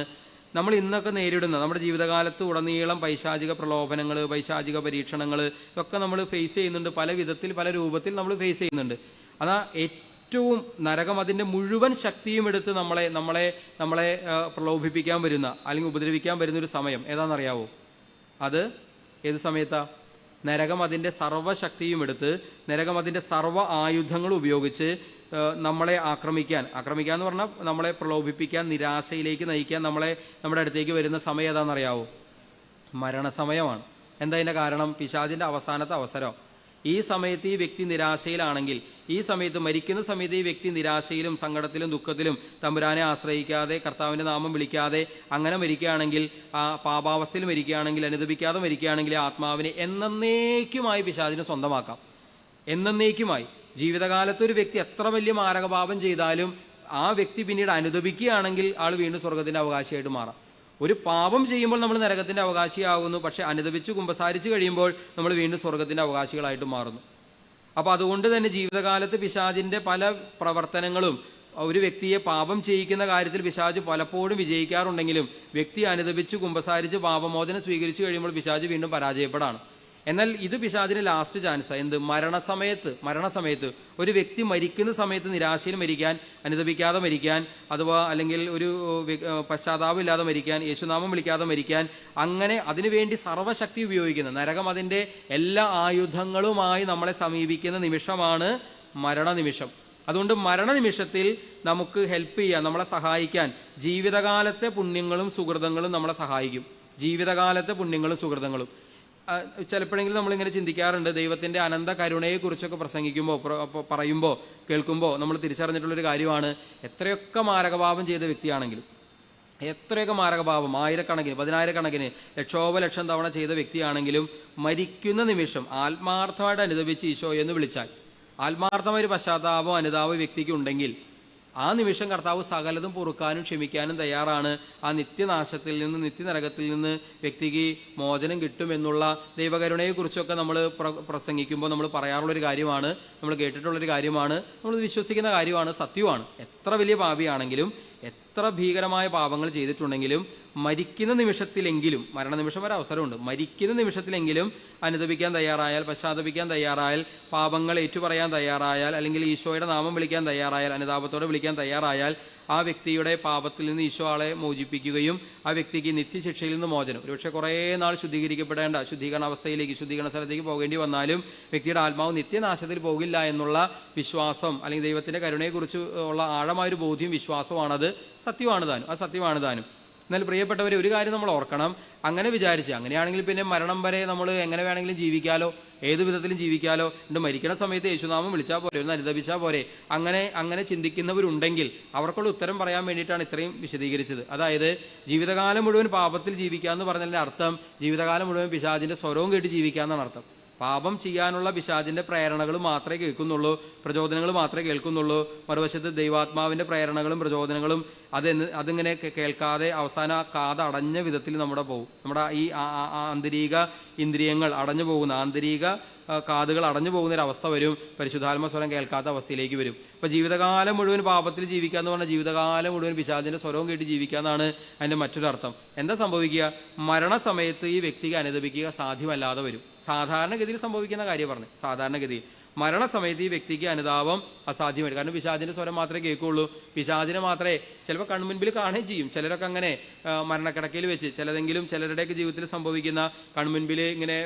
നമ്മൾ ഇന്നൊക്കെ നേരിടുന്ന നമ്മുടെ ജീവിതകാലത്ത് ഉടനീളം പൈശാചിക പ്രലോഭനങ്ങൾ, പൈശാചിക പരീക്ഷണങ്ങൾ ഇതൊക്കെ നമ്മൾ ഫേസ് ചെയ്യുന്നുണ്ട്. പല വിധത്തിൽ, പല രൂപത്തിൽ നമ്മൾ ഫേസ് ചെയ്യുന്നുണ്ട്. അതാ ഏറ്റവും നരകം അതിൻ്റെ മുഴുവൻ ശക്തിയും എടുത്ത് നമ്മളെ പ്രലോഭിപ്പിക്കാൻ വരുന്ന അല്ലെങ്കിൽ ഉപദ്രവിക്കാൻ വരുന്ന ഒരു സമയം ഏതാണെന്നറിയാവോ? അത് ഏത് സമയത്താ? നരകം അതിൻ്റെ സർവ്വശക്തിയും എടുത്ത്, നരകം അതിൻ്റെ സർവ്വ ആയുധങ്ങളും ഉപയോഗിച്ച് നമ്മളെ ആക്രമിക്കാൻ എന്ന് പറഞ്ഞാൽ നമ്മളെ പ്രലോഭിപ്പിക്കാൻ, നിരാശയിലേക്ക് നയിക്കാൻ നമ്മുടെ അടുത്തേക്ക് വരുന്ന സമയം ഏതാണെന്നറിയാവോ? മരണസമയമാണ്. എന്താ അതിൻ്റെ കാരണം? പിശാചിൻ്റെ അവസാനത്തെ അവസരം. ഈ സമയത്ത് ഈ വ്യക്തി നിരാശയിലാണെങ്കിൽ, ഈ സമയത്ത് മരിക്കുന്ന സമയത്ത് ഈ വ്യക്തി നിരാശയിലും സങ്കടത്തിലും ദുഃഖത്തിലും തമ്പുരാനെ ആശ്രയിക്കാതെ, കർത്താവിൻ്റെ നാമം വിളിക്കാതെ അങ്ങനെ മരിക്കുകയാണെങ്കിൽ, ആ പാപാവസ്ഥയിൽ മരിക്കുകയാണെങ്കിൽ, അനുദപിക്കാതെ മരിക്കുകയാണെങ്കിൽ ആത്മാവിനെ എന്നേക്കുമായി പിശാചിന് സ്വന്തമാക്കാം. എന്നേക്കുമായി. ജീവിതകാലത്ത് ഒരു വ്യക്തി എത്ര വലിയ മാരകപാപം ചെയ്താലും ആ വ്യക്തി പിന്നീട് അനുദപിക്കുകയാണെങ്കിൽ ആൾ വീണ്ടും സ്വർഗത്തിൻ്റെ അവകാശിയായിട്ട് മാറാം. ഒരു പാപം ചെയ്യുമ്പോൾ നമ്മൾ നരകത്തിൻ്റെ അവകാശിയാകുന്നു, പക്ഷെ അനുദപിച്ച് കുമ്പസാരിച്ച് കഴിയുമ്പോൾ നമ്മൾ വീണ്ടും സ്വർഗത്തിൻ്റെ അവകാശികളായിട്ട് മാറുന്നു. അപ്പോൾ അതുകൊണ്ട് തന്നെ ജീവിതകാലത്ത് പിശാചിൻ്റെ പല പ്രവർത്തനങ്ങളും ഒരു വ്യക്തിയെ പാപം ചെയ്യിക്കുന്ന കാര്യത്തിൽ പിശാച് പലപ്പോഴും വിജയിക്കാറുണ്ടെങ്കിലും വ്യക്തി അനുദപിച്ച് കുമ്പസാരിച്ച് പാപമോചനം സ്വീകരിച്ചു കഴിയുമ്പോൾ പിശാച് വീണ്ടും പരാജയപ്പെടാണ്. എന്നാൽ ഇത് പിശാചിന് ലാസ്റ്റ് ചാൻസ്. എന്ത്? മരണസമയത്ത് ഒരു വ്യക്തി മരിക്കുന്ന സമയത്ത് നിരാശയിൽ മരിക്കാൻ, അനുദപിക്കാതെ മരിക്കാൻ, അഥവാ അല്ലെങ്കിൽ ഒരു പശ്ചാത്താപം ഇല്ലാതെ മരിക്കാൻ, യേശുനാമം വിളിക്കാതെ മരിക്കാൻ, അങ്ങനെ അതിനുവേണ്ടി സർവ്വശക്തി ഉപയോഗിക്കുന്ന നരകം അതിൻ്റെ എല്ലാ ആയുധങ്ങളുമായി നമ്മളെ സമീപിക്കുന്ന നിമിഷമാണ് മരണനിമിഷം. അതുകൊണ്ട് മരണനിമിഷത്തിൽ നമുക്ക് ഹെൽപ്പ് ചെയ്യാൻ, നമ്മളെ സഹായിക്കാൻ ജീവിതകാലത്തെ പുണ്യങ്ങളും സുഹൃതങ്ങളും നമ്മളെ സഹായിക്കും. ജീവിതകാലത്തെ പുണ്യങ്ങളും സുഹൃതങ്ങളും ചിലപ്പോഴെങ്കിലും നമ്മളിങ്ങനെ ചിന്തിക്കാറുണ്ട്. ദൈവത്തിൻ്റെ അനന്ത കരുണയെക്കുറിച്ചൊക്കെ പറയുമ്പോൾ കേൾക്കുമ്പോൾ നമ്മൾ തിരിച്ചറിഞ്ഞിട്ടുള്ളൊരു കാര്യമാണ്, എത്രയൊക്കെ മാരകപാപം ചെയ്ത വ്യക്തിയാണെങ്കിലും, എത്രയൊക്കെ മാരകപാപം ആയിരക്കണക്കിന്, പതിനായിരക്കണക്കിന്, ലക്ഷോപലക്ഷം തവണ ചെയ്ത വ്യക്തിയാണെങ്കിലും മരിക്കുന്ന നിമിഷം ആത്മാർത്ഥമായിട്ട് അനുദപിച്ച് ഈശോ എന്ന് വിളിച്ചാൽ, ആത്മാർത്ഥമായ ഒരു പശ്ചാത്താപം അനുതാപ വ്യക്തിക്ക് ഉണ്ടെങ്കിൽ ആ നിമിഷം കർത്താവ് സകലതും പൊറുക്കാനും ക്ഷമിക്കാനും തയ്യാറാണ്. ആ നിത്യനാശത്തിൽ നിന്ന്, നിത്യനരകത്തിൽ നിന്ന് വ്യക്തിക്ക് മോചനം കിട്ടുമെന്നുള്ള ദൈവകരുണയെക്കുറിച്ചൊക്കെ നമ്മൾ പ്രസംഗിക്കുമ്പോൾ നമ്മൾ പറയാറുള്ളൊരു കാര്യമാണ്, നമ്മൾ കേട്ടിട്ടുള്ളൊരു കാര്യമാണ്, നമ്മൾ വിശ്വസിക്കുന്ന കാര്യമാണ്, സത്യമാണ്. എത്ര വലിയ പാപിയാണെങ്കിലും, എത്ര ഭീകരമായ പാപങ്ങൾ ചെയ്തിട്ടുണ്ടെങ്കിലും മരിക്കുന്ന നിമിഷത്തിലെങ്കിലും, മരണനിമിഷം വരെ അവസരമുണ്ട്, മരിക്കുന്ന നിമിഷത്തിലെങ്കിലും അനുദപിക്കാൻ തയ്യാറായാൽ, പശ്ചാത്തപിക്കാൻ തയ്യാറായാൽ, പാപങ്ങൾ ഏറ്റുപറയാൻ തയ്യാറായാൽ, അല്ലെങ്കിൽ ഈശോയുടെ നാമം വിളിക്കാൻ തയ്യാറായാൽ, അനുതാപത്തോടെ വിളിക്കാൻ തയ്യാറായാൽ ആ വ്യക്തിയുടെ പാപത്തിൽ നിന്ന് ഈശോ ആളെ മോചിപ്പിക്കുകയും ആ വ്യക്തിക്ക് നിത്യശിക്ഷയിൽ നിന്ന് മോചനം, ഒരുപക്ഷെ കുറേ നാൾ ശുദ്ധീകരിക്കപ്പെടേണ്ട ശുദ്ധീകരണ അവസ്ഥയിലേക്ക്, ശുദ്ധീകരണ സ്ഥലത്തേക്ക് പോകേണ്ടി വന്നാലും വ്യക്തിയുടെ ആത്മാവ് നിത്യനാശത്തിൽ പോകില്ല എന്നുള്ള വിശ്വാസം, അല്ലെങ്കിൽ ദൈവത്തിൻ്റെ കരുണയെക്കുറിച്ച് ഉള്ള ആഴമായൊരു ബോധ്യം, വിശ്വാസമാണത്. സത്യമാണ് താനും. എന്നാൽ പ്രിയപ്പെട്ടവരെ, ഒരു കാര്യം നമ്മൾ ഓർക്കണം. അങ്ങനെ വിചാരിച്ച് അങ്ങനെയാണെങ്കിൽ പിന്നെ മരണം വരെ നമ്മൾ എങ്ങനെ വേണമെങ്കിലും ജീവിക്കാലോ, ഏത് വിധത്തിലും ജീവിക്കാലോ, എന്നിട്ട് മരിക്കണ സമയത്ത് യേശുനാമം വിളിച്ചാൽ പോരെ, ഒന്ന് അനുദപിച്ചാൽ പോരെ, അങ്ങനെ ചിന്തിക്കുന്നവരുണ്ടെങ്കിൽ അവർക്കുള്ള ഉത്തരം പറയാൻ വേണ്ടിയിട്ടാണ് ഇത്രയും വിശദീകരിച്ചത്. അതായത് ജീവിതകാലം മുഴുവൻ പാപത്തിൽ ജീവിക്കുക എന്ന് പറഞ്ഞതിൻ്റെ അർത്ഥം ജീവിതകാലം മുഴുവൻ പിശാചിൻ്റെ സ്വരവും കേട്ട് ജീവിക്കുക എന്നാണ് അർത്ഥം. പാപം ചെയ്യാനുള്ള പിശാചിൻ്റെ പ്രേരണകൾ മാത്രമേ കേൾക്കുന്നുള്ളൂ, പ്രചോദനങ്ങൾ മാത്രമേ കേൾക്കുന്നുള്ളൂ. മറുവശത്ത് ദൈവാത്മാവിൻ്റെ പ്രേരണകളും പ്രചോദനങ്ങളും അതിങ്ങനെ കേൾക്കാതെ അവസാനം ആ കാത് അടഞ്ഞ വിധത്തിൽ നമ്മുടെ പോകും. നമ്മുടെ ഈ ആന്തരിക ഇന്ദ്രിയങ്ങൾ അടഞ്ഞു പോകുന്ന, ആന്തരിക കാതുകൾ അടഞ്ഞു പോകുന്നൊരവസ്ഥ വരും. പരിശുദ്ധാത്മ സ്വരം കേൾക്കാത്ത അവസ്ഥയിലേക്ക് വരും. അപ്പോൾ ജീവിതകാലം മുഴുവൻ പാപത്തിൽ ജീവിക്കുക എന്ന് പറഞ്ഞാൽ ജീവിതകാലം മുഴുവൻ പിശാചിൻ്റെ സ്വരവും കേട്ട് ജീവിക്കുക എന്നാണ് അതിൻ്റെ മറ്റൊരർത്ഥം. എന്താ സംഭവിക്കുക? മരണസമയത്ത് ഈ വ്യക്തിക്ക് അനുദപിക്കുക സാധ്യമല്ലാതെ വരും. സാധാരണഗതിയിൽ സംഭവിക്കുന്ന കാര്യം പറഞ്ഞു. സാധാരണഗതിയിൽ മരണസമയത്ത് ഈ വ്യക്തിക്ക് അനുതാപം അസാധ്യമായിട്ട്. കാരണം പിശാചിൻ്റെ സ്വരം മാത്രമേ കേൾക്കുകയുള്ളൂ. പിശാചിനെ മാത്രമേ ചിലപ്പോൾ കൺമുൻപിൽ കാണുകയും ചെയ്യും. ചിലരൊക്കെ അങ്ങനെ മരണക്കിടക്കയിൽ വെച്ച് ചിലരുടെയൊക്കെ ജീവിതത്തിൽ സംഭവിക്കുന്ന കൺമുൻപിൽ ഇങ്ങനെ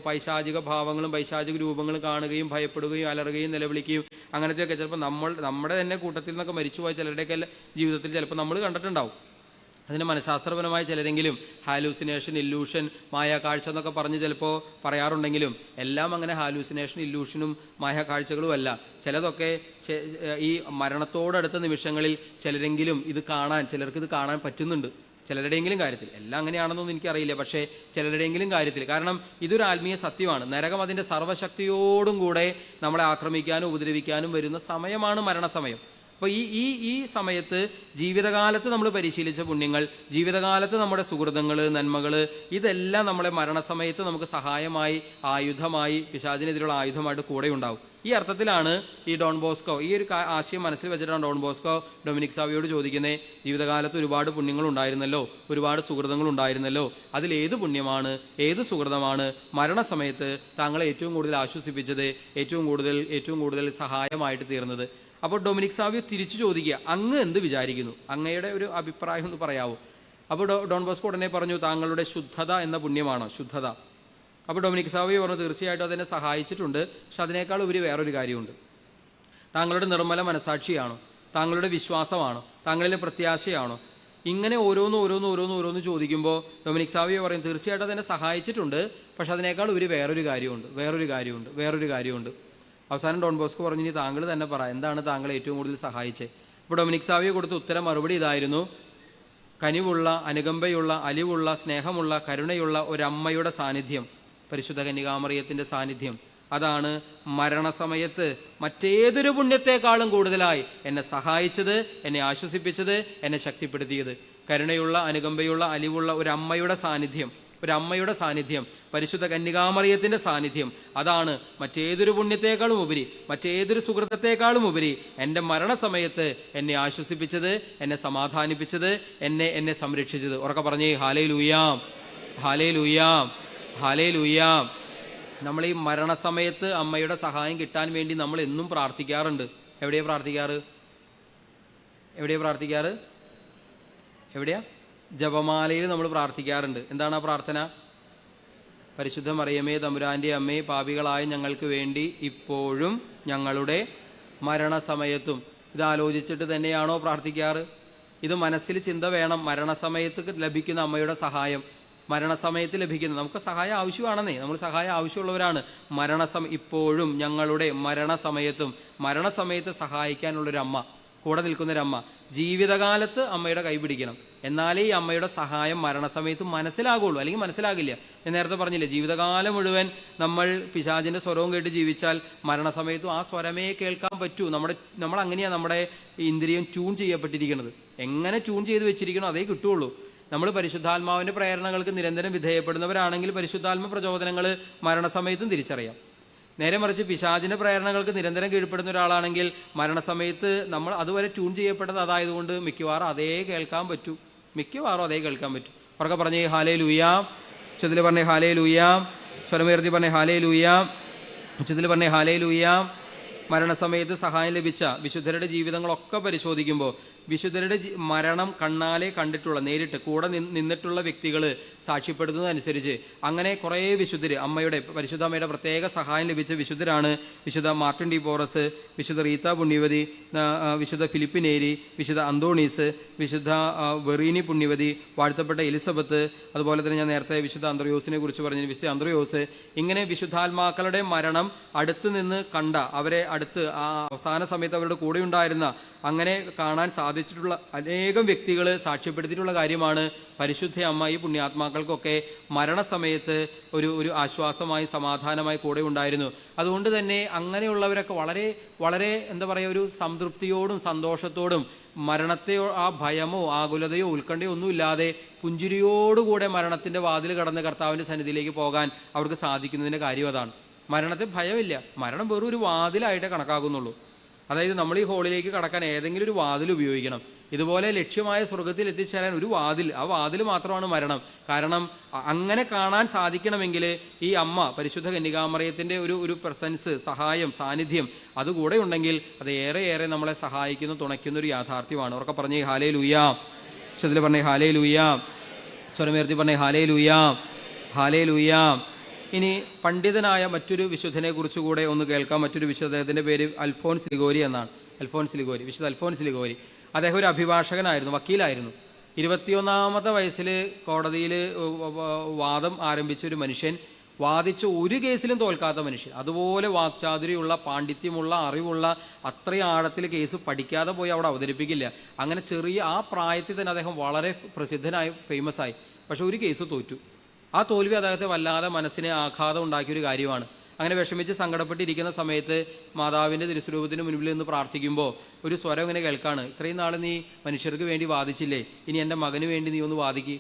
പൈശാചിക ഭാവങ്ങളും പൈശാചിക രൂപങ്ങളും കാണുകയും ഭയപ്പെടുകയും അലറുകയും നിലവിളിക്കുകയും അങ്ങനത്തെയൊക്കെ ചിലപ്പോൾ നമ്മുടെ തന്നെ കൂട്ടത്തിൽ നിന്നൊക്കെ മരിച്ചുപോയ ചിലരുടെയൊക്കെ ജീവിതത്തിൽ ചിലപ്പോൾ നമ്മൾ കണ്ടിട്ടുണ്ടാവും. അതിന് മനഃശാസ്ത്രപരമായി ചിലരെങ്കിലും ഹാലൂസിനേഷൻ, ഇല്ലൂഷൻ, മായാക്കാഴ്ച എന്നൊക്കെ പറഞ്ഞ് ചിലപ്പോൾ പറയാറുണ്ടെങ്കിലും എല്ലാം അങ്ങനെ ഹാലൂസിനേഷൻ, ഇല്ലൂഷനും മായാക്കാഴ്ചകളും അല്ല. ചിലതൊക്കെ ഈ മരണത്തോടടുത്ത നിമിഷങ്ങളിൽ ചിലർക്ക് ഇത് കാണാൻ പറ്റുന്നുണ്ട്. ചിലരുടെയെങ്കിലും കാര്യത്തിൽ, എല്ലാം അങ്ങനെയാണെന്നൊന്നും എനിക്കറിയില്ല, പക്ഷേ ചിലരുടെയെങ്കിലും കാര്യത്തിൽ. കാരണം ഇതൊരു ആത്മീയ സത്യമാണ്. നരകം അതിൻ്റെ സർവ്വശക്തിയോടും കൂടെ നമ്മളെ ആക്രമിക്കാനും ഉപദ്രവിക്കാനും വരുന്ന സമയമാണ് മരണസമയം. അപ്പോൾ ഈ സമയത്ത് ജീവിതകാലത്ത് നമ്മൾ പരിശീലിച്ച പുണ്യങ്ങൾ, ജീവിതകാലത്ത് നമ്മുടെ സുഹൃതങ്ങൾ, നന്മകൾ, ഇതെല്ലാം നമ്മളെ മരണസമയത്ത് നമുക്ക് സഹായമായി, ആയുധമായി, പിശാചിനെതിരെയുള്ള ആയുധമായിട്ട് കൂടെ ഉണ്ടാവും. ഈ അർത്ഥത്തിലാണ് ഈ ഡോൺ ബോസ്കോ ഈ ഒരു ആശയം മനസ്സിൽ വെച്ചിട്ടാണ് ഡോൺ ബോസ്കോ ഡൊമിനിക് സാവിയോട് ചോദിക്കുന്നത്, ജീവിതകാലത്ത് ഒരുപാട് പുണ്യങ്ങൾ ഉണ്ടായിരുന്നല്ലോ, ഒരുപാട് സുഹൃതങ്ങൾ ഉണ്ടായിരുന്നല്ലോ, അതിലേത് പുണ്യമാണ്, ഏത് സുഹൃതമാണ് മരണസമയത്ത് താങ്കളെ ഏറ്റവും കൂടുതൽ ആശ്വസിപ്പിച്ചത്, ഏറ്റവും കൂടുതൽ സഹായമായിട്ട് തീർന്നത്? അപ്പോൾ ഡൊമിനിക് സാവിയോ തിരിച്ചു ചോദിക്കുക, അങ്ങ് എന്ത് വിചാരിക്കുന്നു, അങ്ങയുടെ ഒരു അഭിപ്രായം ഒന്ന് പറയാവോ? അപ്പോൾ ഡോൺ ബോസ്കോ ഉടനെ പറഞ്ഞു, താങ്കളുടെ ശുദ്ധത എന്ന പുണ്യമാണോ, ശുദ്ധത. അപ്പോൾ ഡൊമിനിക് സാവിയോ പറഞ്ഞു, തീർച്ചയായിട്ടും അതിനെ സഹായിച്ചിട്ടുണ്ട്, പക്ഷെ അതിനേക്കാൾ ഉപരി വേറൊരു കാര്യമുണ്ട്. താങ്കളുടെ നിർമ്മല മനസാക്ഷിയാണോ, താങ്കളുടെ വിശ്വാസമാണോ, താങ്കളിലെ പ്രത്യാശയാണോ? ഇങ്ങനെ ഓരോന്ന് ചോദിക്കുമ്പോൾ ഡൊമിനിക് സാവിയോ പറയും, തീർച്ചയായിട്ടും അതിനെ സഹായിച്ചിട്ടുണ്ട്, പക്ഷെ അതിനേക്കാൾ ഉപരി വേറൊരു കാര്യമുണ്ട്. അവസാനം ഡോൺ ബോസ്കോ പറഞ്ഞു, ഇനി താങ്കൾ തന്നെ പറ, എന്താണ് താങ്കളെ ഏറ്റവും കൂടുതൽ സഹായിച്ചത്? ഇപ്പോൾ ഡൊമിനിക് സാവിയോ കൊടുത്ത ഉത്തരം മറുപടി ഇതായിരുന്നു, കനിവുള്ള, അനുകമ്പയുള്ള, അലിവുള്ള, സ്നേഹമുള്ള, കരുണയുള്ള ഒരമ്മയുടെ സാന്നിധ്യം, പരിശുദ്ധ കന്യകാമറിയത്തിൻ്റെ സാന്നിധ്യം, അതാണ് മരണസമയത്ത് മറ്റേതൊരു പുണ്യത്തെക്കാളും കൂടുതലായി എന്നെ സഹായിച്ചത്, എന്നെ ആശ്വസിപ്പിച്ചത്, എന്നെ ശക്തിപ്പെടുത്തിയത്. കരുണയുള്ള, അനുകമ്പയുള്ള, അലിവുള്ള ഒരമ്മയുടെ സാന്നിധ്യം, പരിശുദ്ധ കന്യകാമറിയത്തിൻ്റെ സാന്നിധ്യം, അതാണ് മറ്റേതൊരു പുണ്യത്തെക്കാളും ഉപരി, മറ്റേതൊരു സുഹൃത്തത്തെക്കാളും ഉപരി എൻ്റെ മരണസമയത്ത് എന്നെ ആശ്വസിപ്പിച്ചത്, എന്നെ സമാധാനിപ്പിച്ചത്, എന്നെ സംരക്ഷിച്ചത്. ഉറക്കെ പറഞ്ഞേ ഹല്ലേലൂയാ, ഹല്ലേലൂയാ, ഹല്ലേലൂയാ. നമ്മൾ ഈ മരണസമയത്ത് അമ്മയുടെ സഹായം കിട്ടാൻ വേണ്ടി നമ്മൾ എന്നും പ്രാർത്ഥിക്കാറുണ്ട്. എവിടെയാ പ്രാർത്ഥിക്കാറ്? ജപമാലയിൽ നമ്മൾ പ്രാർത്ഥിക്കാറുണ്ട്. എന്താണ് ആ പ്രാർത്ഥന? പരിശുദ്ധ മറിയമേ തമ്പുരാൻ്റെ അമ്മേ, പാപികളായ ഞങ്ങൾക്ക് വേണ്ടി ഇപ്പോഴും ഞങ്ങളുടെ മരണസമയത്തും. ഇത് ആലോചിച്ചിട്ട് തന്നെയാണോ പ്രാർത്ഥിക്കാറ്? ഇത് മനസ്സിൽ ചിന്ത വേണം. മരണസമയത്ത് ലഭിക്കുന്ന അമ്മയുടെ സഹായം, മരണസമയത്ത് ലഭിക്കുന്ന, നമുക്ക് സഹായം ആവശ്യമാണെന്നേ, നമ്മൾ സഹായം ആവശ്യമുള്ളവരാണ്. ഇപ്പോഴും ഞങ്ങളുടെ മരണസമയത്ത് സഹായിക്കാനുള്ളൊരമ്മ, കൂടെ നിൽക്കുന്നൊരമ്മ. ജീവിതകാലത്ത് അമ്മയുടെ കൈ പിടിക്കണം, എന്നാലേ ഈ അമ്മയുടെ സഹായം മരണസമയത്ത് മനസ്സിലാകുള്ളൂ, അല്ലെങ്കിൽ മനസ്സിലാകില്ല. ഞാൻ നേരത്തെ പറഞ്ഞില്ലേ, ജീവിതകാലം മുഴുവൻ നമ്മൾ പിശാചിൻ്റെ സ്വരവും കേട്ട് ജീവിച്ചാൽ മരണസമയത്തും ആ സ്വരമേ കേൾക്കാൻ പറ്റൂ. നമ്മൾ അങ്ങനെയാണ് നമ്മുടെ ഇന്ദ്രിയം ട്യൂൺ ചെയ്യപ്പെട്ടിരിക്കുന്നത്. എങ്ങനെ ട്യൂൺ ചെയ്ത് വെച്ചിരിക്കണോ അതേ കിട്ടുള്ളൂ. നമ്മൾ പരിശുദ്ധാത്മാവിൻ്റെ പ്രേരണകൾക്ക് നിരന്തരം വിധേയപ്പെടുന്നവരാണെങ്കിൽ പരിശുദ്ധാത്മ പ്രചോദനങ്ങൾ മരണസമയത്തും തിരിച്ചറിയാം. നേരെ മറിച്ച് പിശാചിൻ്റെ പ്രേരണകൾക്ക് നിരന്തരം കീഴ്പ്പെടുന്ന ഒരാളാണെങ്കിൽ മരണസമയത്ത് നമ്മൾ അതുവരെ ട്യൂൺ ചെയ്യപ്പെട്ടത് അതായതുകൊണ്ട് മിക്കവാറും അതേ കേൾക്കാൻ പറ്റൂ. ഉറക്കെ പറഞ്ഞേ ഹല്ലേലൂയാ, ഉച്ചത്തിൽ പറഞ്ഞേ ഹല്ലേലൂയാ, സ്വരമുയർത്തി പറഞ്ഞേ ഹല്ലേലൂയാ, ഉച്ചത്തിൽ പറഞ്ഞേ ഹല്ലേലൂയാ. മരണസമയത്ത് സഹായം ലഭിച്ച വിശുദ്ധരുടെ ജീവിതങ്ങളൊക്കെ പരിശോധിക്കുമ്പോൾ വിശുദ്ധരുടെ മരണം കണ്ണാലെ കണ്ടിട്ടുള്ള, നേരിട്ട് കൂടെ നിന്നിട്ടുള്ള വ്യക്തികൾ സാക്ഷ്യപ്പെടുന്നതനുസരിച്ച് അങ്ങനെ കുറേ വിശുദ്ധർ, പരിശുദ്ധ അമ്മയുടെ പ്രത്യേക സഹായം ലഭിച്ച വിശുദ്ധരാണ് വിശുദ്ധ മാർട്ടിൻ ഡി പോറസ്, വിശുദ്ധ റീത്ത പുണ്യവതി, വിശുദ്ധ ഫിലിപ്പിനേരി, വിശുദ്ധ അന്തോണീസ്, വിശുദ്ധ വെറീനി പുണ്യവതി, വാഴ്ത്തപ്പെട്ട എലിസബത്ത്, അതുപോലെ തന്നെ ഞാൻ നേരത്തെ വിശുദ്ധ അന്ത്രയോസിനെ കുറിച്ച് പറഞ്ഞു, വിശുദ്ധ അന്ത്രയോസ്. ഇങ്ങനെ വിശുദ്ധാത്മാക്കളുടെ മരണം അടുത്ത് നിന്ന് കണ്ട, അവരെ അടുത്ത് ആ അവസാന സമയത്ത് അവരുടെ കൂടെ ഉണ്ടായിരുന്ന, അങ്ങനെ കാണാൻ സാധിച്ചിട്ടുള്ള അനേകം വ്യക്തികൾ സാക്ഷ്യപ്പെടുത്തിയിട്ടുള്ള കാര്യമാണ് പരിശുദ്ധ അമ്മ ഈ പുണ്യാത്മാക്കൾക്കൊക്കെ മരണസമയത്ത് ഒരു ആശ്വാസമായി സമാധാനമായി കൂടെ ഉണ്ടായിരുന്നു. അതുകൊണ്ട് തന്നെ അങ്ങനെയുള്ളവരൊക്കെ വളരെ വളരെ എന്താ പറയുക, ഒരു സംതൃപ്തിയോടും സന്തോഷത്തോടും മരണത്തെ ആ ഭയമോ ആകുലതയോ ഉത്കണ്ഠയോ ഒന്നുമില്ലാതെ പുഞ്ചിരിയോടുകൂടെ മരണത്തിൻ്റെ വാതിൽ കടന്ന് കർത്താവിൻ്റെ സന്നിധിയിലേക്ക് പോകാൻ അവർക്ക് സാധിക്കുന്നതിൻ്റെ കാര്യം അതാണ്. മരണത്തെ ഭയമില്ല. മരണം വെറും ഒരു വാതിലായിട്ടേ കണക്കാക്കുന്നുള്ളൂ. അതായത് നമ്മൾ ഈ ഹോളിലേക്ക് കടക്കാൻ ഏതെങ്കിലും ഒരു വാതിൽ ഉപയോഗിക്കണം. ഇതുപോലെ ലക്ഷ്യമായ സ്വർഗത്തിൽ എത്തിച്ചേരാൻ ഒരു വാതിൽ, ആ വാതിൽ മാത്രമാണ് മരണം. കാരണം അങ്ങനെ കാണാൻ സാധിക്കണമെങ്കിൽ ഈ അമ്മ പരിശുദ്ധ കന്യകാമറിയത്തിൻ്റെ ഒരു പ്രസൻസ്, സഹായം, സാന്നിധ്യം അതുകൂടെ ഉണ്ടെങ്കിൽ അത് ഏറെ നമ്മളെ സഹായിക്കുന്ന, തുണയ്ക്കുന്ന ഒരു യാഥാർത്ഥ്യമാണ്. ഉറക്കെ പറഞ്ഞേ ഹാലേ ലൂയാ. ഉച്ചത്തിൽ പറഞ്ഞേ ഹാലേ ലൂയാ. സ്വരമേർത്തി പറഞ്ഞേ ഹാലേ ലൂയാ, ഹാലേ ലൂയാ. ഇനി പണ്ഡിതനായ മറ്റൊരു വിശുദ്ധനെ കുറിച്ചുകൂടെ ഒന്ന് കേൾക്കാം. മറ്റൊരു വിശുദ്ധ, അദ്ദേഹത്തിൻ്റെ പേര് അൽഫോൻസ് ലിഗോരി എന്നാണ്. അൽഫോൻസ് ലിഗോരി, വിശുദ്ധ അൽഫോൻസ് ലിഗോരി. അദ്ദേഹം ഒരു അഭിഭാഷകനായിരുന്നു, വക്കീലായിരുന്നു. 21-ാമത്തെ വയസ്സിൽ കോടതിയിൽ വാദം ആരംഭിച്ച ഒരു മനുഷ്യൻ, വാദിച്ച് ഒരു കേസിലും തോൽക്കാത്ത മനുഷ്യൻ, അതുപോലെ വാക്ചാതുര്യമുള്ള, പാണ്ഡിത്യമുള്ള, അറിവുള്ള, അത്രയും ആഴത്തിൽ കേസ് പഠിക്കാതെ പോയി അവിടെ അവതരിപ്പിക്കില്ല. അങ്ങനെ ചെറിയ ആ പ്രായത്തിൽ തന്നെ അദ്ദേഹം വളരെ പ്രസിദ്ധനായി, ഫേമസ് ആയി. പക്ഷെ ഒരു കേസ് തോറ്റു. ആ തോൽവി അദ്ദേഹത്തെ വല്ലാതെ മനസ്സിന് ആഘാതം ഉണ്ടാക്കിയൊരു കാര്യമാണ്. അങ്ങനെ വിഷമിച്ച് സങ്കടപ്പെട്ടിരിക്കുന്ന സമയത്ത് മാതാവിൻ്റെ തിരുസ്വരൂപത്തിന് മുൻപിൽ നിന്ന് പ്രാർത്ഥിക്കുമ്പോൾ ഒരു സ്വരം ഇങ്ങനെ കേൾക്കാണ്, ഇത്രയും നാൾ നീ മനുഷ്യർക്ക് വേണ്ടി വാദിച്ചില്ലേ, ഇനി എൻ്റെ മകന് വേണ്ടി നീ ഒന്ന് വാദിക്ക്.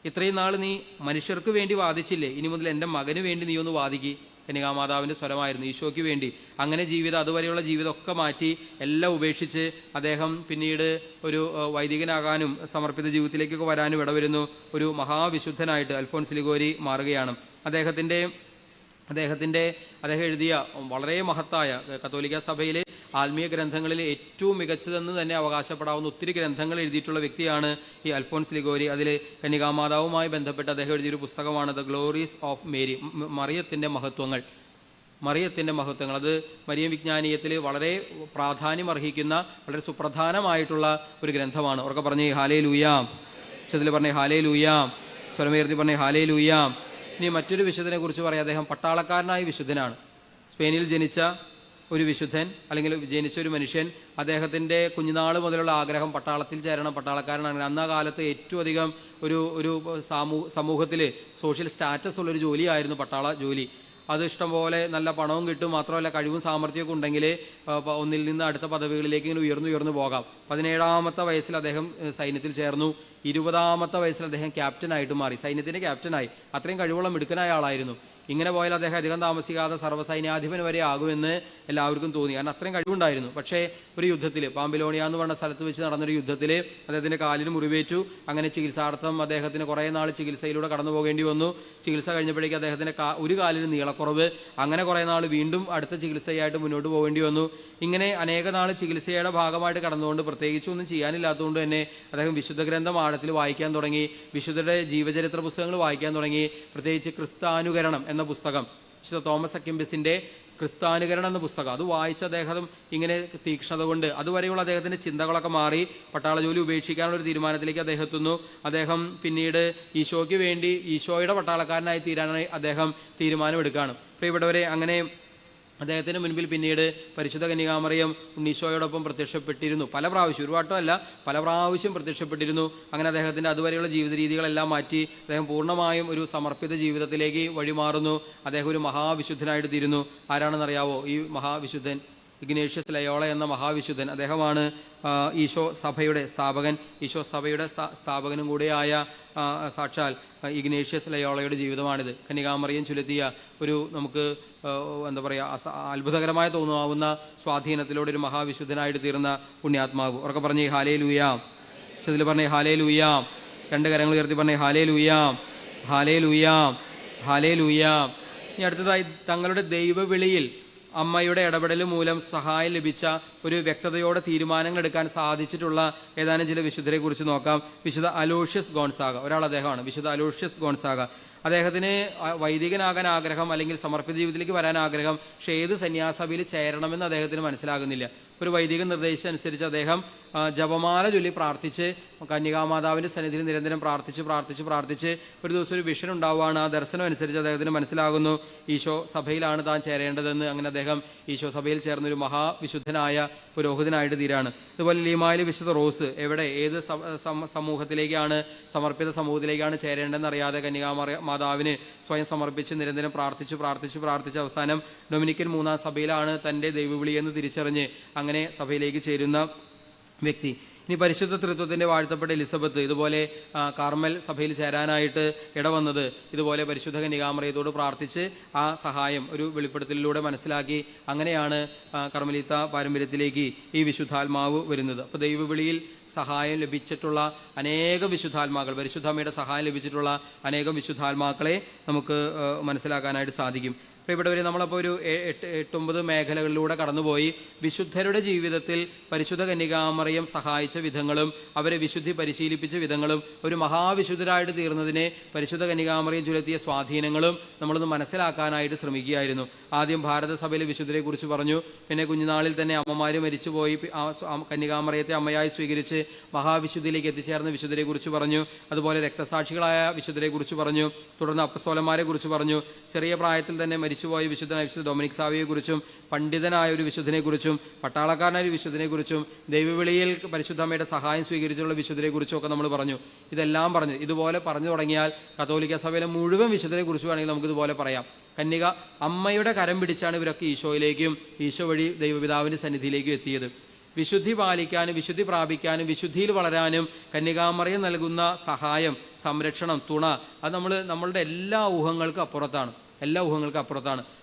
ഇത്രയും നാൾ നീ മനുഷ്യർക്ക് വേണ്ടി വാദിച്ചില്ലേ, ഇനി മുതൽ എൻ്റെ മകന് വേണ്ടി നീ ഒന്ന് വാദിക്ക്. കന്യകാമാതാവിൻ്റെ സ്വരമായിരുന്നു, ഈശോയ്ക്ക് വേണ്ടി. അങ്ങനെ ജീവിതം, അതുവരെയുള്ള ജീവിതമൊക്കെ മാറ്റി എല്ലാം ഉപേക്ഷിച്ച് അദ്ദേഹം പിന്നീട് ഒരു വൈദികനാകാനും സമർപ്പിത ജീവിതത്തിലേക്കൊക്കെ വരാനും ഇടവരുന്നു. ഒരു മഹാവിശുദ്ധനായിട്ട് അൽഫോൻസ് ലിഗോരി മാറുകയാണ്. അദ്ദേഹം എഴുതിയ വളരെ മഹത്തായ, കത്തോലിക്ക സഭയിലെ ആത്മീയ ഗ്രന്ഥങ്ങളിൽ ഏറ്റവും മികച്ചതെന്ന് തന്നെ അവകാശപ്പെടാവുന്ന ഒത്തിരി ഗ്രന്ഥങ്ങൾ എഴുതിയിട്ടുള്ള വ്യക്തിയാണ് ഈ അൽഫോൻസ് ലിഗോരി. അതിൽ കന്യകാമാതാവുമായി ബന്ധപ്പെട്ട് അദ്ദേഹം എഴുതിയൊരു പുസ്തകമാണ് ദ ഗ്ലോറീസ് ഓഫ് മേരി, മറിയത്തിൻ്റെ മഹത്വങ്ങൾ. അത് മരിയം വിജ്ഞാനീയത്തിൽ വളരെ പ്രാധാന്യം അർഹിക്കുന്ന, വളരെ സുപ്രധാനമായിട്ടുള്ള ഒരു ഗ്രന്ഥമാണ്. ഉറക്കെ പറഞ്ഞേ ഹാലേ ലൂയാ. ഉച്ചത്തിൽ പറഞ്ഞേ ഹാലേ ലൂയാ. സ്വരമേർത്തി പറഞ്ഞേ ഹാലേ ലൂയാ. ഇനി മറ്റൊരു വിശുദ്ധനെ കുറിച്ച് പറയാം. അദ്ദേഹം പട്ടാളക്കാരനായ വിശുദ്ധനാണ്. സ്പെയിനിൽ ജനിച്ച ഒരു വിശുദ്ധൻ, അല്ലെങ്കിൽ ജനിച്ച ഒരു മനുഷ്യൻ. അദ്ദേഹത്തിൻ്റെ കുഞ്ഞുനാൾ മുതലുള്ള ആഗ്രഹം പട്ടാളത്തിൽ ചേരണം, പട്ടാളക്കാരനാണ്. അന്ന കാലത്ത് ഏറ്റവും അധികം ഒരു സമൂഹത്തിൽ സോഷ്യൽ സ്റ്റാറ്റസ് ഉള്ളൊരു ജോലിയായിരുന്നു പട്ടാള ജോലി. അത് ഇഷ്ടംപോലെ നല്ല പണവും കിട്ടും, മാത്രമല്ല കഴിവും സാമർഥ്യമൊക്കെ ഉണ്ടെങ്കിൽ ഒന്നിൽ നിന്ന് അടുത്ത പദവികളിലേക്ക് ഇങ്ങനെ ഉയർന്നു പോകാം. 17-ാമത്തെ വയസ്സിൽ അദ്ദേഹം സൈന്യത്തിൽ ചേർന്നു. 20-ാമത്തെ വയസ്സിൽ അദ്ദേഹം ക്യാപ്റ്റനായിട്ട് മാറി, സൈന്യത്തിൻ്റെ ക്യാപ്റ്റനായി. അത്രയും കഴിവുള്ള മിടുക്കനായ ആളായിരുന്നു. ഇങ്ങനെ പോയാൽ അദ്ദേഹം അധികം താമസിക്കാതെ സർവ്വസൈന്യാധിപൻ വരെ ആകുമെന്ന് എല്ലാവർക്കും തോന്നി, കാരണം അത്രയും കഴിവുണ്ടായിരുന്നു. പക്ഷേ ഒരു യുദ്ധത്തിൽ, പാമ്പിലോണിയ എന്ന് പറഞ്ഞ സ്ഥലത്ത് വെച്ച് നടന്നൊരു യുദ്ധത്തിൽ അദ്ദേഹത്തിൻ്റെ കാലിന് മുറിവേറ്റു. അങ്ങനെ ചികിത്സാർത്ഥം അദ്ദേഹത്തിന് കുറേ നാൾ ചികിത്സയിലൂടെ കടന്നു പോകേണ്ടി വന്നു. ചികിത്സ കഴിഞ്ഞപ്പോഴേക്കും അദ്ദേഹത്തിൻ്റെ ഒരു കാലിന് നീളക്കുറവ്. അങ്ങനെ കുറേ നാൾ വീണ്ടും അടുത്ത ചികിത്സയായിട്ട് മുന്നോട്ട് പോകേണ്ടി വന്നു. ഇങ്ങനെ അനേക നാൾ ചികിത്സയുടെ ഭാഗമായിട്ട് കടന്നുകൊണ്ട് പ്രത്യേകിച്ചൊന്നും ചെയ്യാനില്ലാത്തതുകൊണ്ട് തന്നെ അദ്ദേഹം വിശുദ്ധ ഗ്രന്ഥം ആഴത്തിൽ വായിക്കാൻ തുടങ്ങി. വിശുദ്ധരുടെ ജീവചരിത്ര പുസ്തകങ്ങൾ വായിക്കാൻ തുടങ്ങി. പ്രത്യേകിച്ച് ക്രിസ്താനുകരണം എന്ന പുസ്തകം, വിശുദ്ധ തോമസ് അക്വിൻപസിൻ്റെ ക്രിസ്താനുകരണം എന്ന പുസ്തകം, അത് വായിച്ച അദ്ദേഹം ഇങ്ങനെ തീക്ഷ്ണത കൊണ്ട് അതുവരെയുള്ള അദ്ദേഹത്തിൻ്റെ ചിന്തകളൊക്കെ മാറി പട്ടാള ജോലി ഉപേക്ഷിക്കാനുള്ളൊരു തീരുമാനത്തിലേക്ക് അദ്ദേഹം എത്തുന്നു. അദ്ദേഹം പിന്നീട് ഈശോയ്ക്ക് വേണ്ടി ഈശോയുടെ പട്ടാളക്കാരനായി തീരാനായി അദ്ദേഹം തീരുമാനമെടുക്കുകയാണ്. പ്രിയപ്പെട്ടവരെ, അങ്ങനെ അദ്ദേഹത്തിന് മുൻപിൽ പിന്നീട് പരിശുദ്ധ കന്യകാമറിയം ഉണ്ണീശോയോടൊപ്പം പ്രത്യക്ഷപ്പെട്ടിരുന്നു. പല പ്രാവശ്യം, ഒരു വട്ടമല്ല, പല പ്രാവശ്യം പ്രത്യക്ഷപ്പെട്ടിരുന്നു. അങ്ങനെ അദ്ദേഹത്തിൻ്റെ അതുവരെയുള്ള ജീവിത രീതികളെല്ലാം മാറ്റി അദ്ദേഹം പൂർണ്ണമായും ഒരു സമർപ്പിത ജീവിതത്തിലേക്ക് വഴിമാറുന്നു. അദ്ദേഹം ഒരു മഹാവിശുദ്ധനായിട്ട് തീരുന്നു. ആരാണെന്നറിയാവോ ഈ മഹാവിശുദ്ധൻ? ഇഗ്നേഷ്യസ് ലയോള എന്ന മഹാവിശുദ്ധൻ. അദ്ദേഹമാണ് ഈശോ സഭയുടെ സ്ഥാപകൻ. ഈശോ സഭയുടെ സ്ഥാപകനും കൂടെയായ സാക്ഷാൽ ഇഗ്നേഷ്യസ് ലയോളയുടെ ജീവിതമാണിത്. കന്യകാമറിയം ചുലത്തിയ ഒരു നമുക്ക് എന്താ പറയുക, അത്ഭുതകരമായി തോന്നാവുന്ന സ്വാധീനത്തിലൂടെ ഒരു മഹാവിശുദ്ധനായിട്ട് തീർന്ന പുണ്യാത്മാവ്. ഉറക്കെ പറഞ്ഞേ ഹാലേ ലൂയാ. ചെതിൽ പറഞ്ഞേ ഹാലേ ലൂയാ. രണ്ട് കരങ്ങൾ ഉയർത്തി പറഞ്ഞേ ഹാലേ ലൂയാ, ഹാലേ ലൂയാ, ഹാലേ ലൂയാ. ഇനി അടുത്തതായി തങ്ങളുടെ ദൈവവിളിയിൽ അമ്മയുടെ ഇടപെടൽ മൂലം സഹായം ലഭിച്ച ഒരു വ്യക്തതയോടെ തീരുമാനങ്ങൾ എടുക്കാൻ സാധിച്ചിട്ടുള്ള ഏതാനും ചില വിശുദ്ധരെ കുറിച്ച് നോക്കാം. വിശുദ്ധ അലോഷ്യസ് ഗോൺസാഗ, ഒരാൾ അദ്ദേഹമാണ്, വിശുദ്ധ അലോഷ്യസ് ഗോൺസാഗ. അദ്ദേഹത്തിന് വൈദികനാകാൻ ആഗ്രഹം, അല്ലെങ്കിൽ സമർപ്പിത ജീവിതത്തിലേക്ക് വരാൻ ആഗ്രഹം. പക്ഷേ ഏത് സന്യാസഭയിൽ ചേരണമെന്ന് അദ്ദേഹത്തിന് മനസ്സിലാകുന്നില്ല. ഒരു വൈദിക നിർദ്ദേശമനുസരിച്ച് അദ്ദേഹം ജപമാല ചൊല്ലി പ്രാർത്ഥിച്ച് കന്യകാമാതാവിൻ്റെ സന്നിധിയിൽ നിരന്തരം പ്രാർത്ഥിച്ച് ഒരു ദിവസം ഒരു വിഷൻ ഉണ്ടാവുകയാണ്. ആ ദർശനം അനുസരിച്ച് അദ്ദേഹത്തിന് മനസ്സിലാകുന്നു ഈശോ സഭയിലാണ് താൻ ചേരേണ്ടതെന്ന്. അങ്ങനെ അദ്ദേഹം ഈശോ സഭയിൽ ചേർന്നൊരു മഹാവിശുദ്ധനായ പുരോഹിതനായിട്ട് തീരാണ്. അതുപോലെ ലീമായിൽ വിശുദ്ധ റോസ് എവിടെ ഏത് സമൂഹത്തിലേക്കാണ്, സമർപ്പിത സമൂഹത്തിലേക്കാണ് ചേരേണ്ടതെന്ന് അറിയാതെ കന്യകാമാതാവിന് സ്വയം സമർപ്പിച്ച് നിരന്തരം പ്രാർത്ഥിച്ച് അവസാനം ഡൊമിനിക്കൻ മൂന്നാം സഭയിലാണ് തൻ്റെ ദൈവവിളിയെന്ന് തിരിച്ചറിഞ്ഞ് അങ്ങനെ സഭയിലേക്ക് ചേരുന്ന വ്യക്തി. ഇനി പരിശുദ്ധ തൃത്വത്തിൻ്റെ വാഴ്ത്തപ്പെട്ട എലിസബത്ത് ഇതുപോലെ കാർമൽ സഭയിൽ ചേരാനായിട്ട് ഇടവന്നത് ഇതുപോലെ പരിശുദ്ധ കന്യകാമറിയത്തോട് പ്രാർത്ഥിച്ച് ആ സഹായം ഒരു വെളിപ്പെടുത്തലിലൂടെ മനസ്സിലാക്കി. അങ്ങനെയാണ് കർമ്മലീത്ത പാരമ്പര്യത്തിലേക്ക് ഈ വിശുദ്ധാത്മാവ് വരുന്നത്. അപ്പോൾ ദൈവവിളിയിൽ സഹായം ലഭിച്ചിട്ടുള്ള അനേകം വിശുദ്ധാത്മാക്കൾ, പരിശുദ്ധമ്മയുടെ സഹായം ലഭിച്ചിട്ടുള്ള അനേകം വിശുദ്ധാത്മാക്കളെ നമുക്ക് മനസ്സിലാക്കാനായിട്ട് സാധിക്കും. പ്രിയപ്പെട്ടവരെ, നമ്മളപ്പോൾ ഒരു 8-9 മേഖലകളിലൂടെ കടന്നുപോയി. വിശുദ്ധരുടെ ജീവിതത്തിൽ പരിശുദ്ധ കന്യകാമറിയം സഹായിച്ച വിധങ്ങളും അവരെ വിശുദ്ധി പരിശീലിപ്പിച്ച വിധങ്ങളും ഒരു മഹാവിശുദ്ധരായിട്ട് തീർന്നതിനെ പരിശുദ്ധ കന്യകാമറിയം ചെലുത്തിയ സ്വാധീനങ്ങളും നമ്മളൊന്ന് മനസ്സിലാക്കാനായിട്ട് ശ്രമിക്കുകയായിരുന്നു. ആദ്യം ഭാരതസഭയിലെ വിശുദ്ധരെ കുറിച്ച് പറഞ്ഞു. പിന്നെ കുഞ്ഞുനാളിൽ തന്നെ അമ്മമാർ മരിച്ചുപോയി കന്യകാമറിയത്തെ അമ്മയായി സ്വീകരിച്ച് മഹാവിശുദ്ധിയിലേക്ക് എത്തിച്ചേർന്ന വിശുദ്ധരെ കുറിച്ച് പറഞ്ഞു. അതുപോലെ രക്തസാക്ഷികളായ വിശുദ്ധരെ കുറിച്ച് പറഞ്ഞു. തുടർന്ന് അപ്പസ്തോലന്മാരെ കുറിച്ച് പറഞ്ഞു. ചെറിയ പ്രായത്തിൽ തന്നെ മരിച്ചുപോയ വിശുദ്ധനായ വിശുദ്ധ ഡൊമിനിക് സാവിയെക്കുറിച്ചും പണ്ഡിതനായ ഒരു വിശുദ്ധനെക്കുറിച്ചും പട്ടാളക്കാരനായ ഒരു വിശുദ്ധനെക്കുറിച്ചും ദൈവവിളിയിൽ പരിശുദ്ധമ്മയുടെ സഹായം സ്വീകരിച്ചുള്ള വിശുദ്ധരെ കുറിച്ചും ഒക്കെ നമ്മൾ പറഞ്ഞു. ഇതെല്ലാം പറഞ്ഞു ഇതുപോലെ പറഞ്ഞു തുടങ്ങിയാൽ കത്തോലിക്ക സഭയിലെ മുഴുവൻ വിശുദ്ധരെ കുറിച്ച് വേണമെങ്കിൽ നമുക്കിതുപോലെ പറയാം. കന്യക അമ്മയുടെ കരം പിടിച്ചാണ് ഇവരൊക്കെ ഈശോയിലേക്കും ഈശോ വഴി ദൈവപിതാവിൻ്റെ സന്നിധിയിലേക്കും എത്തിയത്. വിശുദ്ധി പാലിക്കാനും വിശുദ്ധി പ്രാപിക്കാനും വിശുദ്ധിയിൽ വളരാനും കന്യകാമറിയം നൽകുന്ന സഹായം, സംരക്ഷണം, തുണ അത് നമ്മളുടെ എല്ലാ ഊഹങ്ങൾക്കും അപ്പുറത്താണ്.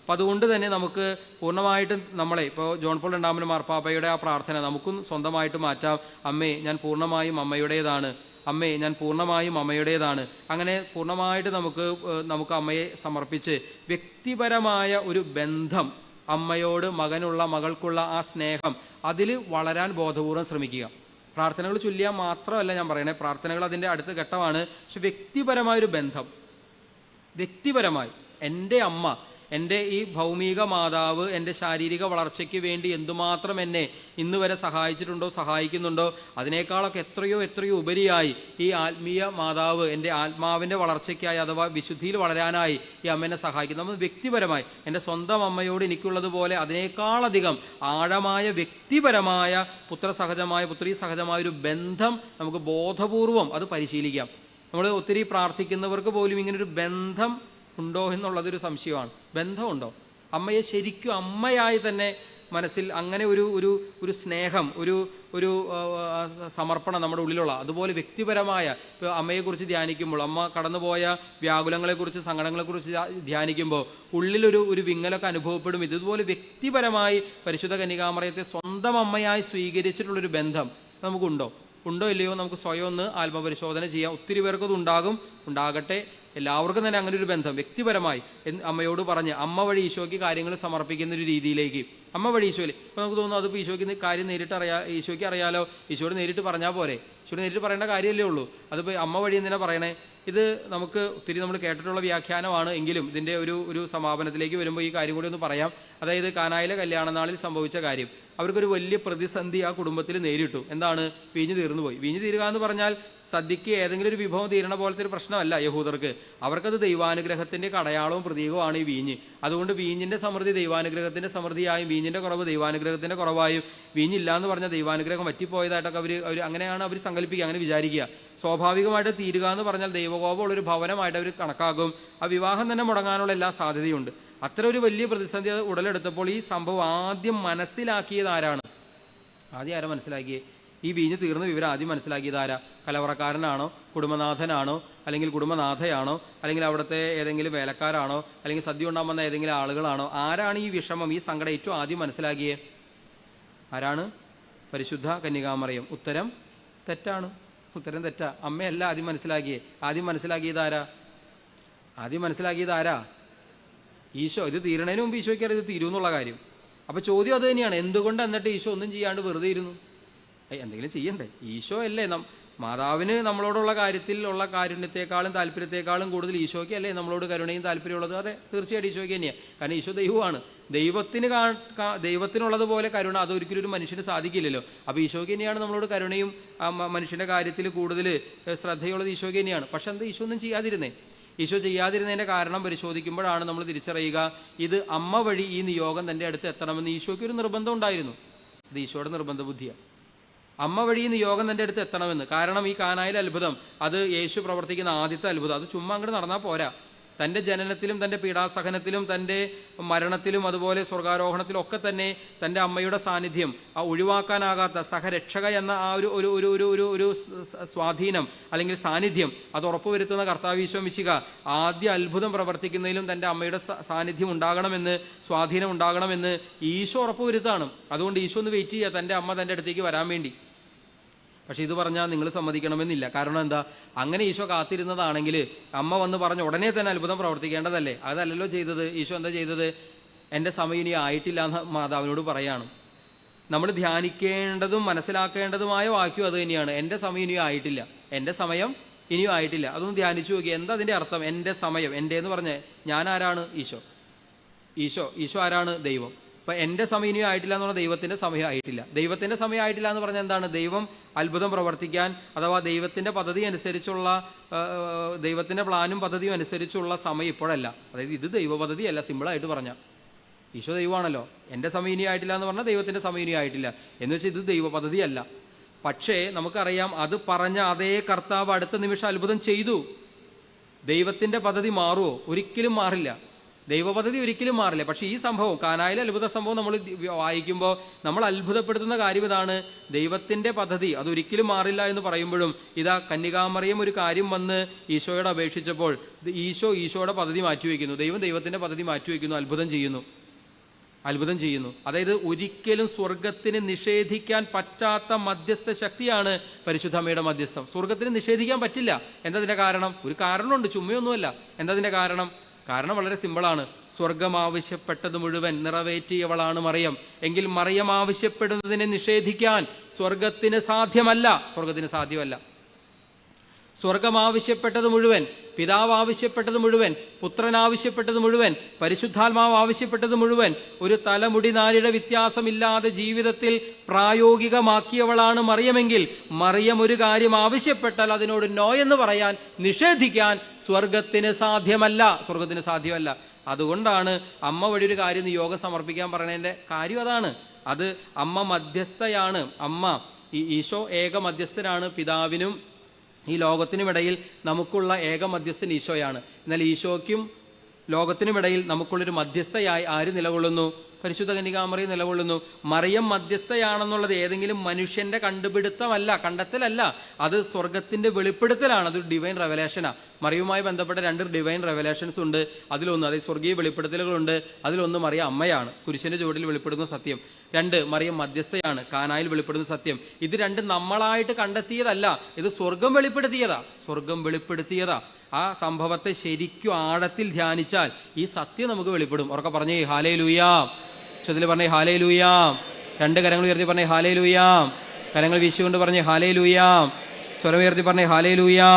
അപ്പം അതുകൊണ്ട് തന്നെ നമുക്ക് പൂർണ്ണമായിട്ടും നമ്മളെ ഇപ്പോൾ ജോൺ പോൾ രണ്ടാമൻ മാർപ്പാപ്പയുടെ ആ പ്രാർത്ഥന നമുക്കും സ്വന്തമായിട്ട് മാറ്റാം. അമ്മേ, ഞാൻ പൂർണ്ണമായും അമ്മയുടേതാണ്. അമ്മേ, ഞാൻ പൂർണ്ണമായും അമ്മയുടേതാണ്. അങ്ങനെ പൂർണ്ണമായിട്ട് നമുക്ക് അമ്മയെ സമർപ്പിച്ച് വ്യക്തിപരമായ ഒരു ബന്ധം, അമ്മയോട് മകൾക്കുള്ള ആ സ്നേഹം, അതിൽ വളരാൻ ബോധപൂർവം ശ്രമിക്കുക. പ്രാർത്ഥനകൾ ചൊല്ലിയാൽ മാത്രമല്ല ഞാൻ പറയണേ, പ്രാർത്ഥനകൾ അതിൻ്റെ അടുത്ത ഘട്ടമാണ്. പക്ഷെ വ്യക്തിപരമായൊരു ബന്ധം, വ്യക്തിപരമായി എൻ്റെ അമ്മ, എൻ്റെ ഈ ഭൗമിക മാതാവ് എൻ്റെ ശാരീരിക വളർച്ചയ്ക്ക് വേണ്ടി എന്തുമാത്രം എന്നെ ഇന്ന് വരെ സഹായിക്കുന്നുണ്ടോ അതിനേക്കാളൊക്കെ എത്രയോ ഉപരിയായി ഈ ആത്മീയ മാതാവ് എൻ്റെ ആത്മാവിൻ്റെ വളർച്ചയ്ക്കായി അഥവാ വിശുദ്ധിയിൽ വളരാനായി ഈ അമ്മേനെ സഹായിക്കുന്നു. നമ്മൾ വ്യക്തിപരമായി എൻ്റെ സ്വന്തം അമ്മയോട് എനിക്കുള്ളതുപോലെ അതിനേക്കാളധികം ആഴമായ വ്യക്തിപരമായ പുത്രീ സഹജമായ ഒരു ബന്ധം നമുക്ക് ബോധപൂർവം അത് പരിശീലിക്കാം. നമ്മൾ ഒത്തിരി പ്രാർത്ഥിക്കുന്നവർക്ക് പോലും ഇങ്ങനൊരു ബന്ധം ഉണ്ടോ എന്നുള്ളതൊരു സംശയമാണ്. ബന്ധമുണ്ടോ? അമ്മയെ ശരിക്കും അമ്മയായി തന്നെ മനസ്സിൽ അങ്ങനെ ഒരു സ്നേഹം, ഒരു സമർപ്പണം നമ്മുടെ ഉള്ളിലുള്ള, അതുപോലെ വ്യക്തിപരമായ ഇപ്പോൾ അമ്മയെക്കുറിച്ച് ധ്യാനിക്കുമ്പോൾ, അമ്മ കടന്നുപോയ വ്യാകുലങ്ങളെക്കുറിച്ച് സങ്കടങ്ങളെക്കുറിച്ച് ധ്യാനിക്കുമ്പോൾ ഉള്ളിലൊരു വിങ്ങലൊക്കെ അനുഭവപ്പെടും. ഇതുപോലെ വ്യക്തിപരമായി പരിശുദ്ധ കന്യകാമറിയത്തെ സ്വന്തം അമ്മയായി സ്വീകരിച്ചിട്ടുള്ളൊരു ബന്ധം ഉണ്ടോ ഇല്ലയോ നമുക്ക് സ്വയം ഒന്ന് ആത്മപരിശോധന ചെയ്യാം. ഒത്തിരി പേർക്കത് ഉണ്ടാകട്ടെ. എല്ലാവർക്കും തന്നെ അങ്ങനെ ഒരു ബന്ധം വ്യക്തിപരമായി അമ്മയോട് പറഞ്ഞ് അമ്മ വഴി ഈശോയ്ക്ക് കാര്യങ്ങൾ സമർപ്പിക്കുന്ന ഒരു രീതിയിലേക്ക്, അമ്മ വഴി ഈശോയിൽ ഇപ്പോൾ നമുക്ക് തോന്നുന്നു അതിപ്പോൾ ഈശോയ്ക്ക് കാര്യം ഈശോയ്ക്ക് അറിയാലോ, ഈശോയോട് നേരിട്ട് പറഞ്ഞാൽ പോരെ, ഈശോയോട് നേരിട്ട് പറയേണ്ട കാര്യമല്ലേ ഉള്ളൂ. അതിപ്പോൾ അമ്മ വഴി എന്തിനാ പറയണേ? ഇത് നമുക്ക് ഒത്തിരി നമ്മൾ കേട്ടിട്ടുള്ള വ്യാഖ്യാനമാണ്. എങ്കിലും ഇതിൻ്റെ ഒരു സമാപനത്തിലേക്ക് വരുമ്പോൾ ഈ കാര്യം കൂടി ഒന്ന് പറയാം. അതായത് കാനായിലെ കല്യാണ നാളിൽ സംഭവിച്ച കാര്യം, അവർക്കൊരു വലിയ പ്രതിസന്ധി ആ കുടുംബത്തിൽ നേരിട്ടു. എന്താണ്? വീഞ്ഞ് തീർന്നു പോയി. വീഞ്ഞ് തീരുക എന്ന് പറഞ്ഞാൽ സദ്യക്ക് ഏതെങ്കിലും ഒരു വിഭവം തീരണ പോലത്തെ ഒരു പ്രശ്നമല്ല യഹൂദർക്ക്. അവർക്കത് ദൈവാനുഗ്രഹത്തിൻ്റെ അടയാളവും പ്രതീകവുമാണ് ഈ വീഞ്ഞ്. അതുകൊണ്ട് വീഞ്ഞിൻ്റെ സമൃദ്ധി ദൈവാനുഗ്രഹത്തിൻ്റെ സമൃദ്ധിയായും വീഞ്ഞിൻ്റെ കുറവ് ദൈവാനുഗ്രഹത്തിൻ്റെ കുറവായും, വീഞ്ഞില്ല എന്ന് പറഞ്ഞാൽ ദൈവാനുഗ്രഹം വറ്റിപ്പോയതായിട്ടൊക്കെ അവർ അങ്ങനെയാണ് അവർ സങ്കല്പിക്കുക, അങ്ങനെ വിചാരിക്കുക. സ്വാഭാവികമായിട്ട് തീരുക എന്ന് പറഞ്ഞാൽ ദൈവകോപമുള്ളൊരു ഭവനമായിട്ട് അവർ കണക്കാക്കും. ആ വിവാഹം തന്നെ മുടങ്ങാനുള്ള എല്ലാ സാധ്യതയുണ്ട്. അത്ര ഒരു വലിയ പ്രതിസന്ധി ഉടലെടുത്തപ്പോൾ ഈ സംഭവം ആദ്യം മനസ്സിലാക്കിയത് ആരാണ്? ആരാ മനസ്സിലാക്കിയത്? ഈ വീഞ്ഞ് തീർന്ന വിവരം ആദ്യം മനസ്സിലാക്കിയത് ആരാ? കലവറക്കാരനാണോ, കുടുംബനാഥനാണോ, അല്ലെങ്കിൽ കുടുംബനാഥയാണോ, അല്ലെങ്കിൽ അവിടുത്തെ ഏതെങ്കിലും വേലക്കാരാണോ, അല്ലെങ്കിൽ സദ്യ ഉണ്ടാകാൻ വന്ന ഏതെങ്കിലും ആളുകളാണോ? ആരാണ് ഈ വിഷമം, ഈ സങ്കടം ഏറ്റവും ആദ്യം മനസ്സിലാക്കിയേ? ആരാണ്? പരിശുദ്ധ കന്യകാമറിയം. ഉത്തരം തെറ്റാണ്. അമ്മയല്ല ആദ്യം മനസ്സിലാക്കിയേ. ആദ്യം മനസ്സിലാക്കിയത് ആരാ? ഈശോ. ഇത് തീരണതിന് മുമ്പ് ഈശോയ്ക്ക് അറിയാം ഇത് തീരുമെന്നുള്ള കാര്യം. അപ്പോൾ ചോദ്യം അത് തന്നെയാണ്, എന്തുകൊണ്ട് എന്നിട്ട് ഈശോ ഒന്നും ചെയ്യാണ്ട് വെറുതെ ഇരുന്നു? എന്തെങ്കിലും ചെയ്യണ്ടേ? ഈശോ അല്ലേ മാതാവിന് നമ്മളോടുള്ള കാര്യത്തിൽ ഉള്ള കാരുണ്യത്തെക്കാളും താല്പര്യത്തെക്കാളും കൂടുതൽ ഈശോയ്ക്ക് അല്ലേ നമ്മളോട് കരുണയും താല്പര്യമുള്ളത്? അതെ, തീർച്ചയായിട്ടും ഈശോയ്ക്ക് തന്നെയാണ്. കാരണം ഈശോ ദൈവമാണ്. ദൈവത്തിനുള്ളതുപോലെ കരുണ അതൊരിക്കലും ഒരു മനുഷ്യന് സാധിക്കില്ലല്ലോ. അപ്പോൾ ഈശോയ്ക്ക് തന്നെയാണ് നമ്മളോട് കരുണയും മനുഷ്യൻ്റെ കാര്യത്തിൽ കൂടുതൽ ശ്രദ്ധയുള്ളത് ഈശോയ്ക്ക് തന്നെയാണ്. പക്ഷെ എന്താ ഈശോ ഒന്നും ചെയ്യാതിരുന്നേ? ഈശോ ചെയ്യാതിരുന്നതിൻ്റെ കാരണം പരിശോധിക്കുമ്പോഴാണ് നമ്മൾ തിരിച്ചറിയുക, ഇത് അമ്മ വഴി ഈ നിയോഗം തൻ്റെ അടുത്ത് എത്തണമെന്ന് ഈശോയ്ക്ക് ഒരു നിർബന്ധം ഉണ്ടായിരുന്നു. ഇത് ഈശോയുടെ നിർബന്ധ ബുദ്ധിയാണ്. അമ്മ വഴി നിയോഗം തൻ്റെ അടുത്ത് എത്തണമെന്ന്. കാരണം ഈ കാനായിലെ അത്ഭുതം, അത് യേശു പ്രവർത്തിക്കുന്ന ആദ്യത്തെ അത്ഭുതം. അത് ചുമ്മാ അങ്ങോട്ട് നടന്നാൽ പോരാ. തൻ്റെ ജനനത്തിലും തൻ്റെ പീഡാസഹനത്തിലും തൻ്റെ മരണത്തിലും അതുപോലെ സ്വർഗാരോഹണത്തിലും ഒക്കെ തന്നെ തൻ്റെ അമ്മയുടെ സാന്നിധ്യം, ആ ഒഴിവാക്കാനാകാത്ത സഹരക്ഷക എന്ന ആ ഒരു സ്വാധീനം അല്ലെങ്കിൽ സാന്നിധ്യം അത് ഉറപ്പുവരുത്തുന്ന കർത്താവ് ഈശോ മിശിഹ ആദ്യ അത്ഭുതം പ്രവർത്തിക്കുന്നതിലും തൻ്റെ അമ്മയുടെ സാന്നിധ്യം ഉണ്ടാകണമെന്ന്, സ്വാധീനം ഉണ്ടാകണമെന്ന് ഈശോ ഉറപ്പുവരുത്താണ്. അതുകൊണ്ട് ഈശോ ഒന്ന് വെയിറ്റ് ചെയ്യുക തൻ്റെ അമ്മ തൻ്റെ അടുത്തേക്ക് വരാൻ വേണ്ടി. പക്ഷെ ഇത് പറഞ്ഞാൽ നിങ്ങൾ സമ്മതിക്കണമെന്നില്ല. കാരണം എന്താ? അങ്ങനെ ഈശോ കാത്തിരുന്നതാണെങ്കിൽ അമ്മ വന്ന് പറഞ്ഞ ഉടനെ തന്നെ അത്ഭുതം പ്രവർത്തിക്കേണ്ടതല്ലേ? അതല്ലല്ലോ ചെയ്തത്. ഈശോ എന്താ ചെയ്തത്? എൻ്റെ സമയം ഇനി ആയിട്ടില്ല എന്ന് മാതാവിനോട് പറയാണ്. നമ്മൾ ധ്യാനിക്കേണ്ടതും മനസ്സിലാക്കേണ്ടതുമായ വാക്യം അത് തന്നെയാണ്. എൻ്റെ സമയം ഇനിയും ആയിട്ടില്ല, എൻ്റെ സമയം ഇനിയും ആയിട്ടില്ല. അതൊന്ന് ധ്യാനിച്ചു നോക്കി. എന്താ അതിൻ്റെ അർത്ഥം? എൻ്റെ സമയം, എൻ്റെ എന്ന് പറഞ്ഞ് ഞാൻ ആരാണ്? ഈശോ ആരാണ്? ദൈവം. അപ്പം എൻ്റെ സമയം ഇനിയും ആയിട്ടില്ല എന്ന് പറഞ്ഞാൽ ദൈവത്തിൻ്റെ സമയം ആയിട്ടില്ല. ദൈവത്തിൻ്റെ സമയം ആയിട്ടില്ല എന്ന് പറഞ്ഞാൽ എന്താണ്? ദൈവം അത്ഭുതം പ്രവർത്തിക്കാൻ അഥവാ ദൈവത്തിൻ്റെ പദ്ധതി അനുസരിച്ചുള്ള ദൈവത്തിൻ്റെ പ്ലാനും പദ്ധതിയും അനുസരിച്ചുള്ള സമയം ഇപ്പോഴല്ല. അതായത് ഇത് ദൈവ പദ്ധതിയല്ല. സിമ്പിളായിട്ട് പറഞ്ഞാൽ ഈശോ ദൈവമാണല്ലോ. എൻ്റെ സമയം ഇനി ആയിട്ടില്ല എന്ന് പറഞ്ഞാൽ ദൈവത്തിൻ്റെ സമയം ഇനി ആയിട്ടില്ല എന്ന് വെച്ചാൽ ഇത് ദൈവ പദ്ധതിയല്ല. പക്ഷേ നമുക്കറിയാം, അത് പറഞ്ഞ അതേ കർത്താവ് അടുത്ത നിമിഷം അത്ഭുതം ചെയ്തു. ദൈവത്തിൻ്റെ പദ്ധതി മാറുമോ? ഒരിക്കലും മാറില്ല. ദൈവപദ്ധതി ഒരിക്കലും മാറില്ല. പക്ഷേ ഈ സംഭവം, കാനായിലെ അത്ഭുത സംഭവം നമ്മൾ വായിക്കുമ്പോൾ നമ്മൾ അത്ഭുതപ്പെടുത്തുന്ന കാര്യം ഇതാണ്. ദൈവത്തിൻ്റെ പദ്ധതി അതൊരിക്കലും മാറില്ല എന്ന് പറയുമ്പോഴും ഇതാ കന്യകാമറിയം ഒരു കാര്യം വന്ന് ഈശോയോട് അപേക്ഷിച്ചപ്പോൾ ഈശോയുടെ പദ്ധതി മാറ്റിവെക്കുന്നു. ദൈവത്തിൻ്റെ പദ്ധതി മാറ്റിവെക്കുന്നു. അത്ഭുതം ചെയ്യുന്നു. അതായത് ഒരിക്കലും സ്വർഗത്തിന് നിഷേധിക്കാൻ പറ്റാത്ത മധ്യസ്ഥ ശക്തിയാണ് പരിശുദ്ധ അമ്മയുടെ മധ്യസ്ഥം. സ്വർഗത്തിന് നിഷേധിക്കാൻ പറ്റില്ല. എന്തതിൻ്റെ കാരണം? ഒരു കാരണമുണ്ട്, ചുമ്മയൊന്നുമല്ല. എന്തതിൻ്റെ കാരണം? കാരണം വളരെ സിമ്പിളാണ്. സ്വർഗം ആവശ്യപ്പെട്ടത് മുഴുവൻ നിറവേറ്റിയവളാണ് മറിയം. എങ്കിൽ മറിയം ആവശ്യപ്പെടുന്നതിനെ നിഷേധിക്കാൻ സ്വർഗത്തിന് സാധ്യമല്ല. സ്വർഗം ആവശ്യപ്പെട്ടത് മുഴുവൻ, പിതാവ് ആവശ്യപ്പെട്ടത് മുഴുവൻ, പുത്രൻ ആവശ്യപ്പെട്ടത് മുഴുവൻ, പരിശുദ്ധാത്മാവ് ആവശ്യപ്പെട്ടത് മുഴുവൻ ഒരു തലമുടി നാരിയുടെ വ്യത്യാസമില്ലാതെ ജീവിതത്തിൽ പ്രായോഗികമാക്കിയവളാണ് മറിയമെങ്കിൽ മറിയം ഒരു കാര്യം ആവശ്യപ്പെട്ടാൽ അതിനോട് നോ എന്ന് പറയാൻ, നിഷേധിക്കാൻ സ്വർഗത്തിന് സാധ്യമല്ല. അതുകൊണ്ടാണ് അമ്മ വഴി ഒരു കാര്യം നിയോഗം സമർപ്പിക്കാൻ പറയുന്നതിൻ്റെ കാര്യം അതാണ്. അത് അമ്മ മധ്യസ്ഥയാണ്. ഈശോ ഏക മധ്യസ്ഥനാണ്. പിതാവിനും ഈ ലോകത്തിനുമിടയിൽ നമുക്കുള്ള ഏക മധ്യസ്ഥൻ ഈശോയാണ്. എന്നാൽ ഈശോയ്ക്കും ലോകത്തിനുമിടയിൽ നമുക്കുള്ളൊരു മധ്യസ്ഥയായി ആര് നിലകൊള്ളുന്നു? പരിശുദ്ധ കന്യകാമറിയം നിലകൊള്ളുന്നു. മറിയം മധ്യസ്ഥയാണെന്നുള്ളത് ഏതെങ്കിലും മനുഷ്യന്റെ കണ്ടെത്തലല്ല. അത് സ്വർഗത്തിന്റെ വെളിപ്പെടുത്തലാണ്. അതൊരു ഡിവൈൻ റെവലേഷനാണ്. മറിയുമായി ബന്ധപ്പെട്ട 2 ഡിവൈൻ റെവലേഷൻസ് ഉണ്ട്. അതിലൊന്ന്, അതായത് സ്വർഗീയ വെളിപ്പെടുത്തലുകളുണ്ട്. അതിലൊന്ന് മറിയം അമ്മയാണ്, കുരിശിന്റെ ചുവടിൽ വെളിപ്പെടുന്ന സത്യം. 2 മറിയം മധ്യസ്ഥയാണ്, കാനായിൽ വെളിപ്പെടുന്ന സത്യം. ഇത് 2 നമ്മളായിട്ട് കണ്ടെത്തിയതല്ല, ഇത് സ്വർഗം വെളിപ്പെടുത്തിയതാ. ആ സംഭവത്തെ ശരിക്കും ആഴത്തിൽ ധ്യാനിച്ചാൽ ഈ സത്യം നമുക്ക് വെളിപ്പെടും. ഉറക്കെ പറഞ്ഞേ ഹല്ലേലൂയാ. ഉച്ചത്തിൽ പറഞ്ഞേ ഹല്ലേലൂയാ. 2 കരങ്ങൾ ഉയർത്തി പറഞ്ഞേ ഹല്ലേലൂയാ. കരങ്ങൾ വീശിക്കൊണ്ട് പറഞ്ഞേ ഹല്ലേലൂയാ. സ്വരം ഉയർത്തി പറഞ്ഞേ ഹല്ലേലൂയാ.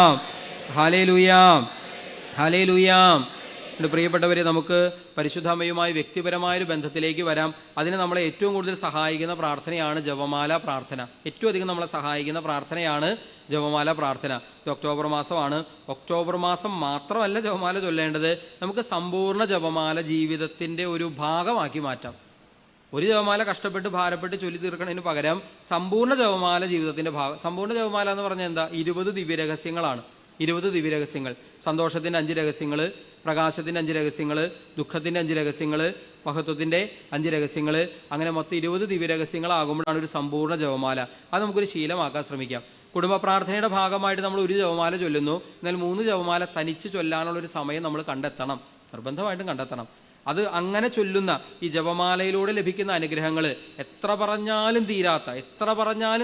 പ്രിയപ്പെട്ടവരെ, നമുക്ക് പരിശുദ്ധാമ്മയുമായി വ്യക്തിപരമായൊരു ബന്ധത്തിലേക്ക് വരാം. അതിന് നമ്മളെ ഏറ്റവും കൂടുതൽ സഹായിക്കുന്ന പ്രാർത്ഥനയാണ് ജപമാല പ്രാർത്ഥന. ഏറ്റവും അധികം നമ്മളെ സഹായിക്കുന്ന പ്രാർത്ഥനയാണ് ജപമാല പ്രാർത്ഥന. ഇത് ഒക്ടോബർ മാസമാണ്. ഒക്ടോബർ മാസം മാത്രമല്ല ജപമാല ചൊല്ലേണ്ടത്, നമുക്ക് സമ്പൂർണ്ണ ജപമാല ജീവിതത്തിൻ്റെ ഒരു ഭാഗമാക്കി മാറ്റാം. ഒരു ജപമാല കഷ്ടപ്പെട്ട് ഭാരപ്പെട്ട് ചൊല്ലി തീർക്കുന്നതിന് പകരം സമ്പൂർണ്ണ ജപമാല ജീവിതത്തിൻ്റെ ഭാഗം. സമ്പൂർണ്ണ ജപമാല എന്ന് പറഞ്ഞാൽ എന്താ? 20 ദിവ്യരഹസ്യങ്ങളാണ്. 20 ദിവ്യരഹസ്യങ്ങൾ. സന്തോഷത്തിൻ്റെ 5 രഹസ്യങ്ങൾ, പ്രകാശത്തിൻ്റെ 5 രഹസ്യങ്ങൾ, ദുഃഖത്തിൻ്റെ 5 രഹസ്യങ്ങൾ, മഹത്വത്തിൻ്റെ 5 രഹസ്യങ്ങൾ, അങ്ങനെ മൊത്തം 20 ദിവ്യരഹസ്യങ്ങളാകുമ്പോഴാണ് ഒരു സമ്പൂർണ്ണ ജപമാല. അത് നമുക്കൊരു ശീലമാക്കാൻ ശ്രമിക്കാം. കുടുംബ പ്രാർത്ഥനയുടെ ഭാഗമായിട്ട് നമ്മൾ ഒരു ജപമാല ചൊല്ലുന്നു, എന്നാൽ 3 ജപമാല തനിച്ച് ചൊല്ലാനുള്ളൊരു സമയം നമ്മൾ കണ്ടെത്തണം, നിർബന്ധമായിട്ടും കണ്ടെത്തണം. അത് അങ്ങനെ ചൊല്ലുന്ന ഈ ജപമാലയിലൂടെ ലഭിക്കുന്ന അനുഗ്രഹങ്ങൾ എത്ര പറഞ്ഞാലും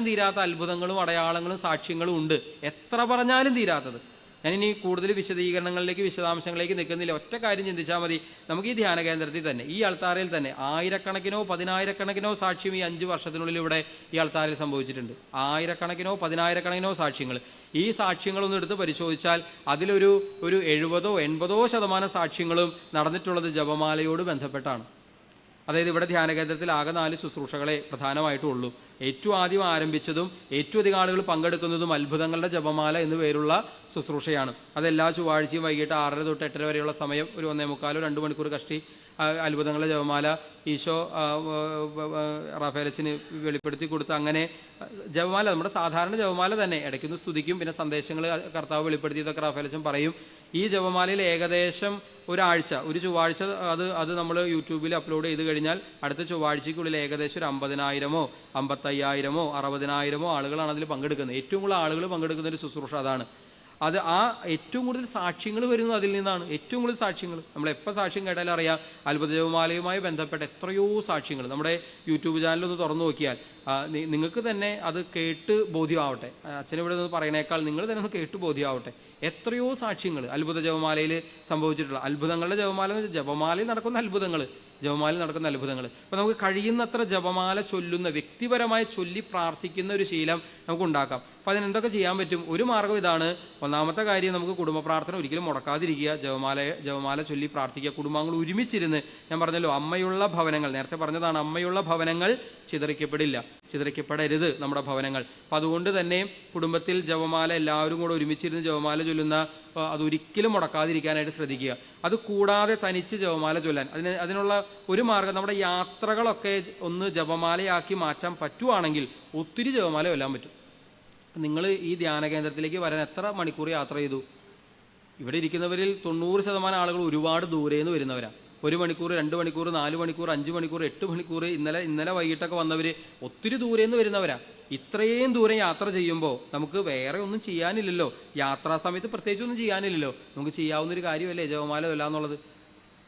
തീരാത്ത അത്ഭുതങ്ങളും അടയാളങ്ങളും സാക്ഷ്യങ്ങളും ഉണ്ട്. എത്ര പറഞ്ഞാലും തീരാത്തത്. ഞാനിനി കൂടുതൽ വിശദീകരണങ്ങളിലേക്ക് വിശദാംശങ്ങളിലേക്ക് നിൽക്കുന്നില്ല. ഒറ്റ കാര്യം ചിന്തിച്ചാൽ മതി. നമുക്ക് ഈ ധ്യാന കേന്ദ്രത്തിൽ തന്നെ, ഈ അൾത്താരയിൽ തന്നെ ആയിരക്കണക്കിനോ പതിനായിരക്കണക്കിനോ സാക്ഷ്യം ഈ 5 വർഷത്തിനുള്ളിൽ ഇവിടെ ഈ അൾത്താരയിൽ സംഭവിച്ചിട്ടുണ്ട്. ആയിരക്കണക്കിനോ പതിനായിരക്കണക്കിനോ സാക്ഷ്യങ്ങൾ. ഈ സാക്ഷ്യങ്ങളൊന്നും എടുത്ത് പരിശോധിച്ചാൽ അതിലൊരു 70-80% സാക്ഷ്യങ്ങളും നടന്നിട്ടുള്ളത് ജപമാലയോട് ബന്ധപ്പെട്ടാണ്. അതായത് ഇവിടെ ധ്യാന കേന്ദ്രത്തിൽ ആകെ 4 ശുശ്രൂഷകളെ പ്രധാനമായിട്ടും ഉള്ളൂ. ഏറ്റവും ആദ്യം ആരംഭിച്ചതും ഏറ്റവും അധികം ആളുകൾ പങ്കെടുക്കുന്നതും അത്ഭുതങ്ങളുടെ ജപമാല എന്നു പേരുള്ള ശുശ്രൂഷയാണ്. അതെല്ലാ ചൊവ്വാഴ്ചയും വൈകിട്ട് 6:30 തൊട്ട് 8:30 വരെയുള്ള സമയം, ഒരു 1.25-2 മണിക്കൂർ കഷ്ടി അത്ഭുതങ്ങളുടെ ജപമാല ഈശോ റാഫേലച്ചന് വെളിപ്പെടുത്തി കൊടുത്ത് അങ്ങനെ ജപമാല, നമ്മുടെ സാധാരണ ജപമാല തന്നെ ഇടയ്ക്കൊന്ന് സ്തുതിക്കും, പിന്നെ സന്ദേശങ്ങൾ കർത്താവ് വെളിപ്പെടുത്തിയതൊക്കെ റാഫേലച്ചൻ പറയും. ഈ ജപമാലയിൽ ഏകദേശം ഒരാഴ്ച, ഒരു ചൊവ്വാഴ്ച അത് നമ്മൾ യൂട്യൂബിൽ അപ്ലോഡ് ചെയ്ത് കഴിഞ്ഞാൽ അടുത്ത ചൊവ്വാഴ്ചയ്ക്കുള്ളിൽ ഏകദേശം ഒരു 50,000-ഓ 55,000-ഓ 60,000-ഓ ആളുകളാണ് അതിൽ പങ്കെടുക്കുന്നത്. ഏറ്റവും കൂടുതൽ ആളുകൾ പങ്കെടുക്കുന്ന ഒരു ശുശ്രൂഷ അതാണ്. അത് ഏറ്റവും കൂടുതൽ സാക്ഷ്യങ്ങൾ വരുന്നത് അതിൽ നിന്നാണ്. ഏറ്റവും കൂടുതൽ സാക്ഷ്യങ്ങൾ നമ്മൾ എപ്പോൾ സാക്ഷ്യം കേട്ടാലും അറിയാം. അത്ഭുത ജപമാലയുമായി ബന്ധപ്പെട്ട എത്രയോ സാക്ഷ്യങ്ങൾ നമ്മുടെ യൂട്യൂബ് ചാനലൊന്ന് തുറന്നു നോക്കിയാൽ നിങ്ങൾക്ക് തന്നെ അത് കേട്ട് ബോധ്യമാവട്ടെ. അച്ഛനിവിടെ നിന്ന് പറയുന്നേക്കാൾ നിങ്ങൾ തന്നെ ഒന്ന് കേട്ട് ബോധ്യമാവട്ടെ. എത്രയോ സാക്ഷ്യങ്ങൾ അത്ഭുത ജപമാലയിൽ സംഭവിച്ചിട്ടുള്ള, അത്ഭുതങ്ങളുടെ ജപമാല എന്ന് വെച്ചാൽ ജപമാലയിൽ നടക്കുന്ന അത്ഭുതങ്ങൾ, ജപമാലയിൽ നടക്കുന്ന അത്ഭുതങ്ങൾ. അപ്പോൾ നമുക്ക് കഴിയുന്നത്ര ജപമാല ചൊല്ലുന്ന, വ്യക്തിപരമായി ചൊല്ലി പ്രാർത്ഥിക്കുന്ന ഒരു ശീലം നമുക്ക് ഉണ്ടാക്കാം. അപ്പോൾ അതിനെന്തൊക്കെ ചെയ്യാൻ പറ്റും? ഒരു മാർഗ്ഗം ഇതാണ്. ഒന്നാമത്തെ കാര്യം, നമുക്ക് കുടുംബ പ്രാർത്ഥന ഒരിക്കലും മുടക്കാതിരിക്കുക. ജപമാല ചൊല്ലി പ്രാർത്ഥിക്കുക. കുടുംബാംഗങ്ങൾ ഒരുമിച്ചിരുന്ന്, ഞാൻ പറഞ്ഞല്ലോ അമ്മയുള്ള ഭവനങ്ങൾ, നേരത്തെ പറഞ്ഞതാണ്, അമ്മയുള്ള ഭവനങ്ങൾ ചിതറിക്കപ്പെടരുത് നമ്മുടെ ഭവനങ്ങൾ. അപ്പം അതുകൊണ്ട് തന്നെ കുടുംബത്തിൽ ജപമാല എല്ലാവരും കൂടെ ഒരുമിച്ചിരുന്ന് ജപമാല ചൊല്ലുന്ന, അതൊരിക്കലും മുടക്കാതിരിക്കാനായിട്ട് ശ്രദ്ധിക്കുക. അത് കൂടാതെ തനിച്ച് ജപമാല ചൊല്ലാൻ അതിനുള്ള ഒരു മാർഗ്ഗം, നമ്മുടെ യാത്രകളൊക്കെ ഒന്ന് ജപമാലയാക്കി മാറ്റാൻ പറ്റുവാണെങ്കിൽ ഒത്തിരി ജപമാല ചൊല്ലാൻ പറ്റും. നിങ്ങൾ ഈ ധ്യാന കേന്ദ്രത്തിലേക്ക് വരാൻ എത്ര മണിക്കൂർ യാത്ര ചെയ്തു? ഇവിടെ ഇരിക്കുന്നവരിൽ 90% ആളുകൾ ഒരുപാട് ദൂരേന്ന് വരുന്നവരാണ്. 1 മണിക്കൂർ, 2 മണിക്കൂർ, 4 മണിക്കൂർ, 5 മണിക്കൂർ, 8 മണിക്കൂർ, ഇന്നലെ വൈകിട്ടൊക്കെ വന്നവർ ഒത്തിരി ദൂരേന്ന് വരുന്നവരാണ്. ഇത്രയും ദൂരം യാത്ര ചെയ്യുമ്പോൾ നമുക്ക് വേറെ ഒന്നും ചെയ്യാനില്ലല്ലോ. യാത്രാ സമയത്ത് പ്രത്യേകിച്ചൊന്നും ചെയ്യാനില്ലല്ലോ. നമുക്ക് ചെയ്യാവുന്നൊരു കാര്യമല്ലേ ജപമാല ചൊല്ലാന്നുള്ളത്.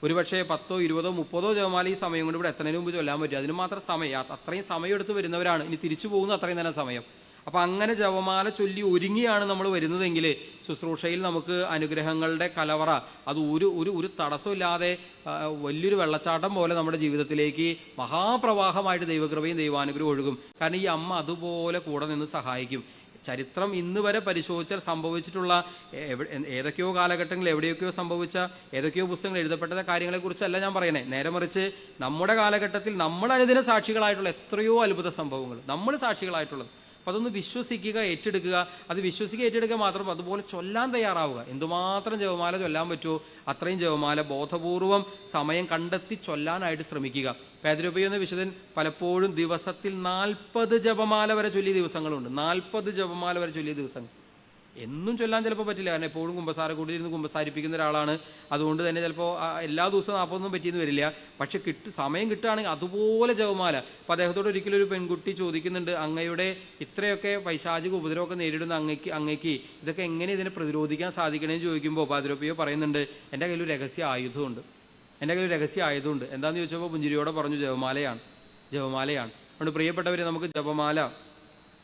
ഒരുപക്ഷെ 10, 20, 30 ജപമാല ഈ സമയം കൊണ്ട് ഇവിടെ എത്തുന്നതിന് മുമ്പ് ചൊല്ലാൻ പറ്റും. അതിന് മാത്രം സമയം, അത്രയും സമയം എടുത്ത് വരുന്നവരാണ്. ഇനി തിരിച്ചു പോകുന്ന അത്രയും തന്നെ സമയം. അപ്പം അങ്ങനെ ജപമാല ചൊല്ലി ഒരുങ്ങിയാണ് നമ്മൾ വരുന്നതെങ്കിൽ ശുശ്രൂഷയിൽ നമുക്ക് അനുഗ്രഹങ്ങളുടെ കലവറ, അത് ഒരു തടസ്സമില്ലാതെ വലിയൊരു വെള്ളച്ചാട്ടം പോലെ നമ്മുടെ ജീവിതത്തിലേക്ക് മഹാപ്രവാഹമായിട്ട് ദൈവകൃപയും ദൈവാനുഗ്രഹം ഒഴുകും. കാരണം ഈ അമ്മ അതുപോലെ കൂടെ നിന്ന് സഹായിക്കും. ചരിത്രം ഇന്ന് വരെ പരിശോധിച്ചാൽ സംഭവിച്ചിട്ടുള്ള ഏതൊക്കെയോ കാലഘട്ടങ്ങളിൽ എവിടെയൊക്കെയോ സംഭവിച്ച ഏതൊക്കെയോ പുസ്തകങ്ങൾ എഴുതപ്പെട്ട കാര്യങ്ങളെക്കുറിച്ചല്ല ഞാൻ പറയണേ. നേരെ മറിച്ച് നമ്മുടെ കാലഘട്ടത്തിൽ നമ്മൾ അനുദിന സാക്ഷികളായിട്ടുള്ള എത്രയോ അത്ഭുത സംഭവങ്ങൾ നമ്മൾ സാക്ഷികളായിട്ടുള്ളത്. അപ്പം അതൊന്ന് വിശ്വസിക്കുക, ഏറ്റെടുക്കുക. അത് വിശ്വസിക്കുക, ഏറ്റെടുക്കുക മാത്രം, അതുപോലെ ചൊല്ലാൻ തയ്യാറാവുക. എന്തുമാത്രം ജപമാല ചൊല്ലാൻ പറ്റുമോ അത്രയും ജപമാല ബോധപൂർവം സമയം കണ്ടെത്തി ചൊല്ലാനായിട്ട് ശ്രമിക്കുക. പേദ്രോപ്പി എന്ന വിശുദ്ധൻ പലപ്പോഴും ദിവസത്തിൽ 40 ജപമാല വരെ ചൊല്ലിയ ദിവസങ്ങളുണ്ട്. 40 ജപമാല വരെ ചൊല്ലിയ ദിവസങ്ങൾ. എന്നും ചൊല്ലാൻ ചിലപ്പോൾ പറ്റില്ല, കാരണം എപ്പോഴും കൂടിയിരുന്ന് കുമ്പസാരിപ്പിക്കുന്ന ഒരാളാണ്. അതുകൊണ്ട് തന്നെ ചിലപ്പോൾ എല്ലാ ദിവസവും 40 പറ്റിയെന്ന് വരില്ല. പക്ഷെ സമയം കിട്ടുകയാണെങ്കിൽ അതുപോലെ ജപമാല. അപ്പോൾ അദ്ദേഹത്തോട് ഒരിക്കലും ഒരു പെൺകുട്ടി ചോദിക്കുന്നുണ്ട്, അങ്ങയുടെ ഇത്രയൊക്കെ പൈശാചിക ഉപദ്രവമൊക്കെ നേരിടുന്ന അങ്ങയ്ക്ക് ഇതൊക്കെ എങ്ങനെ ഇതിനെ പ്രതിരോധിക്കാൻ സാധിക്കണമെന്ന് ചോദിക്കുമ്പോൾ പാദ്രോപ്പിയോ പറയുന്നുണ്ട്, എൻ്റെ കയ്യിൽ ഒരു രഹസ്യ ആയുധമുണ്ട്. എന്താണെന്ന് ചോദിച്ചപ്പോൾ പുഞ്ചിരിയോടെ പറഞ്ഞു, ജപമാലയാണ്. അതുകൊണ്ട് പ്രിയപ്പെട്ടവരെ, നമുക്ക് ജപമാല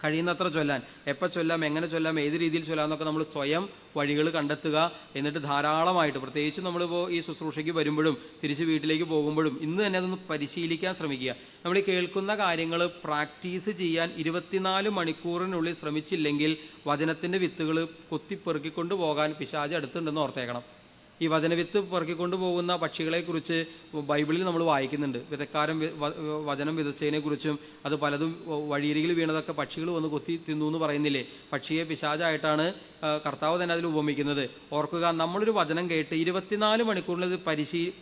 കഴിയുന്നത്ര ചൊല്ലാൻ, എപ്പോൾ ചൊല്ലാം, എങ്ങനെ ചൊല്ലാം, ഏത് രീതിയിൽ ചൊല്ലാം എന്നൊക്കെ നമ്മൾ സ്വയം വഴികൾ കണ്ടെത്തുക. എന്നിട്ട് ധാരാളമായിട്ട്, പ്രത്യേകിച്ച് നമ്മളിപ്പോൾ ഈ ശുശ്രൂഷയ്ക്ക് വരുമ്പോഴും തിരിച്ച് വീട്ടിലേക്ക് പോകുമ്പോഴും ഇന്ന് തന്നെ അതൊന്ന് പരിശീലിക്കാൻ ശ്രമിക്കുക. നമ്മൾ ഈ കേൾക്കുന്ന കാര്യങ്ങൾ പ്രാക്ടീസ് ചെയ്യാൻ 24 മണിക്കൂറിനുള്ളിൽ ശ്രമിച്ചില്ലെങ്കിൽ വചനത്തിൻ്റെ വിത്തുകൾ കൊത്തിപ്പെറുക്കിക്കൊണ്ട് പോകാൻ പിശാച് അടുത്തുണ്ടെന്ന് ഓർത്തേക്കണം. ഈ വചനവിത്ത് പെറുക്കിക്കൊണ്ട് പോകുന്ന പക്ഷികളെക്കുറിച്ച് ബൈബിളിൽ നമ്മൾ വായിക്കുന്നുണ്ട്. വിതക്കാരൻ വചനം വിതച്ചതിനെക്കുറിച്ചും അത് പലതും വഴിയരികിൽ വീണതൊക്കെ പക്ഷികൾ വന്ന് കൊത്തി തിന്നു എന്ന് പറയുന്നില്ലേ. പക്ഷിയെ പിശാചായിട്ടാണ് കർത്താവ് തന്നെ അതിൽ ഉപമിക്കുന്നത്. ഓർക്കുക, നമ്മളൊരു വചനം കേട്ട് 24 മണിക്കൂറിൽ ഇത്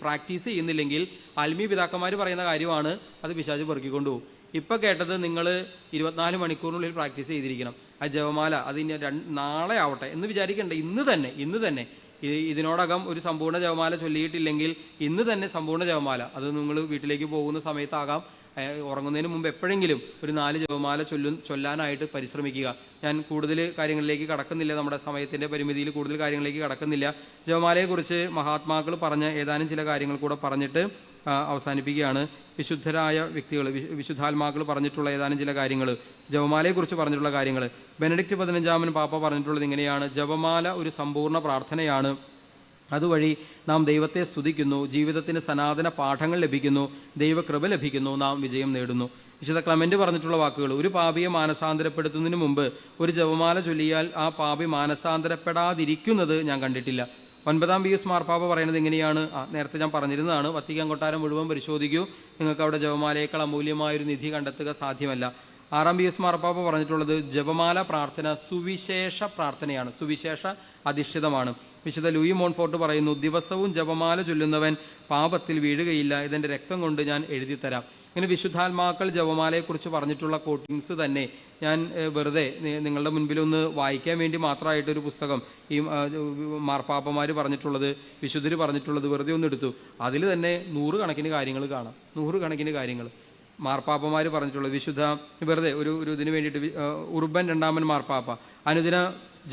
പ്രാക്ടീസ് ചെയ്യുന്നില്ലെങ്കിൽ ആത്മീയ പിതാക്കന്മാർ പറയുന്ന കാര്യമാണ്, അത് പിശാച് പെറുക്കിക്കൊണ്ടു പോകും. ഇപ്പം കേട്ടത് നിങ്ങൾ 24 മണിക്കൂറിനുള്ളിൽ പ്രാക്ടീസ് ചെയ്തിരിക്കണം. ആ ജപമാല അത് നാളെ ആവട്ടെ എന്ന് വിചാരിക്കണ്ട. ഇന്ന് തന്നെ ഇതിനോടകം ഒരു സമ്പൂർണ്ണ ജപമാല ചൊല്ലിയിട്ടില്ലെങ്കിൽ ഇന്ന് തന്നെ സമ്പൂർണ്ണ ജപമാല, അത് നിങ്ങൾ വീട്ടിലേക്ക് പോകുന്ന സമയത്താകാം, ഉറങ്ങുന്നതിന് മുമ്പ് എപ്പോഴെങ്കിലും ഒരു 4 ജപമാല ചൊല്ലാനായിട്ട് പരിശ്രമിക്കുക. ഞാൻ കൂടുതൽ കാര്യങ്ങളിലേക്ക് കടക്കുന്നില്ല, നമ്മുടെ സമയത്തിൻ്റെ പരിമിതിയിൽ കൂടുതൽ കാര്യങ്ങളിലേക്ക് കടക്കുന്നില്ല. ജപമാലയെക്കുറിച്ച് മഹാത്മാക്കൾ പറഞ്ഞ ഏതാനും ചില കാര്യങ്ങൾ കൂടെ പറഞ്ഞിട്ട് അവസാനിപ്പിക്കുകയാണ്. വിശുദ്ധരായ വ്യക്തികൾ, വിശുദ്ധാത്മാക്കൾ പറഞ്ഞിട്ടുള്ള ഏതാനും ചില കാര്യങ്ങൾ, ജപമാലയെക്കുറിച്ച് പറഞ്ഞിട്ടുള്ള കാര്യങ്ങൾ. ബെനഡിക്റ്റ് 15 പാപ്പ പറഞ്ഞിട്ടുള്ളത് ഇങ്ങനെയാണ്: ജപമാല ഒരു സമ്പൂർണ്ണ പ്രാർത്ഥനയാണ്. അതുവഴി നാം ദൈവത്തെ സ്തുതിക്കുന്നു, ജീവിതത്തിന് സനാതന പാഠങ്ങൾ ലഭിക്കുന്നു, ദൈവകൃപ ലഭിക്കുന്നു, നാം വിജയം നേടുന്നു. വിശുദ്ധ ക്ലെമന്റ് പറഞ്ഞിട്ടുള്ള വാക്കുകൾ: ഒരു പാപിയെ മാനസാന്തരപ്പെടുത്തുന്നതിന് മുമ്പ് ഒരു ജപമാല ചൊല്ലിയാൽ ആ പാപി മാനസാന്തരപ്പെടാതിരിക്കുന്നത് ഞാൻ കണ്ടിട്ടില്ല. 9 പീയൂസ് മാർപ്പാപ്പ പറയുന്നത് എങ്ങനെയാണ്? നേരത്തെ ഞാൻ പറഞ്ഞിരുന്നതാണ്. വത്തിക്കാൻ കൊട്ടാരം മുഴുവൻ പരിശോധിക്കൂ, നിങ്ങൾക്ക് അവിടെ ജപമാലയേക്കാൾ അമൂല്യമായൊരു നിധി കണ്ടെത്തുക സാധ്യമല്ല. 6 പീയൂസ് മാർപ്പാപ്പ പറഞ്ഞിട്ടുള്ളത് ജപമാല പ്രാർത്ഥന സുവിശേഷ പ്രാർത്ഥനയാണ്, സുവിശേഷ അധിഷ്ഠിതമാണ്. വിശുദ്ധ ലൂയി മോൺഫോർട്ട് പറയുന്നു: ദിവസവും ജപമാല ചൊല്ലുന്നവൻ പാപത്തിൽ വീഴുകയില്ല, ഇതെൻ്റെ രക്തം കൊണ്ട് ഞാൻ എഴുതിത്തരാം. ഇങ്ങനെ വിശുദ്ധാത്മാക്കൾ ജപമാലയെക്കുറിച്ച് പറഞ്ഞിട്ടുള്ള കോട്ടിങ്സ് തന്നെ ഞാൻ വെറുതെ നിങ്ങളുടെ മുൻപിലൊന്ന് വായിക്കാൻ വേണ്ടി മാത്രമായിട്ടൊരു പുസ്തകം ഈ മാർപ്പാപ്പമാർ പറഞ്ഞിട്ടുള്ളത്, വിശുദ്ധർ പറഞ്ഞിട്ടുള്ളത് വെറുതെ ഒന്ന് എടുത്തു. അതിൽ തന്നെ 100 കണക്കിന് കാര്യങ്ങൾ കാണാം, 100 കണക്കിന് കാര്യങ്ങൾ മാർപ്പാപ്പമാർ പറഞ്ഞിട്ടുള്ളത്. വിശുദ്ധ വെറുതെ ഒരു ഇതിന് വേണ്ടിയിട്ട് ഉർബൻ 2 മാർപ്പാപ്പ അനുദിന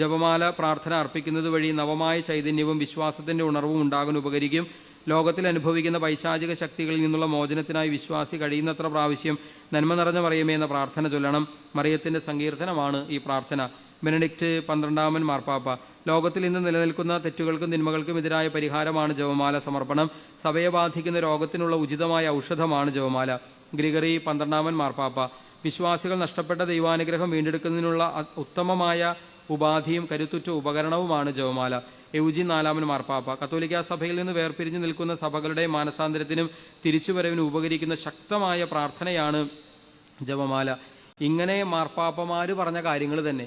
ജപമാല പ്രാർത്ഥന അർപ്പിക്കുന്നത് വഴി നവമായ ചൈതന്യവും വിശ്വാസത്തിൻ്റെ ഉണർവും ഉണ്ടാകാൻ ഉപകരിക്കും. ലോകത്തിൽ അനുഭവിക്കുന്ന പൈശാചിക ശക്തികളിൽ നിന്നുള്ള മോചനത്തിനായി വിശ്വാസി കഴിയുന്നത്ര പ്രാവശ്യം നന്മ നിറഞ്ഞ മറിയമേ എന്ന പ്രാർത്ഥന ചൊല്ലണം. മറിയത്തിൻ്റെ സങ്കീർത്തനമാണ് ഈ പ്രാർത്ഥന. ബെനഡിക്റ്റ് 12 മാർപ്പാപ്പ: ലോകത്തിൽ ഇന്ന് നിലനിൽക്കുന്ന തെറ്റുകൾക്കും തിന്മകൾക്കും എതിരായ പരിഹാരമാണ് ജപമാല സമർപ്പണം. സഭയെ ബാധിക്കുന്ന രോഗത്തിനുള്ള ഉചിതമായ ഔഷധമാണ് ജപമാല. ഗ്രിഗറി 12 മാർപ്പാപ്പ: വിശ്വാസികൾ നഷ്ടപ്പെട്ട ദൈവാനുഗ്രഹം വീണ്ടെടുക്കുന്നതിനുള്ള ഉത്തമമായ ഉപാധിയും കരുത്തുറ്റ ഉപകരണവുമാണ് ജപമാല. എവുജിൻ 4 മാർപ്പാപ്പ: കത്തോലിക്കാ സഭയിൽ നിന്ന് വേർപിരിഞ്ഞു നിൽക്കുന്ന സഭകളുടെ മാനസാന്തരത്തിനും തിരിച്ചുവരവിനും ഉപകരിക്കുന്ന ശക്തമായ പ്രാർത്ഥനയാണ് ജപമാല. ഇങ്ങനെ മാർപ്പാപ്പമാർ പറഞ്ഞ കാര്യങ്ങൾ തന്നെ,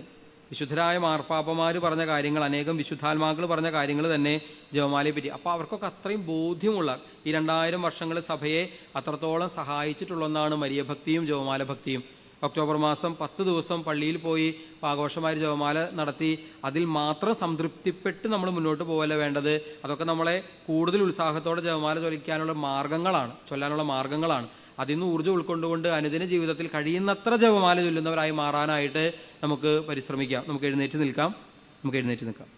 വിശുദ്ധരായ മാർപ്പാപ്പമാർ പറഞ്ഞ കാര്യങ്ങൾ, അനേകം വിശുദ്ധാത്മാക്കൾ പറഞ്ഞ കാര്യങ്ങൾ തന്നെ ജപമാലയെ പറ്റി. അപ്പോൾ അവർക്കൊക്കെ അത്രയും ബോധ്യമുള്ള, ഈ 2000 വർഷങ്ങൾ സഭയെ അത്രത്തോളം സഹായിച്ചിട്ടുള്ള ഒന്നാണ് മരിയഭക്തിയും ജപമാല ഭക്തിയും. ഒക്ടോബർ മാസം 10 ദിവസം പള്ളിയിൽ പോയി ആഘോഷമായ ജപമാല നടത്തി അതിൽ മാത്രം സംതൃപ്തിപ്പെട്ട് നമ്മൾ മുന്നോട്ട് പോകല്ല വേണ്ടത്. അതൊക്കെ നമ്മളെ കൂടുതൽ ഉത്സാഹത്തോടെ ജപമാല ചൊല്ലാനുള്ള മാർഗങ്ങളാണ്. അതിൽ നിന്ന് ഊർജ്ജം ഉൾക്കൊണ്ടുകൊണ്ട് അനുദിന ജീവിതത്തിൽ കഴിയുന്നത്ര ജപമാല ചൊല്ലുന്നവരായി മാറാനായിട്ട് നമുക്ക് പരിശ്രമിക്കാം. നമുക്ക് എഴുന്നേറ്റ് നിൽക്കാം.